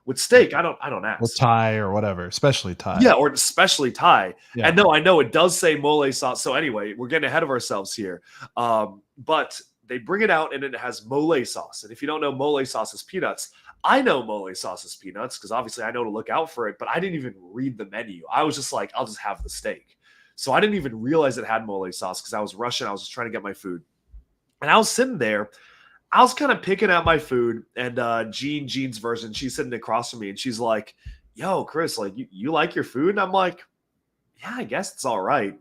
With steak, I don't ask. Or Thai or whatever, especially Thai. Yeah, or especially Thai. Yeah. And no, I know it does say mole sauce. So anyway, we're getting ahead of ourselves here. But they bring it out and it has mole sauce. And if you don't know, mole sauce is peanuts. I know mole sauce is peanuts because obviously I know to look out for it, but I didn't even read the menu. I was just like, I'll just have the steak. So I didn't even realize it had mole sauce because I was rushing. I was just trying to get my food. And I was sitting there. I was kind of picking out my food. And Jean's version, she's sitting across from me. And she's like, yo, Chris, like, you like your food? And I'm like, yeah, I guess it's all right.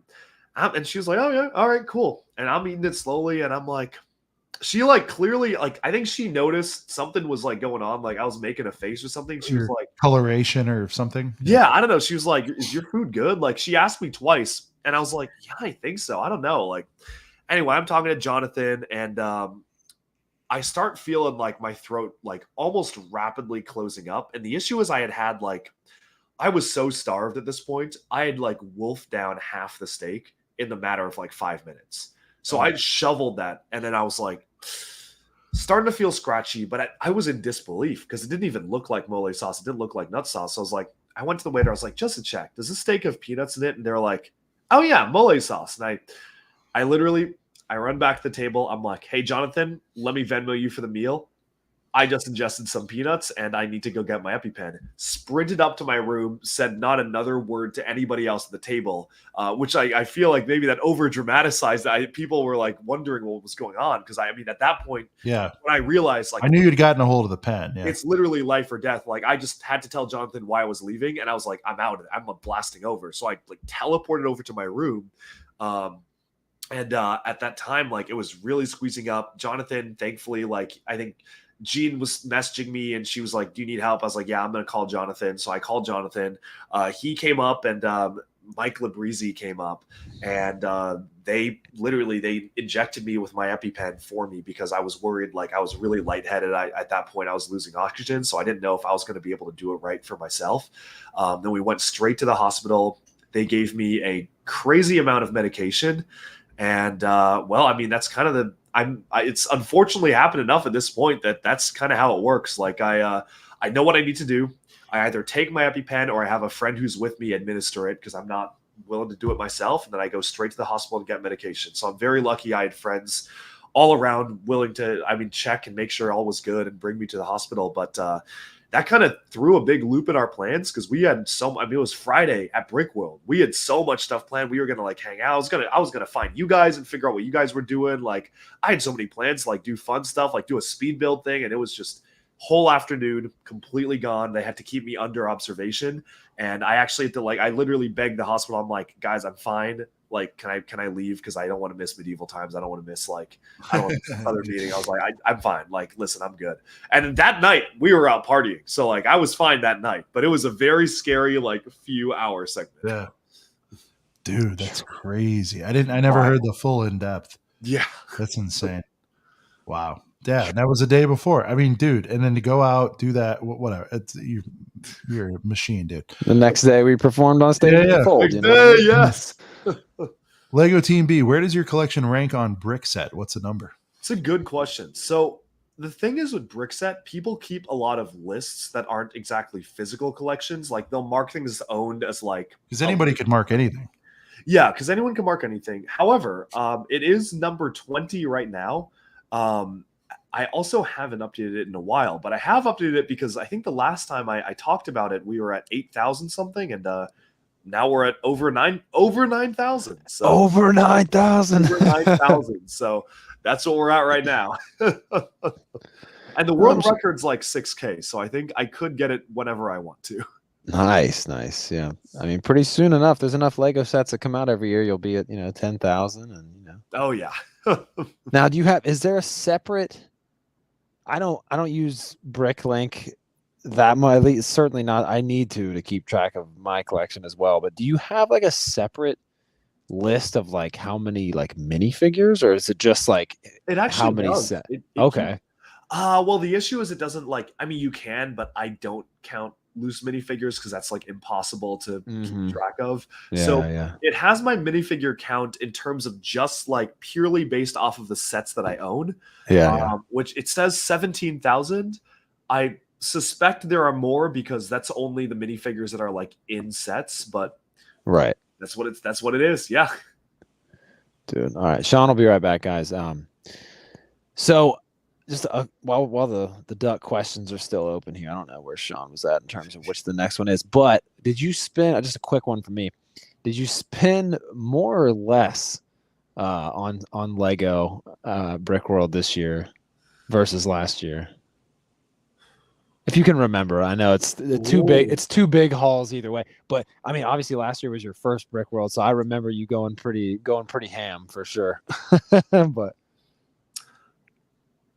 And she was like, oh, yeah, all right, cool. And I'm eating it slowly. And I'm like, she like clearly like I think she noticed something was like going on. Like I was making a face or something. She was like coloration or something. Yeah, I don't know. She was like, "Is your food good?" Like she asked me twice, and I was like, "Yeah, I think so." I don't know. Like anyway, I'm talking to Jonathan, and I start feeling like my throat like almost rapidly closing up. And the issue is I had like I was so starved at this point. I had like wolfed down half the steak in the matter of like 5 minutes. So I shoveled that, and then I was like starting to feel scratchy, but I was in disbelief because it didn't even look like mole sauce. It didn't look like nut sauce. So I was like, I went to the waiter. I was like, just to check, does this steak have peanuts in it? And they're like, oh yeah, mole sauce. And I literally, I run back to the table. I'm like, hey, Jonathan, let me Venmo you for the meal. I just ingested some peanuts and I need to go get my EpiPen. Sprinted up to my room, said not another word to anybody else at the table, which I feel like maybe that over dramatized. People were like wondering what was going on. Cause I mean, at that point, yeah, when I realized like I knew you'd gotten a hold of the pen. Yeah. It's literally life or death. Like I just had to tell Jonathan why I was leaving. And I was like, I'm out. I'm blasting over. So I like teleported over to my room. And at that time, like it was really squeezing up. Jonathan, thankfully, like I think Jean was messaging me and she was like, do you need help? I was like, yeah, I'm going to call Jonathan. So I called Jonathan. He came up and Mike Labrizzi came up and they injected me with my EpiPen for me because I was worried. Like I was really lightheaded. At that point I was losing oxygen. So I didn't know if I was going to be able to do it right for myself. Then we went straight to the hospital. They gave me a crazy amount of medication. And well, I mean, that's kind of it's unfortunately happened enough at this point that's kind of how it works. Like I know what I need to do. I either take my EpiPen or I have a friend who's with me administer it because I'm not willing to do it myself. And then I go straight to the hospital to get medication. So I'm very lucky. I had friends all around willing to, check and make sure all was good and bring me to the hospital. But that kind of threw a big loop in our plans because we had it was Friday at Brickworld. We had so much stuff planned. We were going to like hang out. I was going to find you guys and figure out what you guys were doing. Like I had so many plans to like do fun stuff, like do a speed build thing. And it was just whole afternoon completely gone. They had to keep me under observation. And I actually had to I literally begged the hospital. I'm like, guys, I'm fine. Like, can I leave? Cause I don't want to miss medieval times. I don't want to miss I don't want to miss another meeting. I was like, I'm fine. Like, listen, I'm good. And that night we were out partying. So I was fine that night, but it was a very scary, few hour segment. Yeah. Dude, that's crazy. I never heard the full in depth. Yeah. That's insane. Wow. Yeah, and that was the day before. I mean, dude, and then to go out, do that, whatever. You're a machine, dude. The next day we performed on stage. Yeah. Fold, Yes. Lego Team B, where does your collection rank on Brickset? What's the number? It's a good question. So the thing is with Brickset, people keep a lot of lists that aren't exactly physical collections. Like they'll mark things as owned as because anybody could mark anything. Yeah, because anyone can mark anything. However, it is number 20 right now. I also haven't updated it in a while, but I have updated it because I think the last time I talked about it, we were at 8,000 something, and now we're at over 9,000. So over 9,000. Over 9,000. So that's what we're at right now. And the world record's 6K, so I think I could get it whenever I want to. Nice. Yeah. I mean, pretty soon enough, there's enough Lego sets that come out every year. You'll be at, 10,000 and, Oh yeah. Now, is there a separate, I don't use Bricklink that much, at least certainly not. I need to keep track of my collection as well. But do you have a separate list of how many minifigures, or is it just it actually how many does. sets? It Okay. Well, the issue is it doesn't you can, but I don't count loose minifigures because that's impossible to keep track of. It has my minifigure count in terms of just purely based off of the sets that I own. Which it says 17,000. I suspect there are more because that's only the minifigures that are in sets, but right. That's what it is. Yeah. Dude. All right. Sean will be right back, guys. So just while the duck questions are still open here, I don't know where Sean was at in terms of which the next one is, but did you spend, just a quick one for me, did you spend more or less on Lego Brick World this year versus last year? If you can remember, I know it's too big. It's two big hauls either way. But I mean, obviously last year was your first Brick World, so I remember you going pretty ham for sure. But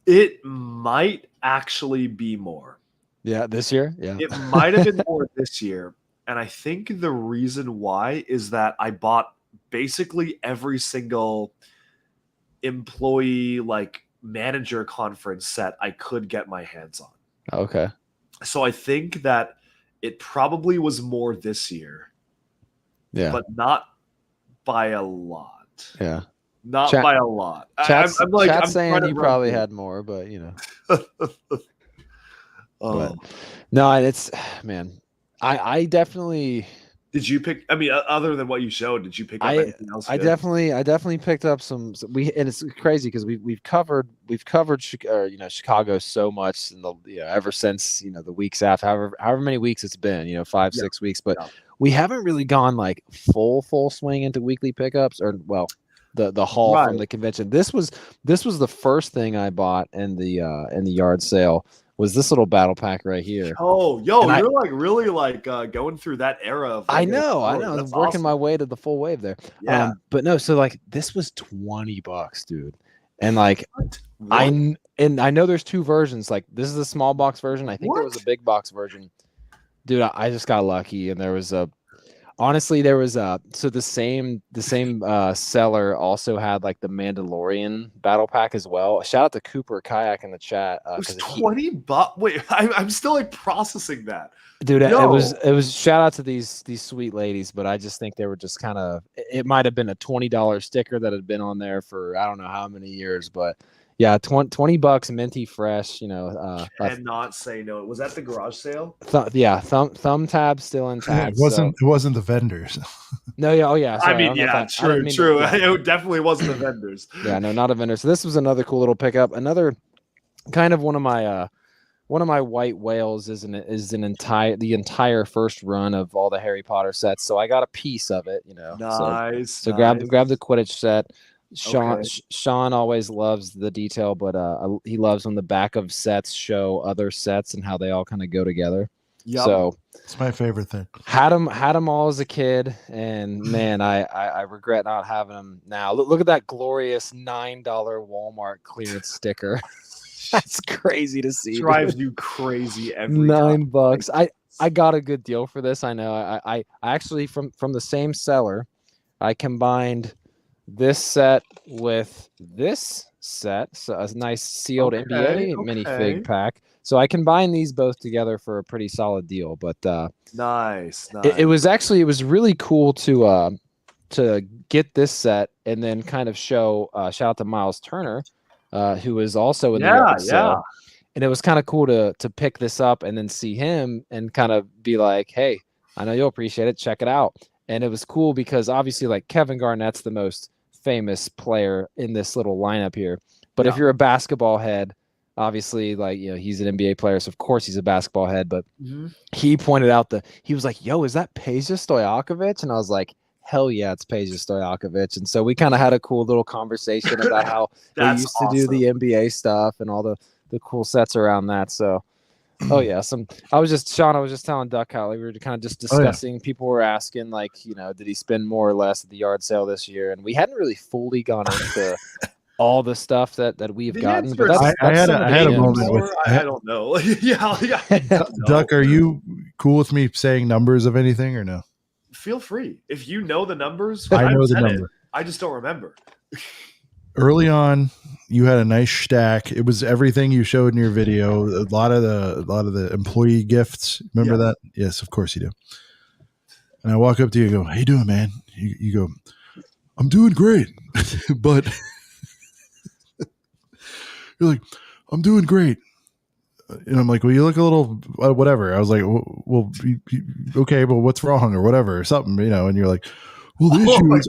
It might actually be more. Yeah, this year? Yeah. It might have been more this year. And I think the reason why is that I bought basically every single employee like manager conference set I could get my hands on. Okay. So I think that it probably was more this year. Yeah. But not by a lot. Yeah. Not by a lot. Chat's I'm saying you probably had more, but you know. But, no, it's man. I definitely. Did you pick? I mean, other than what you showed, did you pick up anything else? I definitely picked up some. And it's crazy because we've covered Chicago so much in the ever since the weeks after however many weeks it's been 5-6 weeks, but we haven't really gone like full swing into weekly pickups or the haul from the convention. This was the first thing I bought in the yard sale. Was this little battle pack right here? Oh, you're really going through that era of. I know. I'm working my way to the full wave there. Yeah. But no, so like this was $20, dude, and like I know there's two versions. Like this is the small box version. I think there was a big box version, dude. I just got lucky, and there was so the same seller also had like the Mandalorian battle pack as well. Shout out to Cooper Kayak in the chat. It was $20. Wait, I'm still like processing that, dude. It was shout out to these sweet ladies, but I just think they were just kind of. It might have been a $20 sticker that had been on there for I don't know how many years, but. Yeah, $20 minty fresh. Cannot say no. Was that the garage sale? Thumb tab still intact. It wasn't the vendors. No, yeah, oh yeah. Sorry, true. It definitely wasn't the vendors. Yeah, no, not a vendor. So this was another cool little pickup. Another kind of one of my white whales is the entire first run of all the Harry Potter sets. So I got a piece of it. Nice. So grab the Quidditch set. Sean always loves the detail, but he loves when the back of sets show other sets and how they all kind of go together. Yep. So it's my favorite thing. Had them all as a kid, and man, I regret not having them now. Look at that glorious $9 Walmart clearance sticker. That's crazy to see. Drives you crazy every $9. I got a good deal for this. I know. I actually from the same seller, I combined this set with this set, so a nice sealed NBA minifig pack. So I combined these both together for a pretty solid deal. But nice. It was really cool to get this set and then kind of show. Shout out to Miles Turner, who was also in the yard sale. And it was kind of cool to pick this up and then see him and kind of be like, hey, I know you'll appreciate it. Check it out. And it was cool because obviously like Kevin Garnett's the most famous player in this little lineup here, but if you're a basketball head, obviously he's an NBA player, so of course he's a basketball head, but he pointed out he was like, yo, is that Peja Stojakovic? And I was like, hell yeah, it's Peja Stojakovic. And so we kind of had a cool little conversation about how they used to do the NBA stuff and all the cool sets around that. So I was just telling Duck how we were kind of just discussing. People were asking did he spend more or less at the yard sale this year? And we hadn't really fully gone into all the stuff that we've gotten. But I had a moment with. I don't know. yeah. Duck, are you cool with me saying numbers of anything or no? Feel free. If you know the numbers, I know the number. I just don't remember. Early on, you had a nice stack. It was everything you showed in your video. A lot of the employee gifts. Remember that? Yes, of course you do. And I walk up to you and go, "How you doing, man?" You go, "I'm doing great," but you're like, "I'm doing great," and I'm like, "Well, you look a little whatever." I was like, "Well, okay, but what's wrong or whatever or something, And you're like, well, the issue is,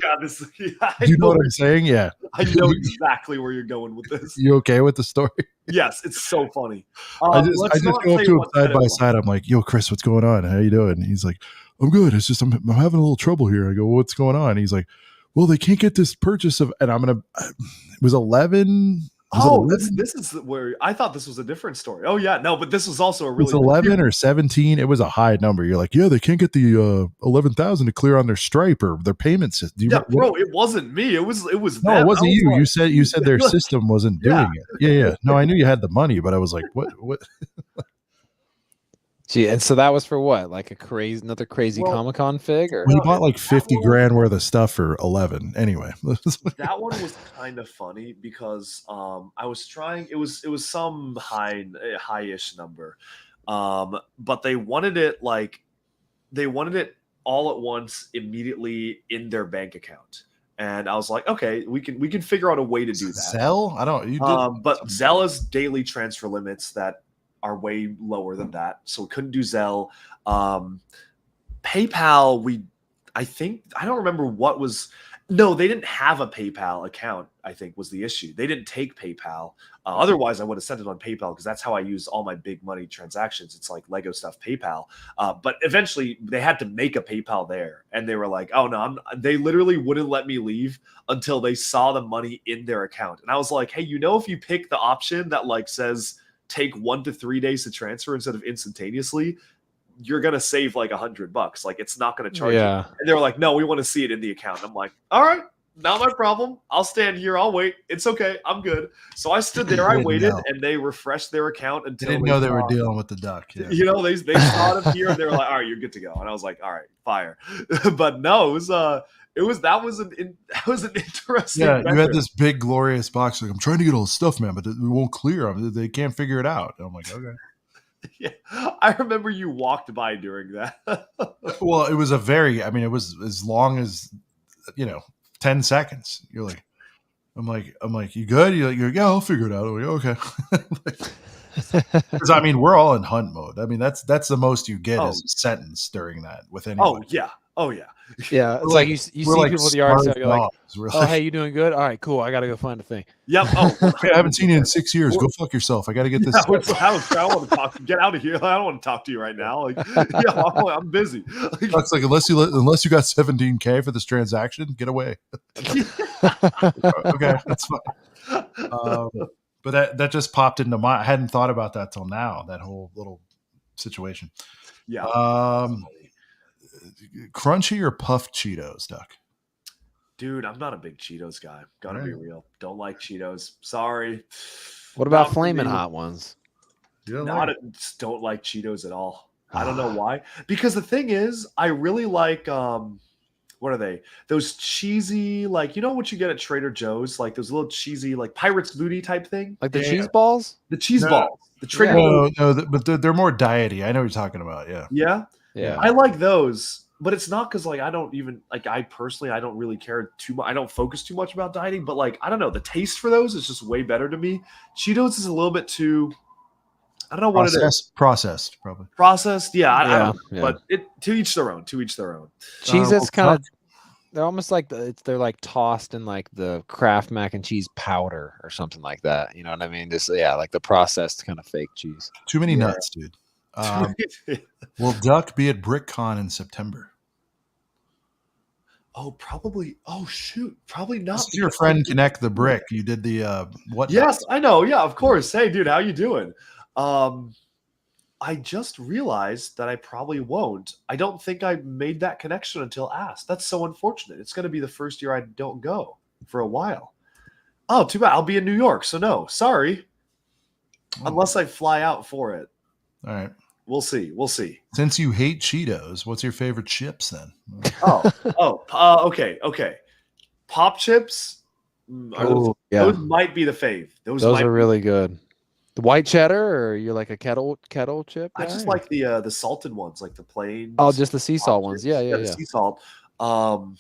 God, you know what I'm saying? Yeah. I know exactly where you're going with this. You okay with the story? Yes, it's so funny. I just go up to him side by side. I'm like, yo, Chris, what's going on? How you doing? And he's like, I'm good. It's just I'm having a little trouble here. I go, what's going on? And he's like, well, they can't get this purchase of, and it was 11 This is where I thought this was a different story. Oh yeah, no, but this was also a really It's 11 or 17. It was a high number. You're like, yeah, they can't get the 11,000 to clear on their Stripe or their payment system. Bro, it wasn't me. It was. No, them. it wasn't you. Like, you said their system wasn't doing it. Yeah. No, I knew you had the money, but I was like, what? Gee, and so that was for what? Like another crazy Comic-Con fig, or we bought like 50 grand worth of stuff for 11. Anyway, that one was kind of funny because I was trying. It was some high-ish number, but they wanted it all at once immediately in their bank account. And I was like, okay, we can figure out a way to do that. Zelle? I don't. You did. But Zelle has daily transfer limits that are way lower than that, so we couldn't do Zelle. PayPal, I don't remember what was. No, they didn't have a PayPal account, I think was the issue. They didn't take PayPal. Otherwise, I would have sent it on PayPal because that's how I use all my big money transactions. It's like Lego stuff, PayPal. But eventually, they had to make a PayPal there. And they were like, oh, no, they literally wouldn't let me leave until they saw the money in their account. And I was like, hey, if you pick the option that like says take 1 to 3 days to transfer instead of instantaneously, you're going to save like $100. Like it's not going to charge you. And they were like, no, we want to see it in the account. I'm like, all right, not my problem. I'll stand here. I'll wait. It's okay. I'm good. So I stood there. I waited and they refreshed their account until they didn't know they were dealing with the duck. Yeah. They saw it here and they were like, all right, you're good to go. And I was like, all right, fire. But no, that was an interesting. Yeah, you had this big glorious box. Like, I'm trying to get all the stuff, man, but it won't clear. They can't figure it out. And I'm like, okay. Yeah, I remember you walked by during that. Well, it was it was as long as 10 seconds. You're like, I'm like, you good? You're like, yeah, I'll figure it out. I'm like, okay. Because we're all in hunt mode. That's the most you get is a sentence during that with anybody. Oh yeah. Yeah, it's like you see people at the yard sale. You're like, oh, hey, you doing good? All right, cool. I got to go find a thing. Yep. I haven't seen you in 6 years. Go fuck yourself. I got to get this. I don't want to talk. Get out of here. I don't want to talk to you right now. Like, I'm busy. It's like unless you got 17K for this transaction, get away. Okay, that's fine. But that just popped into my. I hadn't thought about that till now. That whole little situation. Yeah. Crunchy or puffed Cheetos, Duck? Dude, I'm not a big Cheetos guy. Gotta be real. Don't like Cheetos. Sorry. What about flaming hot ones? Don't like Cheetos at all. I don't know why. Because the thing is, I really like what are they? Those cheesy, like what you get at Trader Joe's, like those little cheesy, like Pirates Booty type thing. Like the cheese balls? The cheese balls. The Trader No, but they're more diety. I know what you're talking about. Yeah. Yeah. I like those. But it's not because I don't even I personally I don't really care too much. I don't focus too much about dieting, but I don't know, the taste for those is just way better to me. Cheetos is a little bit too. I don't know what it is. Processed, probably. Processed, yeah. I don't know, but to each their own. To each their own. Cheez-Its kind of. They're almost like they're like tossed in like the Kraft mac and cheese powder or something like that. You know what I mean? Just like the processed kind of fake cheese. Too many nuts, dude. Will Duck be at BrickCon in September? Oh, probably. Oh, shoot. Probably not. This is your friend Connect the Brick. You did the what? Yes, I know. Yeah, of course. Hey, dude, how you doing? I just realized that I probably won't. I don't think I made that connection until asked. That's so unfortunate. It's going to be the first year I don't go for a while. Oh, too bad. I'll be in New York, so no. Sorry. Unless I fly out for it. All right. We'll see. Since you hate Cheetos, what's your favorite chips then? Okay. Pop chips. Those might be the fave. Those are really good. The white cheddar, or you're like a kettle chip guy? I just like the salted ones, like the plain. Oh, just the sea salt ones. Yeah. The sea salt. If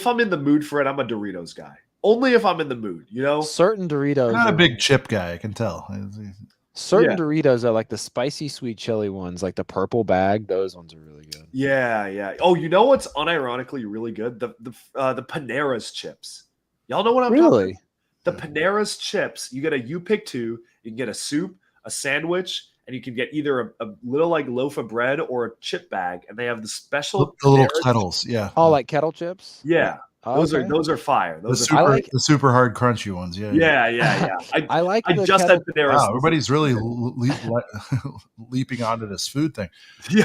I'm in the mood for it, I'm a Doritos guy. Only if I'm in the mood, Certain Doritos. You're not a big chip guy, I can tell. Certain Doritos are like the spicy sweet chili ones, like the purple bag. Those ones are really good. Yeah. Oh, you know what's unironically really good? The Panera's chips. Y'all know what I'm talking about? The Panera's chips. You get you pick two. You can get a soup, a sandwich, and you can get either a little like loaf of bread or a chip bag. And they have the special little kettles. Yeah. Oh, like kettle chips? Yeah. Those Okay. are fire. Those the are super, the super hard crunchy ones. Yeah. I like I the just kettle. had Panera. Wow, everybody's really leaping onto this food thing.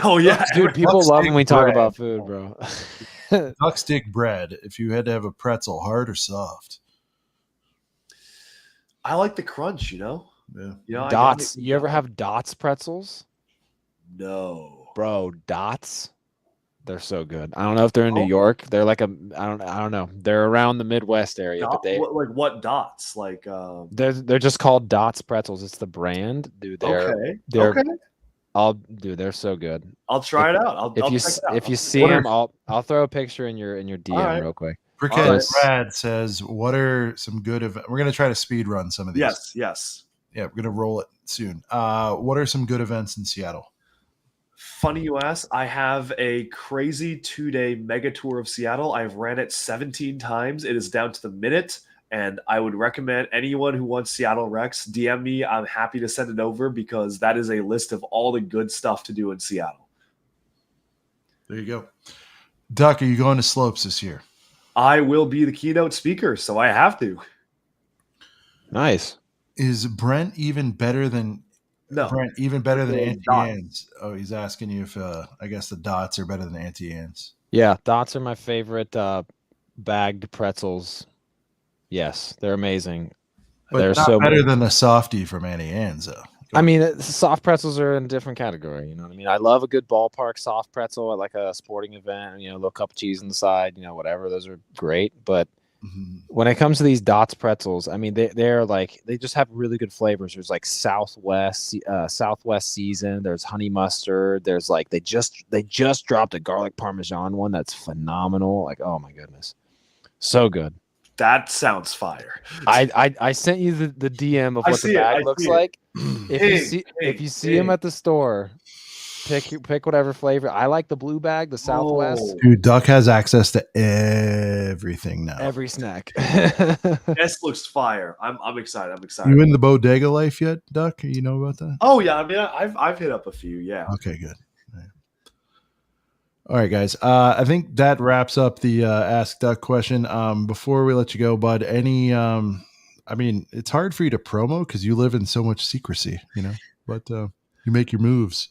Oh yeah, Dude, people Duck love stick when we talk bread. about food, bro. Duck stick bread. If you had to have a pretzel, hard or soft? I like the crunch. Yeah. Dots. You ever have Dots pretzels? No, bro. Dots. They're so good. I don't know if they're in New York. They're like I don't know. They're around the Midwest area, but they what dots? Like they're just called Dots pretzels. It's the brand, dude. They're okay. They're so good. I'll try it out. If you see them, I'll throw a picture in your DM real quick. Briquette Brad says, "What are some good events?" We're gonna try to speed run some of these. Yes. Yeah, we're gonna roll it soon. What are some good events in Seattle? Funny you ask. I have a crazy 2-day mega tour of Seattle. I've ran it 17 times. It is down to the minute, and I would recommend anyone who wants Seattle Rex, DM me. I'm happy to send it over because that is a list of all the good stuff to do in Seattle. There you go. Duck, are you going to Slopes this year? I will be the keynote speaker, so I have to. Nice. Is Brent even better than Auntie Anne's? Oh, he's asking you if I guess the Dots are better than Auntie Anne's. Yeah, Dots are my favorite bagged pretzels. Yes, they're amazing. But they're not so better than the softie from Auntie Anne's, though. I mean, soft pretzels are in a different category. You know what I mean? I love a good ballpark soft pretzel at like a sporting event. You know, a little cup of cheese on the side. You know, whatever. Those are great. But when it comes to these Dots pretzels, I mean, they're like they just have really good flavors. There's like Southwest season. There's honey mustard. There's like they just dropped a garlic parmesan one that's phenomenal. Like, oh my goodness, so good. That sounds fire. I sent you the DM of what the bag looks like. If you see them at the store, pick whatever flavor. I like the blue bag, the Southwest. Dude, Duck has access to everything now. Every snack. This looks fire. I'm excited. You in the bodega life yet, Duck? You know about that? Oh yeah, I mean I've hit up a few. Yeah. Okay, good. All right, guys. I think that wraps up the Ask Duck question. Before we let you go, bud, any I mean, it's hard for you to promo because you live in so much secrecy, you know, but you make your moves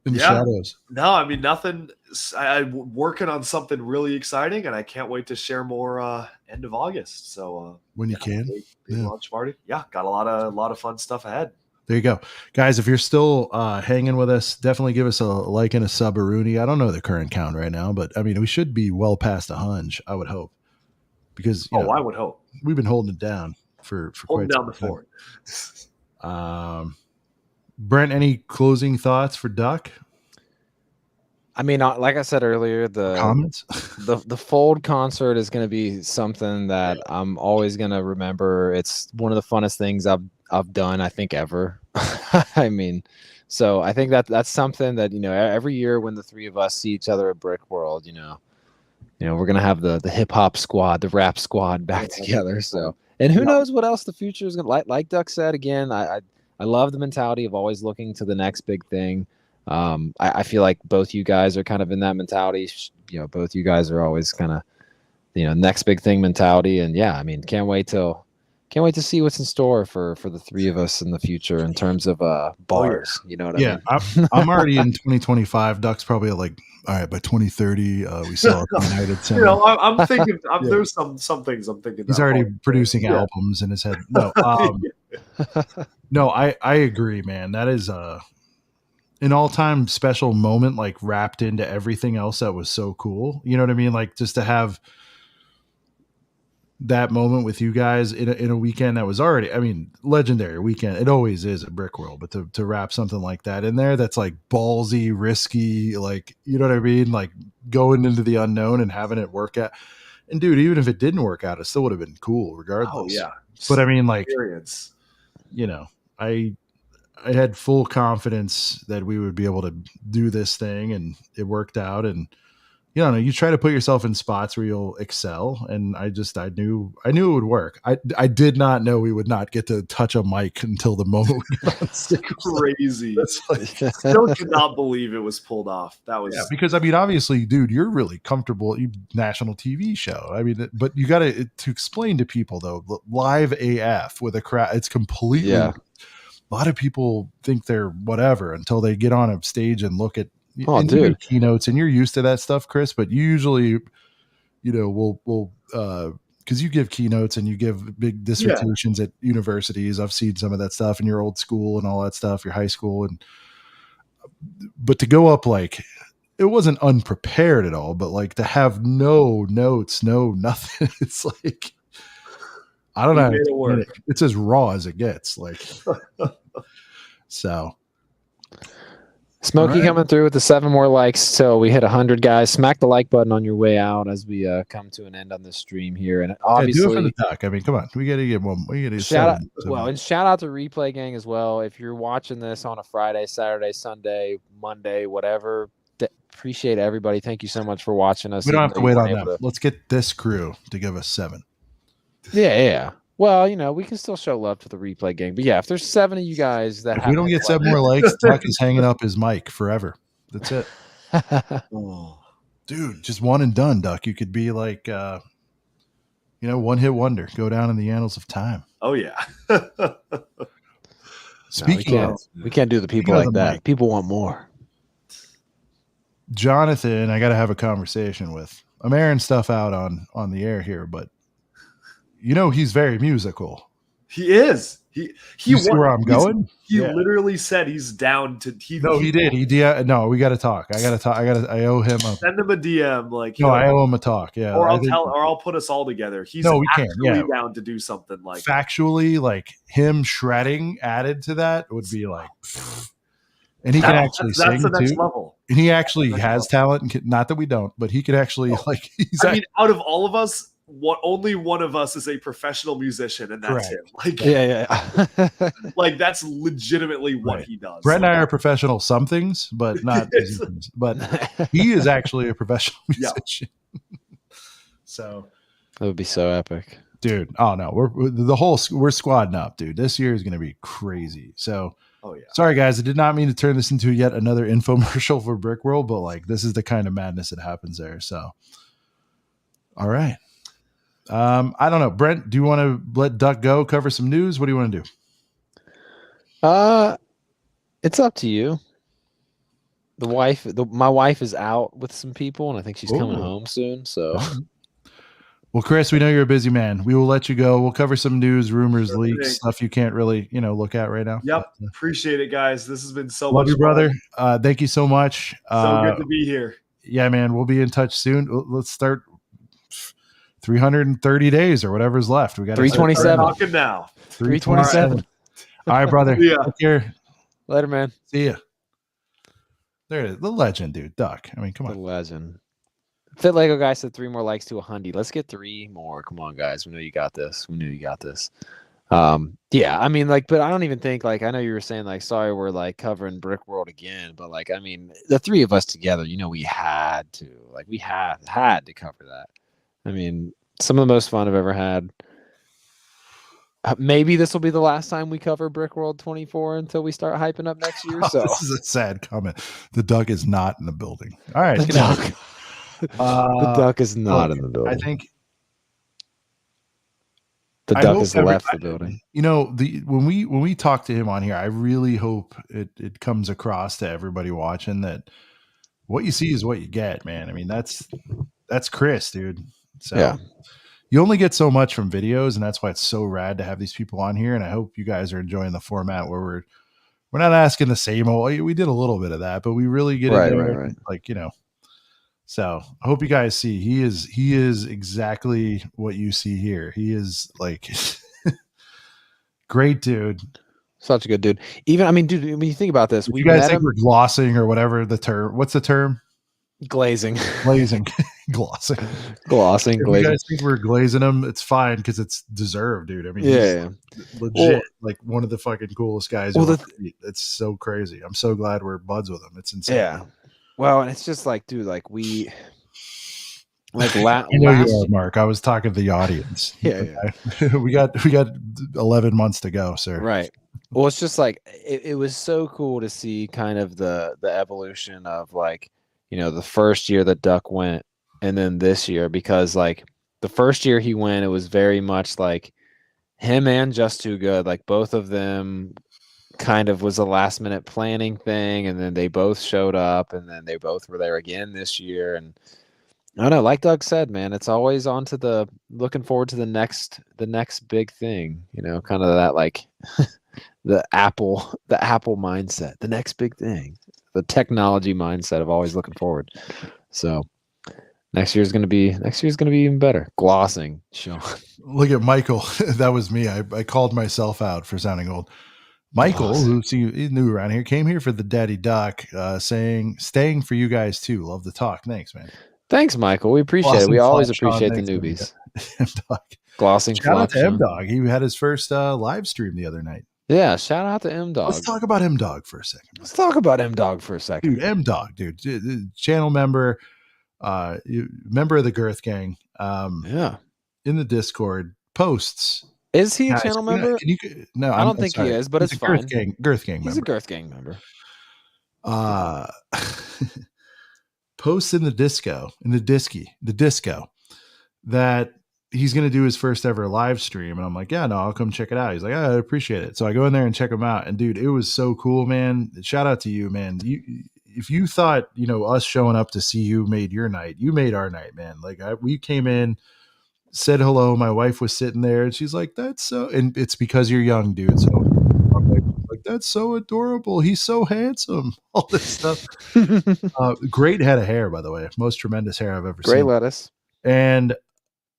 in the shadows. No, I mean, nothing. I'm working on something really exciting, and I can't wait to share more end of August. So when you can, big launch party. Yeah, got a lot of fun stuff ahead. There you go. Guys, if you're still hanging with us, definitely give us a like and a sub-a-rooney. I don't know the current count right now, but I mean, we should be well past 100, I would hope. Because I would hope. We've been holding it down for holding quite down the fort. Brent, any closing thoughts for Duck? I mean, like I said earlier, the comments, the Fold concert is going to be something that I'm always going to remember. It's one of the funnest things I've done, I think, ever. I mean, so I think that's something that, you know, every year when the three of us see each other at Brick World, you know, we're going to have the hip hop squad, the rap squad back together. So, and who knows what else the future is going to like Duck said, again, I love the mentality of always looking to the next big thing. I feel like both you guys are kind of in that mentality. You know, both you guys are always kind of, you know, next big thing mentality. And yeah, I mean, can't wait to see what's in store for the three of us in the future in terms of bars. You know what I mean? I'm already in 2025. Duck's probably like, all right, by 2030, we sell at the United Center. You know, I'm thinking there's some things I'm thinking. He's already producing albums in his head. No, no, I agree, man. That is an all-time special moment, like wrapped into everything else that was so cool. You know what I mean? Like just to have that moment with you guys in a weekend that was already, I mean, legendary weekend. It always is at Brick World, but to wrap something like that in there, that's like ballsy, risky, like, you know what I mean? Like going into the unknown and having it work out. And dude, even if it didn't work out, it still would have been cool regardless. Oh yeah. But I mean, like, experience. You know, I had full confidence that we would be able to do this thing, and it worked out. And you don't know, you try to put yourself in spots where you'll excel. And I knew it would work. I did not know we would not get to touch a mic until the moment we got on stage. Crazy. Like, Still cannot believe it was pulled off. That was because I mean, obviously, dude, you're really comfortable. You national TV show. I mean, but you got to explain to people though, live AF with a crowd. It's completely. Yeah. A lot of people think they're whatever until they get on a stage and look at. Oh, and dude. you do keynotes, and you're used to that stuff, Chris. But you usually, will because you give keynotes and you give big dissertations at universities. I've seen some of that stuff in your old school and all that stuff, your high school, but to go up like it wasn't unprepared at all, but like to have no notes, no nothing. It's like I don't know. It's as raw as it gets. Like so. Smokey coming through with the 7 more likes, so we hit 100, guys. Smack the like button on your way out as we come to an end on this stream here. And obviously, do it for the duck. I mean, come on, we got to get one. We got to shout out. Well, and shout out to Replay Gang as well. If you're watching this on a Friday, Saturday, Sunday, Monday, whatever, appreciate everybody. Thank you so much for watching us. We don't have to wait on them. Let's get this crew to give us 7. Yeah. Well, we can still show love to the Replay Gang. But yeah, if there's 7 of you guys that if we don't get 7 more likes, Duck is hanging up his mic forever. That's it. Dude, just one and done, Duck. You could be like, one hit wonder. Go down in the annals of time. Oh, yeah. Speaking of, we can't do the people like that. Mic. People want more. Jonathan, I got to have a conversation with. I'm airing stuff out on the air here, but he's very musical. He is. He see where I'm going? He literally said he's down to. He did. No, we got to talk. I owe him a. Send him a DM. Like I owe him a talk. Yeah, or I'll put us all together. He's down to do something like factually, like him shredding added to that would be like. And he can actually sing that's the next too. Level. And he actually has talent. And not that we don't, but he can actually out of all of us. Only one of us is a professional musician, and that's him. Like, yeah. Like that's legitimately what he does. Brett and I are professional some things, but not. But he is actually a professional musician. So that would be so epic, dude. Oh no, we're squadding up, dude. This year is going to be crazy. So. Oh yeah. Sorry guys, I did not mean to turn this into yet another infomercial for Brick World, but like this is the kind of madness that happens there. So, all right. I don't know. Brent, do you want to let Duck go, cover some news? What do you want to do? It's up to you. My wife is out with some people, and I think she's coming home soon. So, well, Chris, we know you're a busy man. We will let you go. We'll cover some news, rumors, leaks, stuff you can't really, look at right now. Yep. Appreciate it, guys. This has been so much fun. Love you, brother. Thank you so much. So good to be here. Yeah, man. We'll be in touch soon. Let's start 330 days or whatever's left. We got 327. Talking now. 327. All right, brother. Yeah. Take care. Later, man. See ya. There it is. The legend, dude. Duck. I mean, come on. The legend. Fit Lego guy said 3 more likes to 100. Let's get 3 more. Come on, guys. We know you got this. Yeah, I mean, but I don't even think, I know you were saying, sorry, we're, covering Brick World again, but, I mean, the 3 of us together, we had to. We had to cover that. I mean, some of the most fun I've ever had. Maybe this will be the last time we cover Brick World 24 until we start hyping up next year. So this is a sad comment. The Duck is not in the building. All right. The Duck is not in the building. I think the Duck has left the building. When we talk to him on here, I really hope it comes across to everybody watching that what you see is what you get, man. I mean, that's Chris, dude. So you only get so much from videos, and that's why it's so rad to have these people on here. And I hope you guys are enjoying the format where we're not asking the same old. We did a little bit of that, but we really get into it, So I hope you guys see he is exactly what you see here. He is great dude. Such a good dude. Even dude, when you think about this, you guys think we're glossing or whatever the term. What's the term? Glazing. Glossing. Glazing. You guys think we're glazing them? It's fine because it's deserved, dude. I mean, he's legit, one of the fucking coolest guys. It's so crazy. I'm so glad we're buds with him. It's insane. Yeah. Well, and it's just dude, I know you are, Mark. I was talking to the audience. Yeah. we got 11 months to go, sir. Right. Well, it's just like it was so cool to see kind of the evolution of like, the first year that Duck went and then this year, because like the first year he went, it was very much like him and Just Too Good, like both of them kind of was a last minute planning thing, and then they both showed up, and then they both were there again this year. And I don't know, like Doug said, man, it's always on to the looking forward to the next big thing, kind of that like the Apple mindset, the next big thing, the technology mindset of always looking forward. So next year's gonna be even better. Glossing, Sean. Look at Michael. That was me. I called myself out for sounding old. Michael, who's new around here, came here for the Daddy Duck, saying, staying for you guys too. Love the talk. Thanks, man. Thanks, Michael. We appreciate it. We always appreciate the newbies. Glossing. Shout out to M-Dog. He had his first live stream the other night. Yeah, shout out to M-Dog. Let's talk about M-Dog for a second. Dude, M-Dog, dude. Channel member, member of the Girth Gang. Yeah. In the Discord, posts. Is he a channel member? No, I don't think he is, but it's fine. Girth Gang He's member. a Girth Gang member. Posts in the disco that he's going to do his first ever live stream. And I'm like, yeah, no, I'll come check it out. He's like, I appreciate it. So I go in there and check him out. And dude, it was so cool, man. Shout out to you, man. If you thought, us showing up to see you made your night, you made our night, man. Like we came in, said hello. My wife was sitting there and she's like, that's so, and it's because you're young, dude. So I'm like, that's so adorable. He's so handsome. All this stuff. Great head of hair, by the way. Most tremendous hair I've ever seen. Great lettuce. And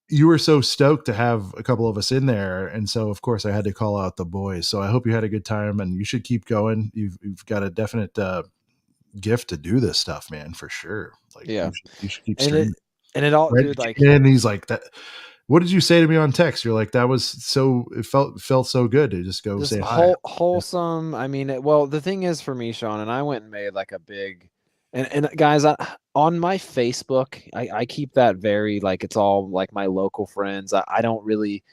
you were so stoked to have a couple of us in there. And so, of course, I had to call out the boys. So I hope you had a good time and you should keep going. You've got a definite gift to do this stuff, man, for sure. Like, yeah. You should keep streaming. And it all, dude, like, and he's like that. What did you say to me on text? You're like, that was so, it felt so good to just go say hi. Wholesome. I mean, the thing is for me, Sean, and I went and made like a big, and guys, on my Facebook, I keep that very, like, it's all like my local friends. I don't really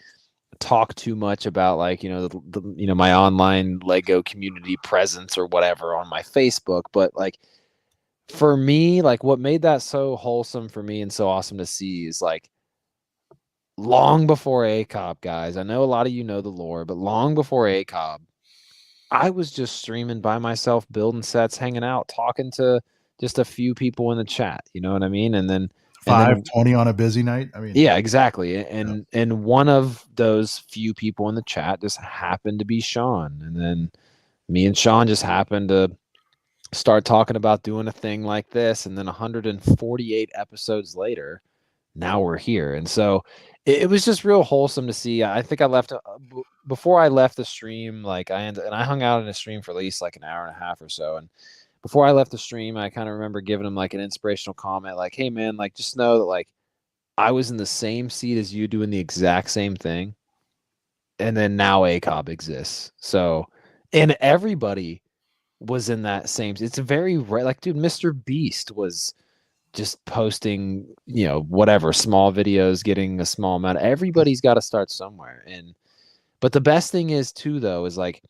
talk too much about like, my online Lego community presence or whatever on my Facebook. But like, for me, like what made that so wholesome for me and so awesome to see is like, long before ACOB, guys, I know a lot of you know the lore, but long before ACOB, I was just streaming by myself, building sets, hanging out, talking to just a few people in the chat. You know what I mean? And then 5:20 on a busy night. I mean, yeah, exactly. And one of those few people in the chat just happened to be Sean. And then me and Sean just happened to start talking about doing a thing like this. And then 148 episodes later, now we're here. And so it was just real wholesome to see. I think I left before I left the stream, like and I hung out in a stream for at least like an hour and a half or so. And before I left the stream, I kind of remember giving him like an inspirational comment, like, hey man, like just know that like I was in the same seat as you doing the exact same thing. And then now ACOB exists. So, and everybody was in that same, it's a very like, dude, Mr. Beast was just posting, whatever, small videos, getting a small amount. Everybody's got to start somewhere. But the best thing is too, though, is like,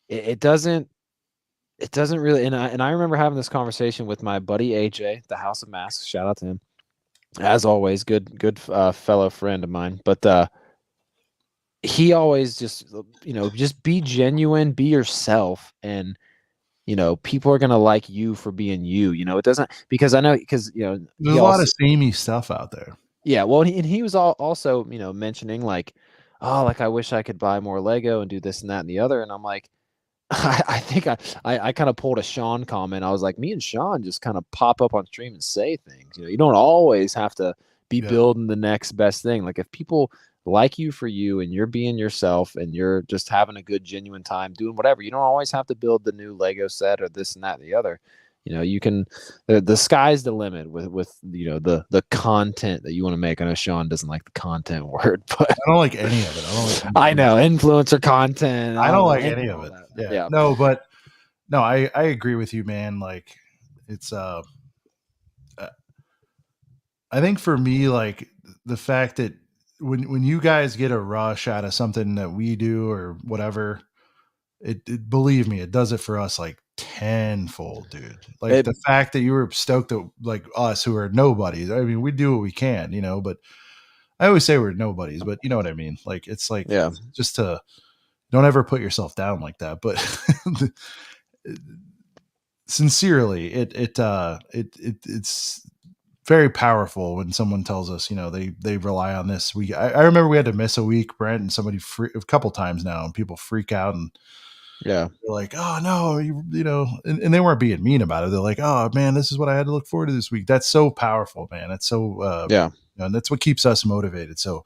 it doesn't really, and I remember having this conversation with my buddy AJ, the House of Masks. Shout out to him, as always, good fellow friend of mine. But he always just just be genuine, be yourself, and people are gonna like you for being you. It doesn't, because I know, because there's a lot of samey stuff out there. Yeah, well, and he was also mentioning like, oh, like I wish I could buy more Lego and do this and that and the other, and I'm like, I think I kind of pulled a Sean comment. I was like, me and Sean just kind of pop up on stream and say things. You don't always have to be building the next best thing. Like if people like you for you and you're being yourself and you're just having a good, genuine time doing whatever, you don't always have to build the new Lego set or this and that and the other. You can, the sky's the limit with the content that you want to make. I know Sean doesn't like the content word, but I don't like any of it. I know influencer content. I don't like any of it. Yeah. No, but no, I agree with you, man. Like it's I think for me, like the fact that when you guys get a rush out of something that we do or whatever, it believe me, it does it for us like tenfold, dude. Like the fact that you were stoked that like us who are nobodies. I mean, we do what we can, you know, but I always say we're nobodies, but you know what I mean? Like it's like just to don't ever put yourself down like that. But sincerely, it's very powerful when someone tells us, you know, they rely on this. I remember we had to miss a week, Brent, and somebody a couple times now, and people freak out and they're like, oh no, you know, and they weren't being mean about it. They're like, oh man, this is what I had to look forward to this week. That's so powerful, man. It's so you know, and that's what keeps us motivated. So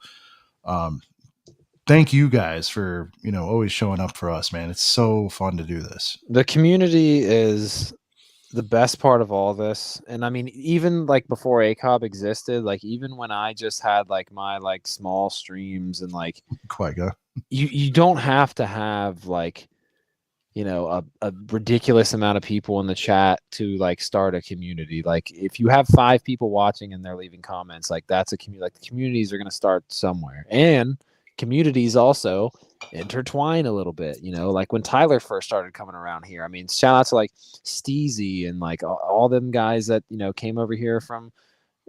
thank you guys for, you know, always showing up for us, man. It's so fun to do this. The community is the best part of all this. And I mean, even like before ACOB existed, like even when I just had like my like small streams and like QUACK, you don't have to have like, you know, a ridiculous amount of people in the chat to like start a community. Like if you have 5 people watching and they're leaving comments, like that's a community. Like the communities are going to start somewhere, and communities also intertwine a little bit, you know, like when Tyler first started coming around here. I mean, shout out to like Steezy and like all them guys that, you know, came over here from,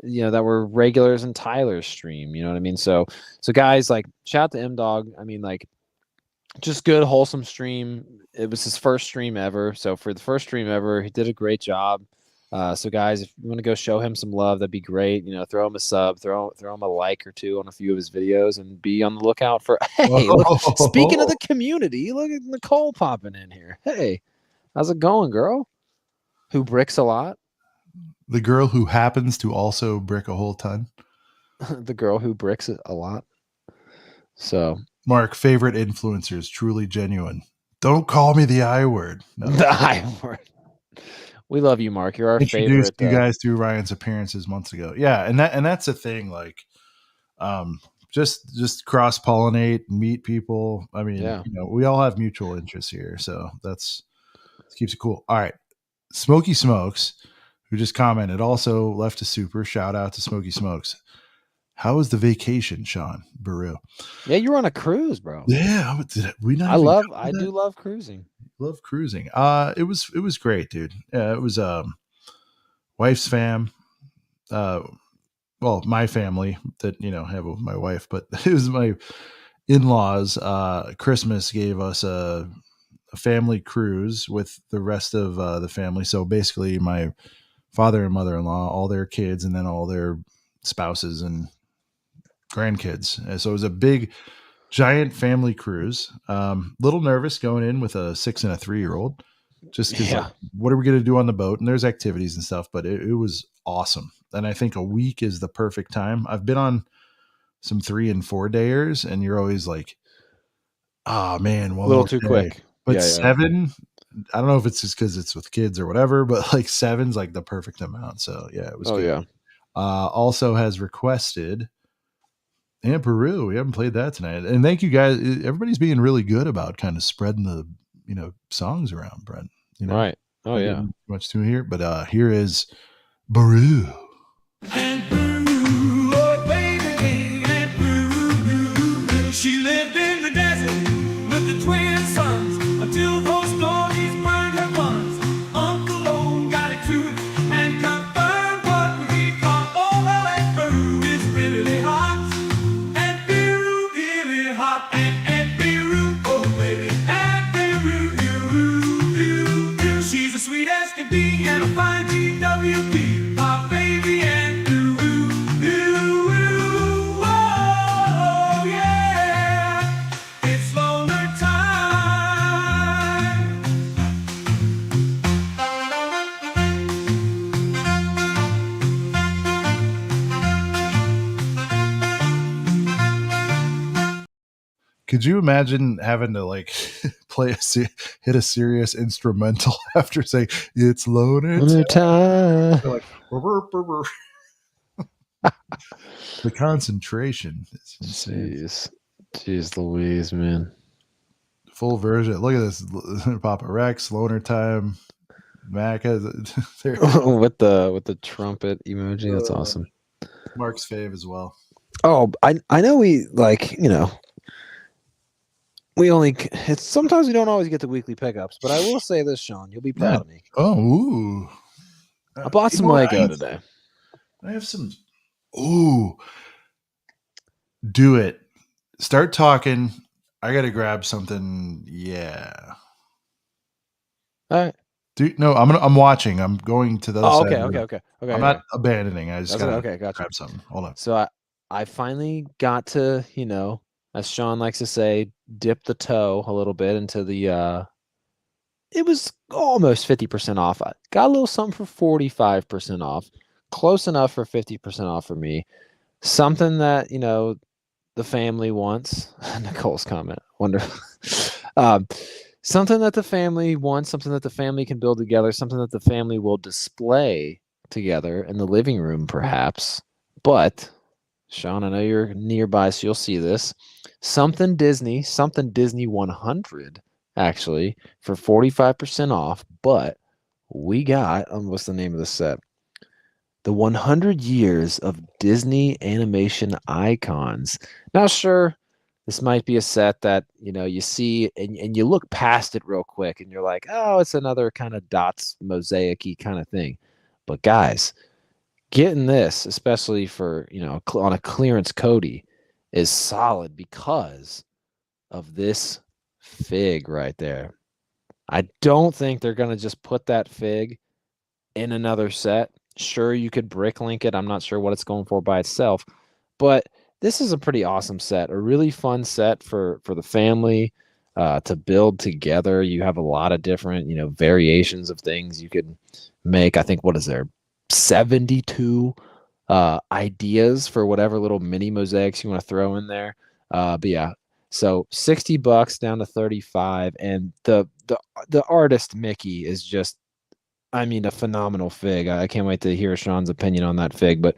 you know, that were regulars in Tyler's stream, you know what I mean? So guys, like shout out to M-Dog. I mean, like just good, wholesome stream. It was his first stream ever. So for the first stream ever, he did a great job. So guys, if you want to go show him some love, that'd be great. You know, throw him a sub, throw him a like or two on a few of his videos, and be on the lookout for. Hey, look, speaking of the community, look at Nicole popping in here. Hey, how's it going, girl? Who bricks a lot? The girl who happens to also brick a whole ton. The girl who bricks a lot. So, Mark, favorite influencers, truly genuine. Don't call me the I word. No. The I word. We love you, Mark. You're our favorite. You guys through Ryan's appearances months ago. Yeah, and that's a thing. Like, just cross pollinate, meet people. I mean, you know, we all have mutual interests here, so that keeps it cool. All right, Smoky Smokes, who just commented, also left a super shout out to Smoky Smokes. How was the vacation, Sean Baru? Yeah, you were on a cruise, bro. Yeah, I do love cruising. Love cruising. It was great, dude. It was wife's fam. Well, my family that, you know, have my wife, but it was my in-laws. Christmas gave us a family cruise with the rest of the family. So basically, my father and mother-in-law, all their kids, and then all their spouses and grandkids. And so it was a big, giant family cruise. Little nervous going in with a 6 and a 3-year-old, just because like, what are we going to do on the boat? And there's activities and stuff, but it was awesome. And I think a week is the perfect time. I've been on some 3 and 4 dayers, and you're always like, oh man, a little too quick. But 7, I don't know if it's just because it's with kids or whatever, but like 7's like the perfect amount. So yeah, it was good. Yeah. Also has requested and Peru. We haven't played that tonight. And thank you guys. Everybody's being really good about kind of spreading the, you know, songs around, Brent. You know, right. Oh yeah. Much to here, but here is Peru. And Peru, oh baby, and Peru. She lived in the desert with the twin sons until those stories burned her buns. Uncle O got it too and confirmed what we thought. Oh, well, and Peru is really hot. And Peru really hot. And Peru, oh baby, and Peru, Peru. She's as sweet as can be and a fine GWP. My baby and Could you imagine having to like hit a serious instrumental after saying it's loaner time? Like, the concentration is insane. Jeez Louise, man. Full version. Look at this. Papa Rex, loaner time. Mac has with the trumpet emoji. That's awesome. Mark's fave as well. Oh, I know we like, we only it's sometimes we don't always get the weekly pickups, but I will say this, Sean, you'll be proud of me. Oh, ooh. I bought some Lego today. I have some. Ooh, do it. Start talking. I gotta grab something. Yeah. All right. No, I'm watching. I'm going to those. Oh, okay. I'm not abandoning. I just gotta gotcha. grab something. Hold on. So I finally got to, as Sean likes to say, dip the toe a little bit into the it was almost 50% off. I got a little something for 45% off. Close enough for 50% off for me. Something that, the family wants. Nicole's comment. Wonderful. Something that the family wants, something that the family can build together, something that the family will display together in the living room, perhaps. But, Sean, I know you're nearby, so you'll see this. Something Disney 100, actually, for 45% off. But we got, what's the name of the set? The 100 Years of Disney Animation Icons. Now, sure, this might be a set that, you see and you look past it real quick and you're like, oh, it's another kind of dots mosaic-y kind of thing. But guys, getting this, especially for, on a clearance Cody, is solid because of this fig right there. I don't think they're going to just put that fig in another set. Sure, you could bricklink it. I'm not sure what it's going for by itself, but this is a pretty awesome set, a really fun set for the family to build together. You have a lot of different, variations of things you could make. I think, what is there, 72 ideas for whatever little mini mosaics you want to throw in there. But yeah, so $60 down to 35, and the artist Mickey is just, a phenomenal fig. I can't wait to hear Sean's opinion on that fig, but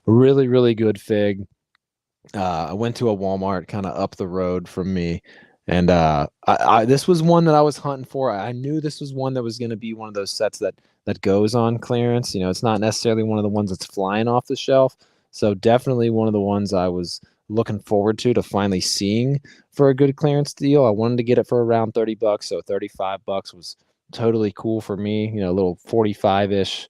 really, really good fig. I went to a Walmart kind of up the road from me, and this was one that I was hunting for. I knew this was one that was going to be one of those sets that goes on clearance. It's not necessarily one of the ones that's flying off the shelf. So definitely one of the ones I was looking forward to finally seeing for a good clearance deal. I wanted to get it for around $30, so $35 was totally cool for me. A little 45-ish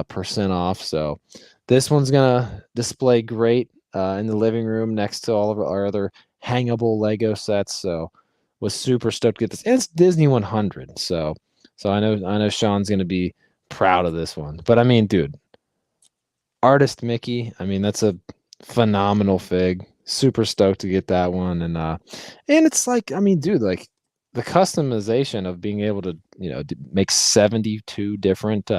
percent off. So this one's gonna display great in the living room next to all of our other hangable Lego sets. So was super stoked to get this. And it's Disney 100. So I know Sean's gonna be proud of this one. But dude, artist Mickey, that's a phenomenal fig. Super stoked to get that one. And it's like, dude, like the customization of being able to, make 72 different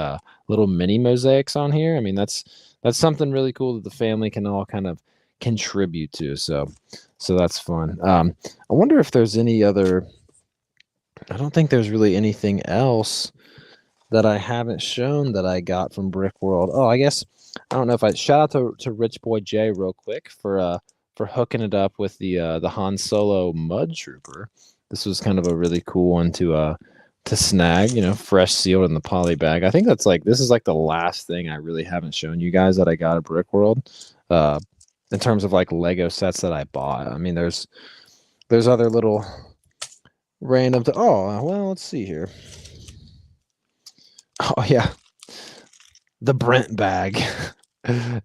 little mini mosaics on here. That's something really cool that the family can all kind of contribute to. So that's fun. I wonder if there's any other. I don't think there's really anything else that I haven't shown that I got from Brick World. Oh, I guess I don't know if I shout out to Rich Boy J real quick for hooking it up with the Han Solo Mud Trooper. This was kind of a really cool one to snag, fresh sealed in the poly bag. I think this is like the last thing I really haven't shown you guys that I got at Brick World, in terms of like Lego sets that I bought. There's other little random. Let's see here. Oh yeah, the Brent bag.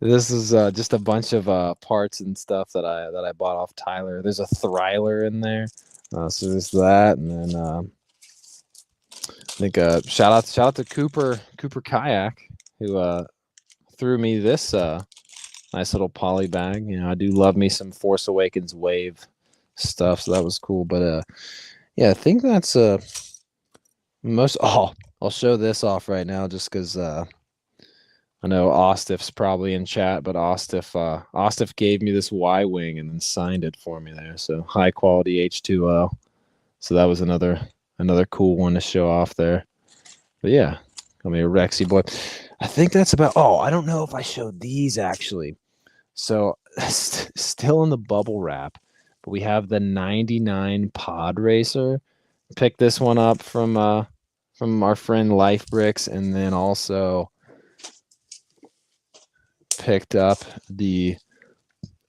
This is just a bunch of parts and stuff that I bought off Tyler. There's a Thryler in there. So there's that, and then I think shout out to Cooper Kayak, who threw me this nice little poly bag. I do love me some Force Awakens wave stuff, so that was cool. But yeah, I think that's most. Oh, I'll show this off right now just because I know Ostif's probably in chat, but Ostif gave me this Y-wing and then signed it for me there. So high quality H2O. So that was another cool one to show off there. But yeah, a Rexy boy. I think that's about. Oh, I don't know if I showed these actually. So still in the bubble wrap, but we have the 99 Pod Racer. Picked this one up from our friend Life Bricks, and then also picked up the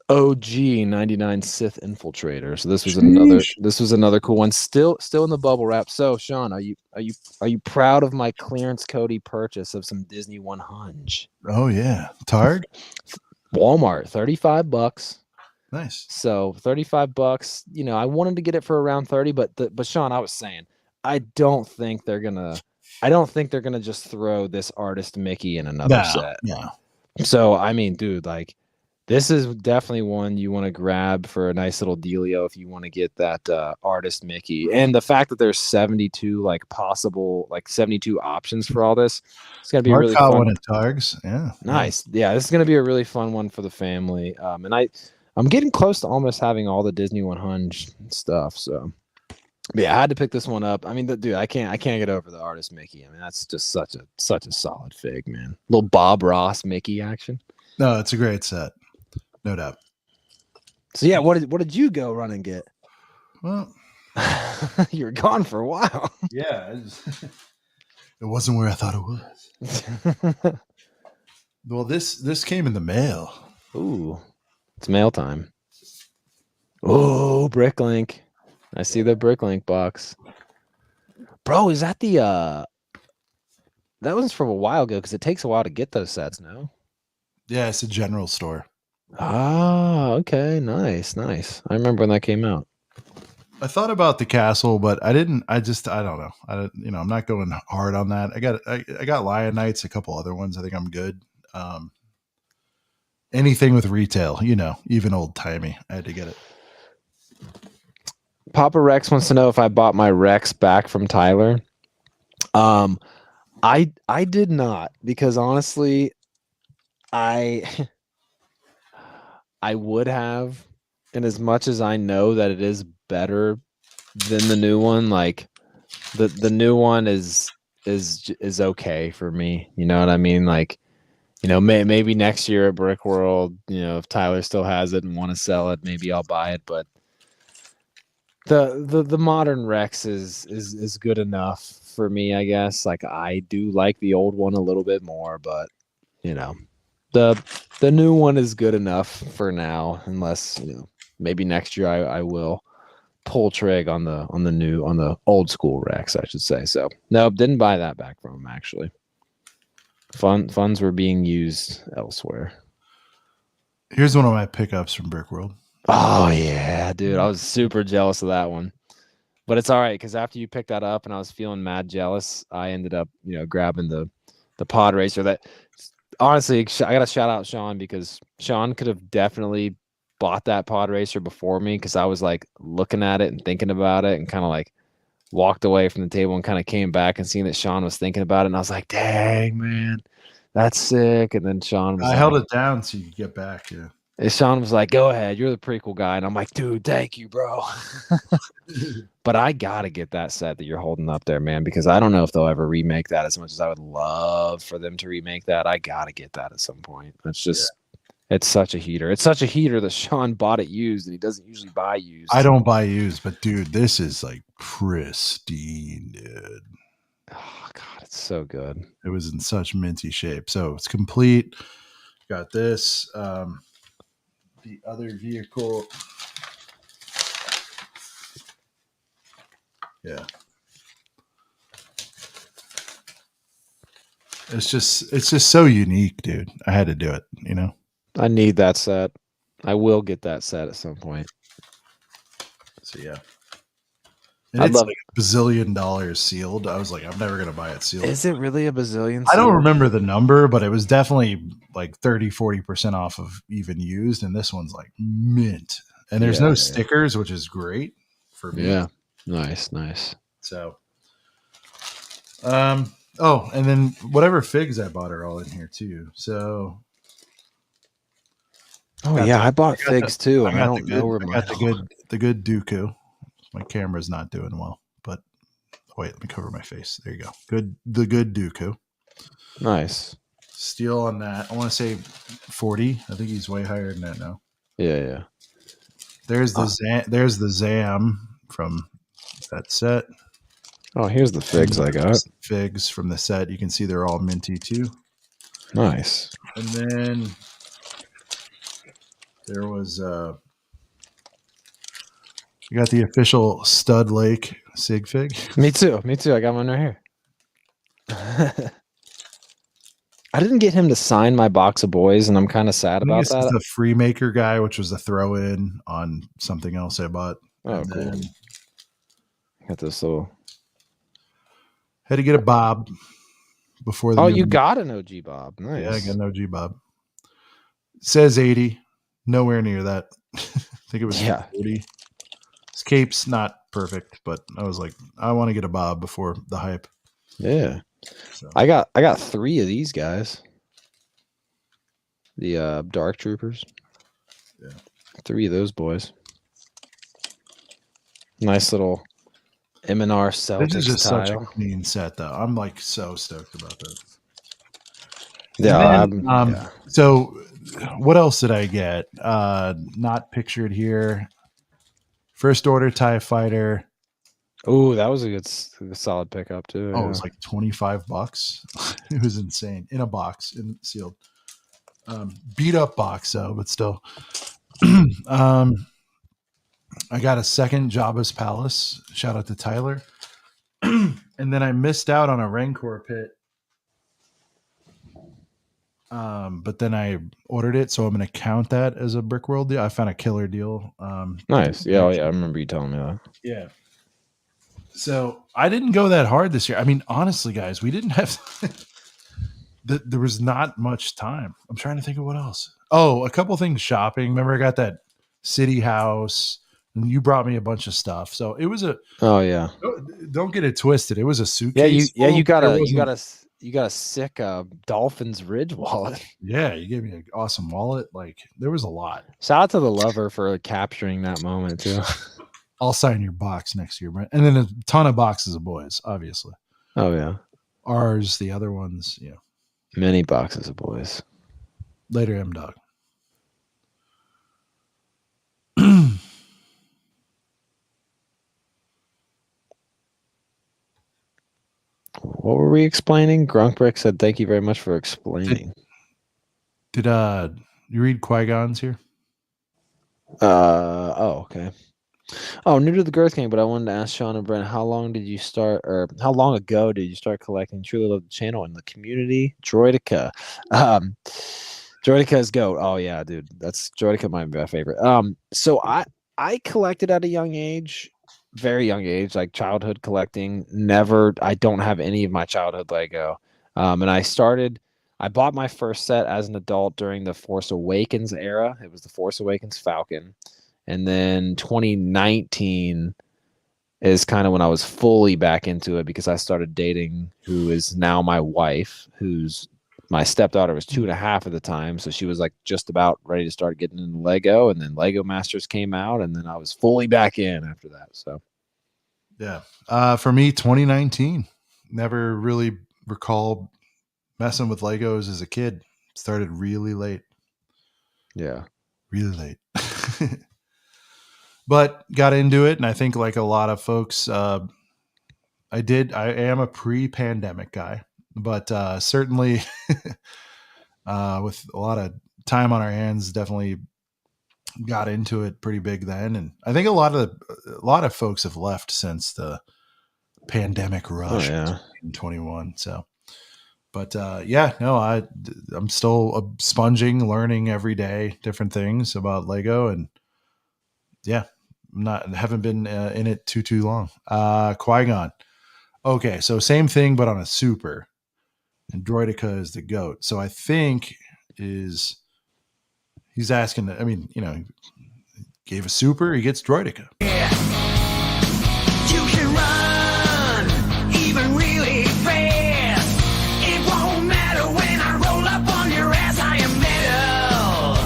OG 99 Sith Infiltrator. So this was another cool one. Still in the bubble wrap. So Sean, are you proud of my clearance Cody purchase of some Disney 100? Oh yeah, Targ, Walmart, $35. nice. So $35. You know, I wanted to get it for around 30, but Sean, I was saying, I don't think they're gonna just throw this artist Mickey in another set. Yeah. So I mean, dude, like, this is definitely one you want to grab for a nice little dealio if you want to get that artist Mickey. And the fact that there's 72 72 options for all this, it's gonna be a really fun one at Targs. Yeah, nice. Yeah, this is gonna be a really fun one for the family. And I'm getting close to almost having all the Disney 100 stuff. So, but yeah, I had to pick this one up. I mean, dude, I can't get over the artist Mickey. I mean, that's just such a solid fig, man. Little Bob Ross Mickey action. No, it's a great set. No doubt. So yeah, what did you go run and get? Well, you were gone for a while. Yeah, it wasn't where I thought it was. Well, this came in the mail. Ooh, it's mail time. Oh, Bricklink. I see the Bricklink box. Bro, is that the that was from a while ago because it takes a while to get those sets, no? Yeah, it's a general store. Ah, okay, nice. I remember when that came out. I thought about the castle, but I didn't. I don't know. I'm not going hard on that. I got Lion Knights, a couple other ones. I think I'm good. Anything with retail, even old timey, I had to get it. Papa Rex wants to know if I bought my Rex back from Tyler. I did not, because honestly, I would have, and as much as I know that it is better than the new one, like the new one is okay for me. You know what I mean? Like, maybe next year at Brick World, if Tyler still has it and want to sell it, maybe I'll buy it. But the modern Rex is good enough for me, I guess. Like, I do like the old one a little bit more, but the new one is good enough for now, unless maybe next year I will pull trig on the old school Rex, I should say. So no, didn't buy that back from him, actually. Funds were being used elsewhere. Here's one of my pickups from Brick World. Oh yeah, dude, I was super jealous of that one, but it's all right because after you picked that up and I was feeling mad jealous, I ended up grabbing the pod racer that. Honestly, I got to shout out Sean, because Sean could have definitely bought that pod racer before me, because I was like looking at it and thinking about it and kind of like walked away from the table and kind of came back and seen that Sean was thinking about it. And I was like, dang, man, that's sick. And then Sean was held it down so you could get back. Yeah. And Sean was like, go ahead. You're the prequel guy. And I'm like, dude, thank you, bro. But I got to get that set that you're holding up there, man, because I don't know if they'll ever remake that as much as I would love for them to remake that. I got to get that at some point. It's just, It's such a heater. It's such a heater that Sean bought it used, and he doesn't usually buy used. I don't buy used, but dude, this is like pristine, dude. Oh, God, it's so good. It was in such minty shape. So it's complete. Got this. The other vehicle. Yeah. It's just so unique, dude. I had to do it, you know? I need that set. I will get that set at some point. So yeah. And it's like $1 bazillion sealed. I was like, I'm never gonna buy it sealed. Is it really a bazillion? I don't remember the number, but it was definitely like 30-40% off of even used, and this one's like mint. And there's no stickers, which is great for me. Yeah. Nice. So oh, and then whatever figs I bought are all in here too. So I bought figs too. I don't know where I got the good Dooku. My camera's not doing well, but wait, let me cover my face. There you go. The good Dooku. Nice. Steal on that. I want to say 40. I think he's way higher than that now. Yeah. There's the Zam from that set. Oh, here's the figs I got. Figs from the set. You can see they're all minty too. Nice. And then There was you got the official Stud Lake sig fig. Me too. I got one right here. I didn't get him to sign my box of boys, and I'm kind of sad about This is that. the Freemaker guy, which was a throw in on something else I bought. Oh, cool. Got this little. Had to get a Bob before the. Oh, you got an OG Bob. Nice. Yeah, I got an OG Bob. Says 80. Nowhere near that. I think it was 40. His cape's not perfect, but I was like, I want to get a Bob before the hype. Yeah. So. I got 3 of these guys. The Dark Troopers. Yeah. 3 of those boys. Nice little M&R Celtics. This is just tile. such a clean set, though. I'm like so stoked about this. Yeah. Then, So, what else did I get? Not pictured here. First Order TIE Fighter. Oh, that was a good solid pickup too. Oh, it was like $25. It was insane in a box and sealed. Beat up box though, but still. I got a second Jabba's Palace. Shout out to Tyler. And then I missed out on a Rancor pit. But then I ordered it, so I'm going to count that as a Brick World deal. I found a killer deal. Nice. Yeah, I remember you telling me that. Yeah. So I didn't go that hard this year. I mean, honestly, guys, we didn't have. There was not much time. I'm trying to think of what else. Oh, a couple things shopping. Remember, I got that city house, and you brought me a bunch of stuff. So it was a. Oh yeah. Don't get it twisted. It was a suitcase. You got a sick Dolphins Ridge wallet. Yeah, you gave me an awesome wallet. Like there was a lot. Shout out to the lover for capturing that moment too. I'll sign your box next year, Brent. And then a ton of boxes of boys, obviously. Oh yeah. Ours, the other ones, yeah. Many boxes of boys. Later, M Dog. What were we explaining? Grunkbrick said, "Thank you very much for explaining." Did you read Qui-Gon's here? Oh, okay. Oh, new to the Girth Gang, but I wanted to ask Sean and Brent, how long ago did you start collecting? Truly love the channel and the community. Droidica. Droidica's GOAT. Oh yeah, dude. Droidica might be my favorite. So I collected at a young age, very young age, like childhood collecting. I don't have any of my childhood Lego. And I bought my first set as an adult during the Force Awakens era. It was the Force Awakens Falcon. And then 2019 is kind of when I was fully back into it because I started dating who is now my wife, who's my stepdaughter was 2.5 at the time. So she was like just about ready to start getting into Lego. And then Lego Masters came out and then I was fully back in after that. So yeah. For me, 2019, never really recall messing with Legos as a kid. Started really late. Yeah. Really late. But got into it, and I think like a lot of folks, I am a pre-pandemic guy, but certainly with a lot of time on our hands, definitely got into it pretty big then. And I think a lot of folks have left since the pandemic rush in 21. So, but I'm still sponging, learning every day different things about Lego, and yeah. Haven't been in it too long. Qui-Gon. Okay, so same thing, but on a super. And Droidica is the GOAT. So I think he's asking. I mean, gave a super, he gets Droidica. Yeah. You can run even really fast. It won't matter when I roll up on your ass. I am metal.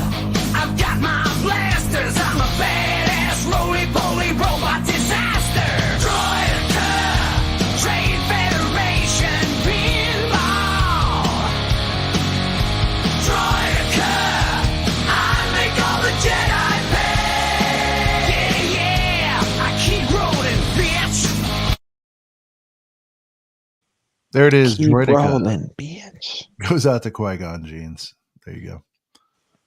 I've got my blasters. I'm a badass roly-poly robot disaster. Droidica, Trade Federation pinball. Droidica, I make all the Jedi pay. Yeah, I keep rolling, bitch. There it is. Keep Droidica rolling, bitch. goes out to Qui-Gon jeans. There you go.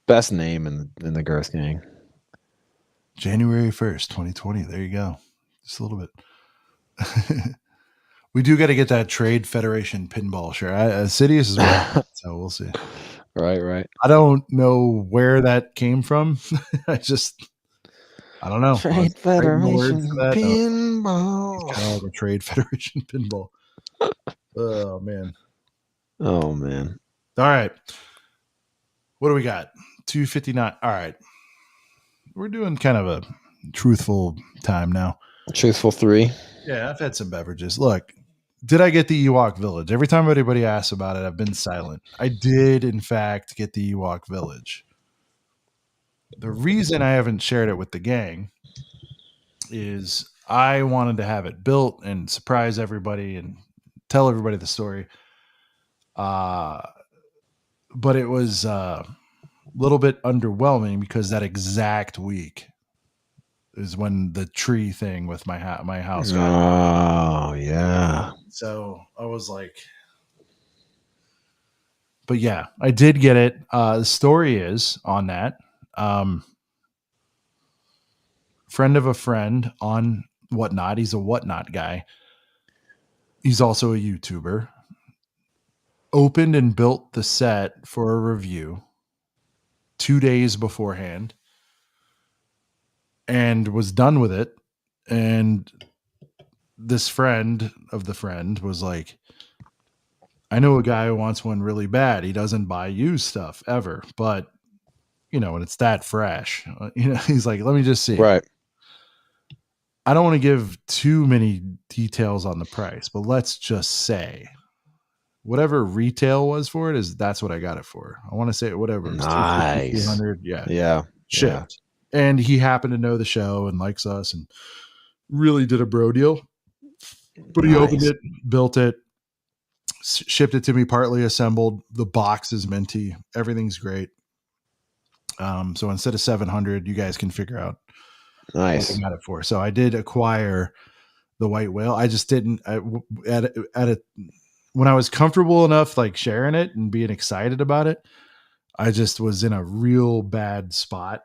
Best name in the Girth Gang. January 1st, 2020. There you go. Just a little bit. We do got to get that Trade Federation pinball shirt. Sidious is working, so we'll see. Right. I don't know where that came from. I don't know. Trade Federation pinball. pinball. Oh, the Trade Federation pinball. Oh man. Oh man. All right. What do we got? 259. All right. We're doing kind of a truthful time now. Truthful 3. Yeah, I've had some beverages. Look, did I get the Ewok Village? Every time anybody asks about it, I've been silent. I did, in fact, get the Ewok Village. The reason I haven't shared it with the gang is I wanted to have it built and surprise everybody and tell everybody the story. But it was a little bit underwhelming because that exact week is when the tree thing with my house got. Oh, yeah. So I was like, but yeah, I did get it. The story is on that. Friend of a friend on Whatnot. He's a Whatnot guy. He's also a YouTuber. Opened and built the set for a review 2 days beforehand and was done with it. And this friend of the friend was like, I know a guy who wants one really bad. He doesn't buy used stuff ever, but when it's that fresh, he's like, let me just see. Right. I don't want to give too many details on the price, but let's just say whatever retail was for it that's what I got it for. I want to say whatever. It was nice. 200. Yeah. Yeah. Shipped. Yeah. And he happened to know the show and likes us and really did a bro deal. But he opened it, built it, shipped it to me partly assembled. The box is minty. Everything's great. So instead of 700, you guys can figure out nice what I got it for. So I did acquire the white whale. I just didn't when I was comfortable enough, like sharing it and being excited about it, I just was in a real bad spot.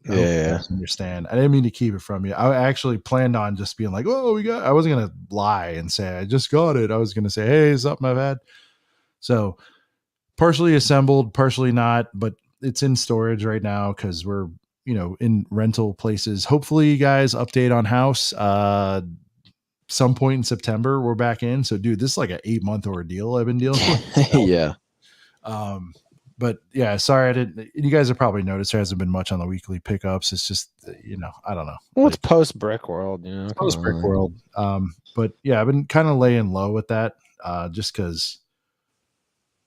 Yeah. Understand. I didn't mean to keep it from you. I actually planned on just being like, oh, I wasn't going to lie and say, I just got it. I was going to say, hey, something I've had. So partially assembled, partially not, but it's in storage right now because we're, in rental places. Hopefully you guys update on house. Some point in September, we're back in. So dude, this is like an 8-month ordeal I've been dealing with. Yeah. But yeah, sorry, I didn't. You guys have probably noticed there hasn't been much on the weekly pickups. It's just, I don't know. Well, it's post Brick World, post Brick World. But yeah, I've been kind of laying low with that, just because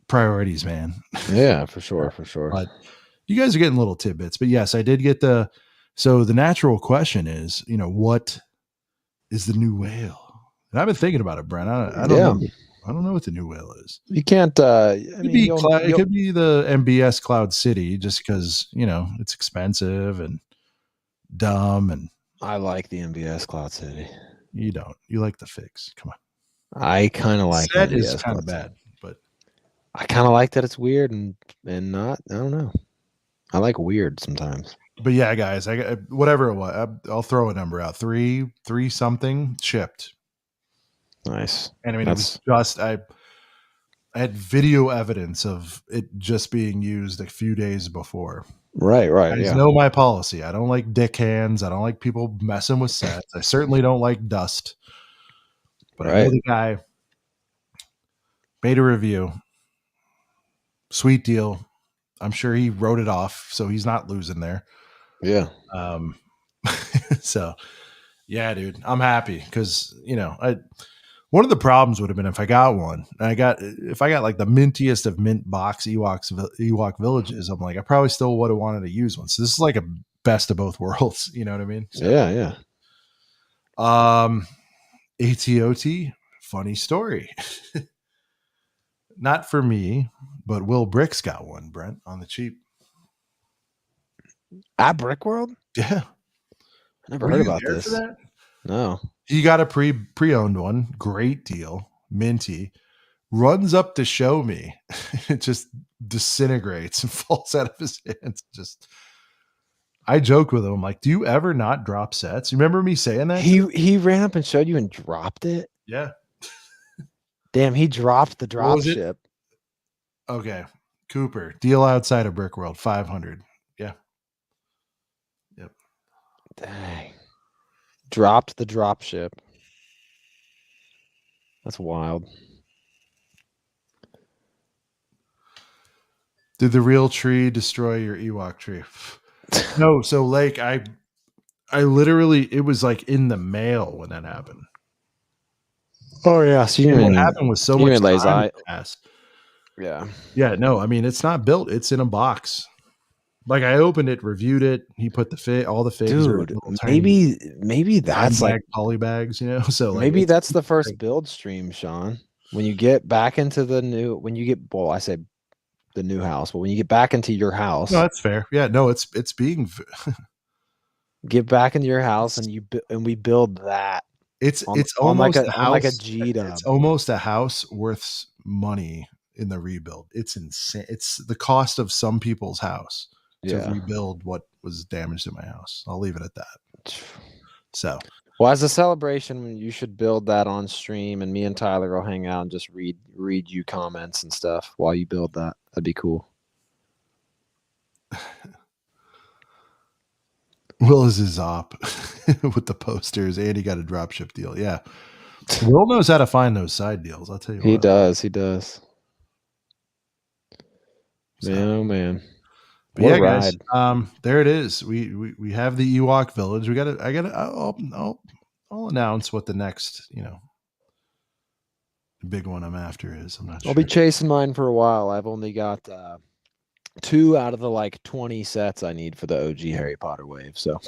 priorities, man. Yeah, for sure. But you guys are getting little tidbits. But yes, I did get so the natural question is, what is the new whale? And I've been thinking about it, Brent. I don't know. I don't know what the new whale is. You can't. It could be the MBS Cloud City, just because it's expensive and dumb. And I like the MBS Cloud City. You don't. You like the fix. Come on. I kind of like that. Is kind of bad, but I kind of like that it's weird and not. I don't know. I like weird sometimes. But yeah, guys, I got whatever it was. I'll throw a number out. 3 something shipped. Nice. And I mean, it was just I had video evidence of it just being used a few days before. Right. I just know my policy. I don't like dick hands. I don't like people messing with sets. I certainly don't like dust. But I know the guy made a review. Sweet deal. I'm sure he wrote it off, so he's not losing there. Yeah. So yeah, dude, I'm happy because one of the problems would have been if I got one. If I got like the mintiest of mint box Ewok Villages, I'm like, I probably still would have wanted to use one. So this is like a best of both worlds. You know what I mean? So, yeah. ATOT, funny story. Not for me, but Will Bricks got one, Brent, on the cheap. At Brick World? Yeah. I never heard about this. For that? No. He got a pre-owned one. Great deal. Minty. runs up to show me. It just disintegrates and falls out of his hands. I joke with him. I'm like, do you ever not drop sets? You remember me saying that? He ran up and showed you and dropped it? Yeah. Damn, he dropped the drop was it? ship. Okay. Cooper, deal outside of Brick World, 500. Yeah. Yep. Dang. Dropped the drop ship. That's wild. Did the real tree destroy your Ewok tree? No. So Lake, I literally, it was like in the mail when that happened. Oh yeah. So what happened was so much time passed. Yeah. Yeah. No, I mean, it's not built. It's in a box. Like I opened it, reviewed it. He put all the figs. Dude, maybe that's like poly bags, you know. So maybe that's the first build stream, Sean. When you get back into the I say the new house, but when you get back into your house, no, that's fair. Yeah, no, it's being get back into your house and we build that. It's almost a house, like a G-dub. It's almost a house worth money in the rebuild. It's insane. It's the cost of some people's house to rebuild what was damaged in my house. I'll leave it at that. So, well, as a celebration, you should build that on stream, and me and Tyler will hang out and just read you comments and stuff while you build that. That'd be cool. Will is his op with the posters, and he got a dropship deal. Yeah, Will knows how to find those side deals. I'll tell you. He does. Man, oh man. But yeah, guys. There it is. We have the Ewok village. I'll announce what the next, big one I'm after is. I'm not sure. I'll be chasing mine for a while. I've only got 2 out of the 20 sets I need for the OG Harry Potter wave. So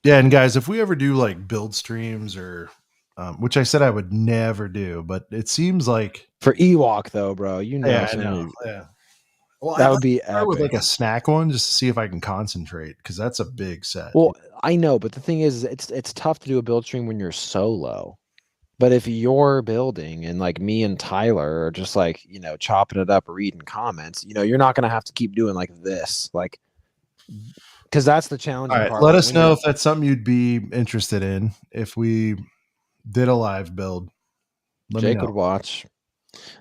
yeah, and guys, if we ever do build streams or which I said I would never do, but it seems like for Ewok though, bro, yeah, I know. Yeah. Well, that would be start with a snack one just to see if I can concentrate, because that's a big set. Well, I know, but the thing is, it's tough to do a build stream when you're solo. But if you're building and me and Tyler are just chopping it up, reading comments, you're not gonna have to keep doing this, because that's the challenge. All right, let us know if that's something you'd be interested in if we did a live build. Jake would watch.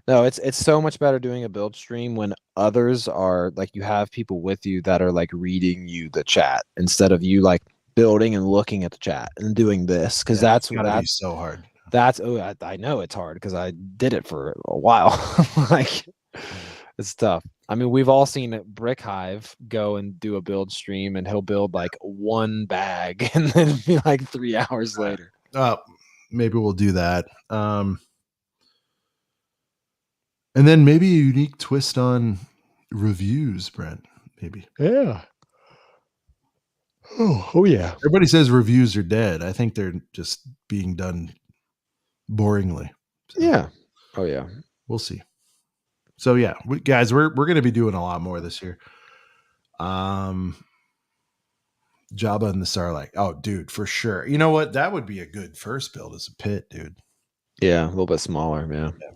No, it's so much better doing a build stream when others are you have people with you that are reading you the chat instead of you building and looking at the chat and doing this, because that's so hard. I know it's hard because I did it for a while. It's tough. I mean, we've all seen Brick Hive go and do a build stream, and he'll build one bag and then be 3 hours later. Maybe we'll do that. And then maybe a unique twist on reviews, Brent. Maybe. Yeah. Oh yeah. Everybody says reviews are dead. I think they're just being done boringly. So, yeah. Oh yeah. We'll see. So yeah, guys, we're going to be doing a lot more this year. Jabba and the Sarlacc. Oh, dude, for sure. You know what? That would be a good first build as a pit, dude. Yeah, a little bit smaller, man. Yeah.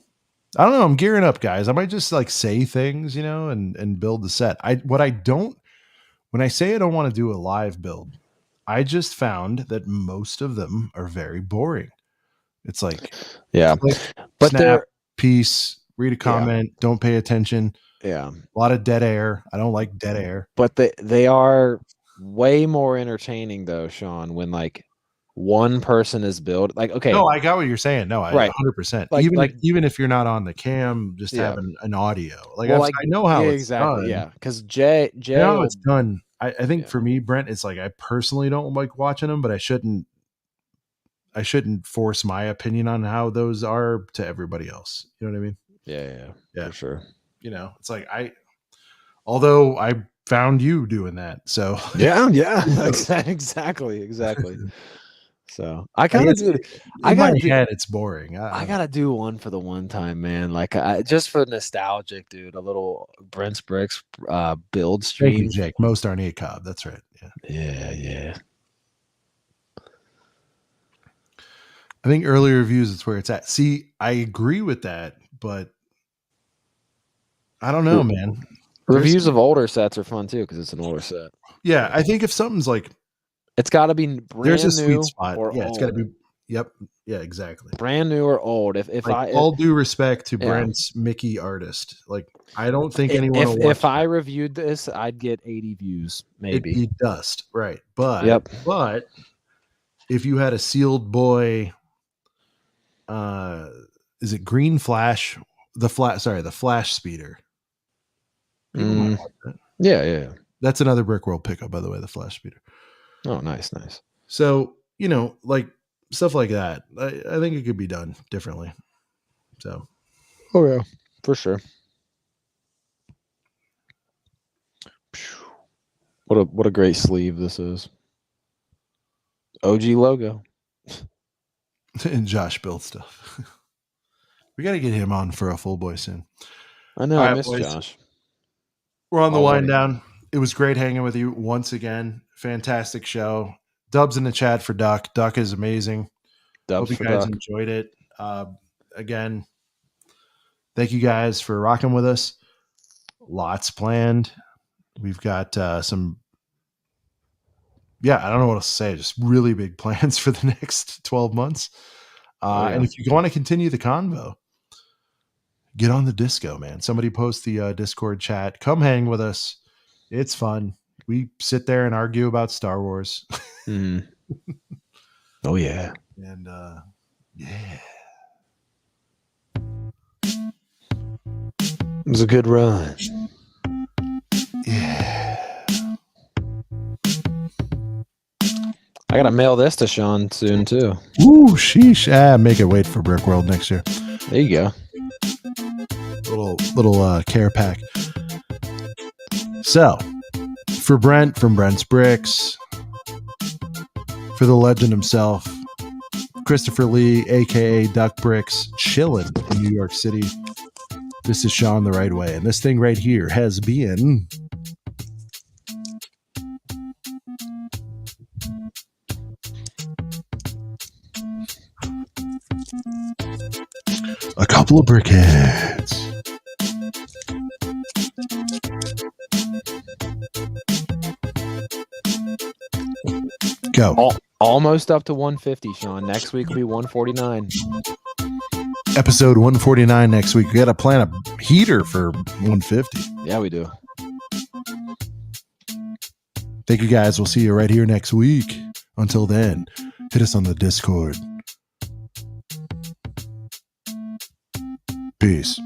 I don't know. I'm gearing up, guys. I might just say things, and build the set. When I say I don't want to do a live build, I just found that most of them are very boring. It's yeah, but snap, piece, read a comment, don't pay attention. Yeah. A lot of dead air. I don't like dead air. But they are way more entertaining though, Sean, when one person is built okay. No, I got what you're saying. No, right. 100%. Even if you're not on the cam, just having an audio. I know how it's done. Yeah, because Jay how it's done. I think for me, Brent, it's I personally don't like watching them, but I shouldn't force my opinion on how those are to everybody else. You know what I mean? Yeah, for sure. It's although I found you doing that, so yeah, exactly. So I kind of do. It's boring. I gotta do one for the one time, man. Just for nostalgic, dude. A little Brent's Bricks build stream. Thank you, Jake. Most aren't ACOB. That's right. Yeah. I think early reviews is where it's at. See, I agree with that, but I don't know, man. Reviews of older sets are fun too because it's an older set. Yeah, I think if something's like, it's got to be brand there's a new sweet spot. or Yeah, old. it's got to be. Yep. Yeah, exactly. Brand new or old. If like, I all due respect to Brent's Mickey artist, like I don't think anyone will watch if I reviewed this, I'd get 80 views, maybe. It'd be dust, right? But but if you had a sealed boy, is it Green Flash? The Flash Speeder. People might like that. Yeah. That's another Brick World pickup, by the way. The Flash Speeder. Oh, nice. So like stuff like that. I think it could be done differently. So. Oh yeah, for sure. What a great sleeve this is. OG logo. And Josh built stuff. We got to get him on for a full boy soon. I know. All I right, miss boys. Josh. We're on the wind down. It was great hanging with you once again. Fantastic show. Dubs in the chat for Duck. Duck is amazing. Dubs Hope for you guys Duck. enjoyed it. Again, thank you guys for rocking with us. Lots planned. We've got some. Yeah, I don't know what to say. Just really big plans for the next 12 months. And if you want to continue the convo, get on the disco, man. Somebody post the Discord chat. Come hang with us. It's fun. We sit there and argue about Star Wars. Oh, yeah. And yeah. It was a good run. Yeah. I gotta mail this to Sean soon too. Ooh, sheesh. Make it wait for Brick World next year. There you go. Little care pack. So, for Brent from Brent's Bricks, for the legend himself, Christopher Lee, aka Duck Bricks, chilling in New York City. This is Sean the Right Way, and this thing right here has been a couple of brickheads. Go. Almost up to 150, Sean. Next week will be 149. Episode 149 next week. We got to plan a heater for 150. Yeah, we do. Thank you guys. We'll see you right here next week. Until then, hit us on the Discord. Peace.